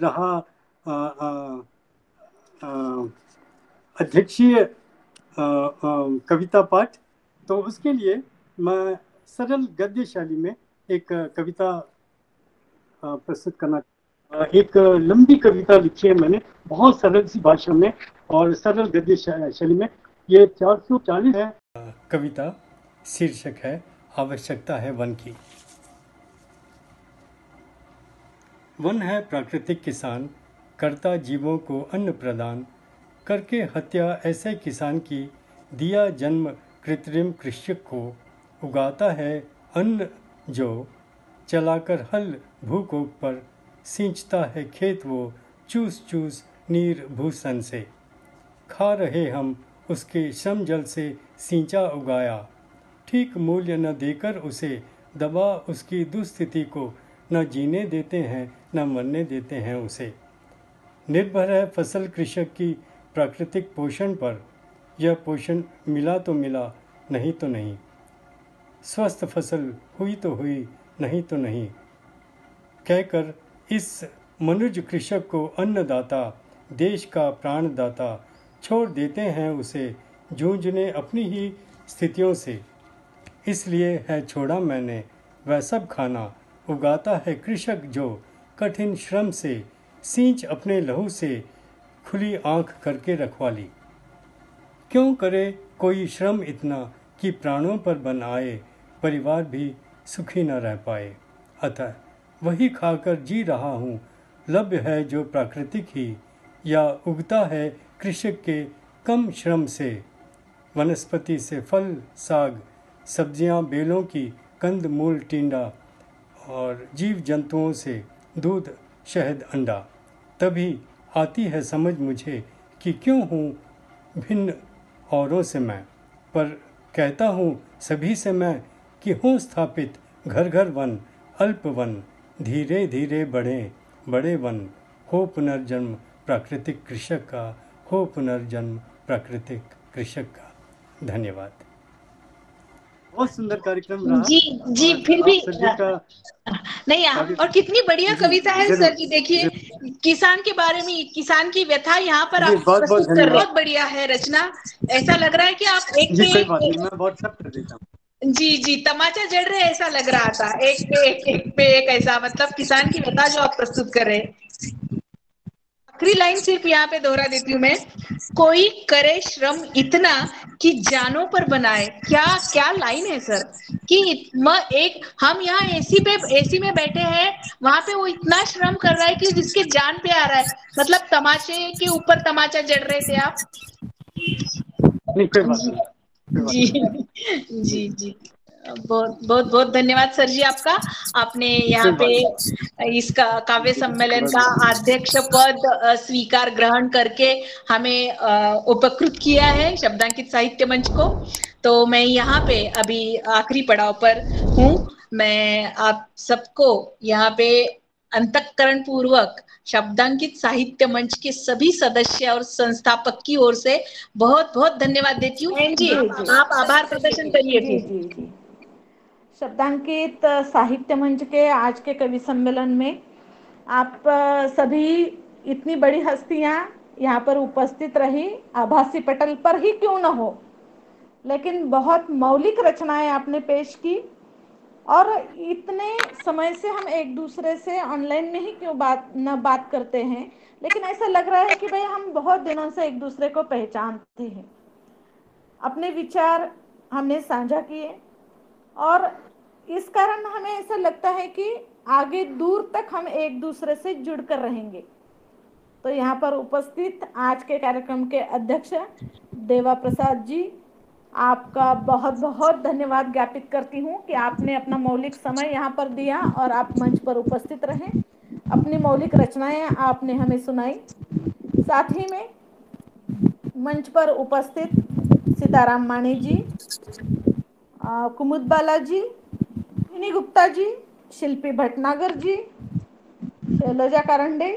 रहा अध्यक्षीय कविता पाठ, तो उसके लिए मैं सरल गद्य शैली में एक कविता प्रस्तुत करना। एक लंबी कविता लिखी है मैंने बहुत सरल सी भाषा में और सरल गद्य शैली में। ये 440 है। कविता शीर्षक है आवश्यकता है वन की। वन है प्राकृतिक किसान, करता जीवों को अन्न प्रदान, करके हत्या ऐसे किसान की, दिया जन्म कृत्रिम कृषक को, उगाता है अन्न जो, चलाकर हल भूकोप पर, सींचता है खेत वो चूस चूस नीर भूसन से, खा रहे हम उसके श्रम जल से सींचा उगाया, ठीक मूल्य न देकर उसे, दबा उसकी दुस्थिति को, न जीने देते हैं न मरने देते हैं उसे। निर्भर है फसल कृषक की प्राकृतिक पोषण पर, यह पोषण मिला तो मिला नहीं तो नहीं, स्वस्थ फसल हुई तो हुई नहीं तो नहीं, कहकर इस मनुज कृषक को अन्नदाता, देश का प्राणदाता, छोड़ देते हैं उसे जूझने अपनी ही स्थितियों से। इसलिए है छोड़ा मैंने वह सब खाना, उगाता है कृषक जो, कठिन श्रम से, सींच अपने लहू से, खुली आंख करके रखवाली। क्यों करे कोई श्रम इतना कि प्राणों पर बन आए, परिवार भी सुखी न रह पाए। अतः वही खाकर जी रहा हूँ, लभ्य है जो प्राकृतिक ही, या उगता है कृषक के कम श्रम से। वनस्पति से फल साग सब्जियां बेलों की, कंद मूल टिंडा, और जीव जंतुओं से दूध शहद अंडा। तभी आती है समझ मुझे कि क्यों हूँ भिन्न औरों से मैं, पर कहता हूँ सभी से मैं कि हों स्थापित घर घर वन, अल्प वन, धीरे धीरे बढ़े बड़े वन, हो पुनर्जन्म प्राकृतिक कृषक का, हो पुनर्जन्म प्राकृतिक कृषक का। धन्यवाद। बहुत सुंदर कार्यक्रम रहा। जी जी, फिर भी का नहीं, और कितनी बढ़िया कविता है सर जी। देखिए किसान के बारे में, किसान की व्यथा यहाँ पर आप प्रस्तुत कर रहे हैं, बहुत बढ़िया है रचना। ऐसा लग रहा है कि आप एक पे मैं व्हाट्सएप कर देता हूँ। जी जी, तमाचा जड़ रहे ऐसा लग रहा था, एक पे एक ऐसा, मतलब किसान की व्यथा जो आप प्रस्तुत कर रहे हैं। आखिरी लाइन सिर्फ यहाँ पे दोहरा देती हूँ मैं, कोई करे श्रम इतना कि जानों पर बनाए। क्या क्या लाइन है सर, कि एक हम यहाँ एसी में बैठे हैं, वहां पे वो इतना श्रम कर रहा है कि जिसके जान पे आ रहा है। मतलब तमाचे के ऊपर तमाचा जड़ रहे थे आप। नहीं, कोई बात नहीं। जी जी जी, बहुत बहुत बहुत धन्यवाद सर जी आपका। आपने यहाँ पे इसका काव्य सम्मेलन का अध्यक्ष पद स्वीकार ग्रहण करके हमें उपकृत किया है शब्दांकित साहित्य मंच को। तो मैं यहाँ पे अभी आखिरी पड़ाव पर हूँ। मैं आप सबको यहाँ पे अंतःकरण पूर्वक शब्दांकित साहित्य मंच के सभी सदस्य और संस्थापक की ओर से बहुत बहुत धन्यवाद देती हूँ। जी आप आभार प्रदर्शन करिए। जी शब्दांकित साहित्य मंच के आज के कवि सम्मेलन में आप सभी इतनी बड़ी हस्तियां यहाँ पर उपस्थित रही, आभासी पटल पर ही क्यों न हो, लेकिन बहुत मौलिक रचनाएं आपने पेश की। और इतने समय से हम एक दूसरे से ऑनलाइन में ही क्यों बात करते हैं, लेकिन ऐसा लग रहा है कि भाई हम बहुत दिनों से एक दूसरे को पहचानते हैं। अपने विचार हमने साझा किए और इस कारण हमें ऐसा लगता है कि आगे दूर तक हम एक दूसरे से जुड़कर रहेंगे। तो यहाँ पर उपस्थित आज के कार्यक्रम के अध्यक्ष देवा प्रसाद जी, आपका बहुत बहुत धन्यवाद ज्ञापित करती हूँ कि आपने अपना मौलिक समय यहाँ पर दिया और आप मंच पर उपस्थित रहे। अपनी मौलिक रचनाएं आपने हमें सुनाई। साथ ही में मंच पर उपस्थित सीताराम माणी जी, कुमुद बाला जी, इनी गुप्ता जी, शिल्पी भटनागर जी, शैलजा कारंडे,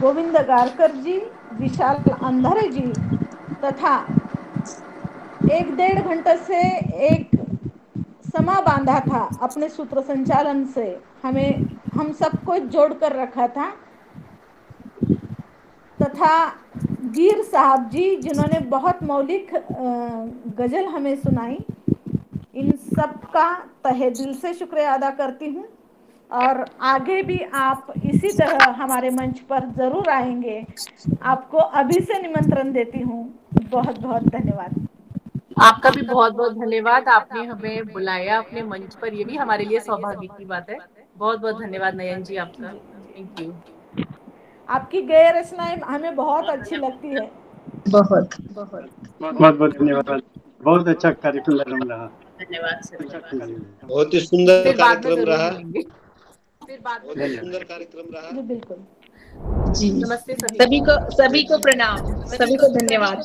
गोविंद गारकर जी, विशाल अंधारे जी तथा 1-1.5 घंटे से एक समा बांधा था अपने सूत्र संचालन से, हम सबको जोड़ कर रखा था, तथा गिर साहब जी जिन्होंने बहुत मौलिक गजल हमें सुनाई। इन सब का तहे दिल से शुक्रिया अदा करती हूँ और आगे भी आप इसी तरह हमारे मंच पर जरूर आएंगे। आपको अभी से निमंत्रण देती हूँ। बहुत बहुत धन्यवाद। आपका भी बहुत बहुत धन्यवाद। आपने हमें बुलाया अपने मंच पर, ये भी हमारे लिए सौभाग्य की बात है। बहुत बहुत धन्यवाद नयन जी आपका। Thank you. आपकी गैर रचनाएं हमें बहुत अच्छी लगती है। बहुत बहुत धन्यवाद। बहुत अच्छा कार्यक्रम रहा। धन्यवाद सर। बहुत ही सुंदर कार्यक्रम रहा। जी बिल्कुल। जी नमस्ते सभी को प्रणाम, सभी को धन्यवाद।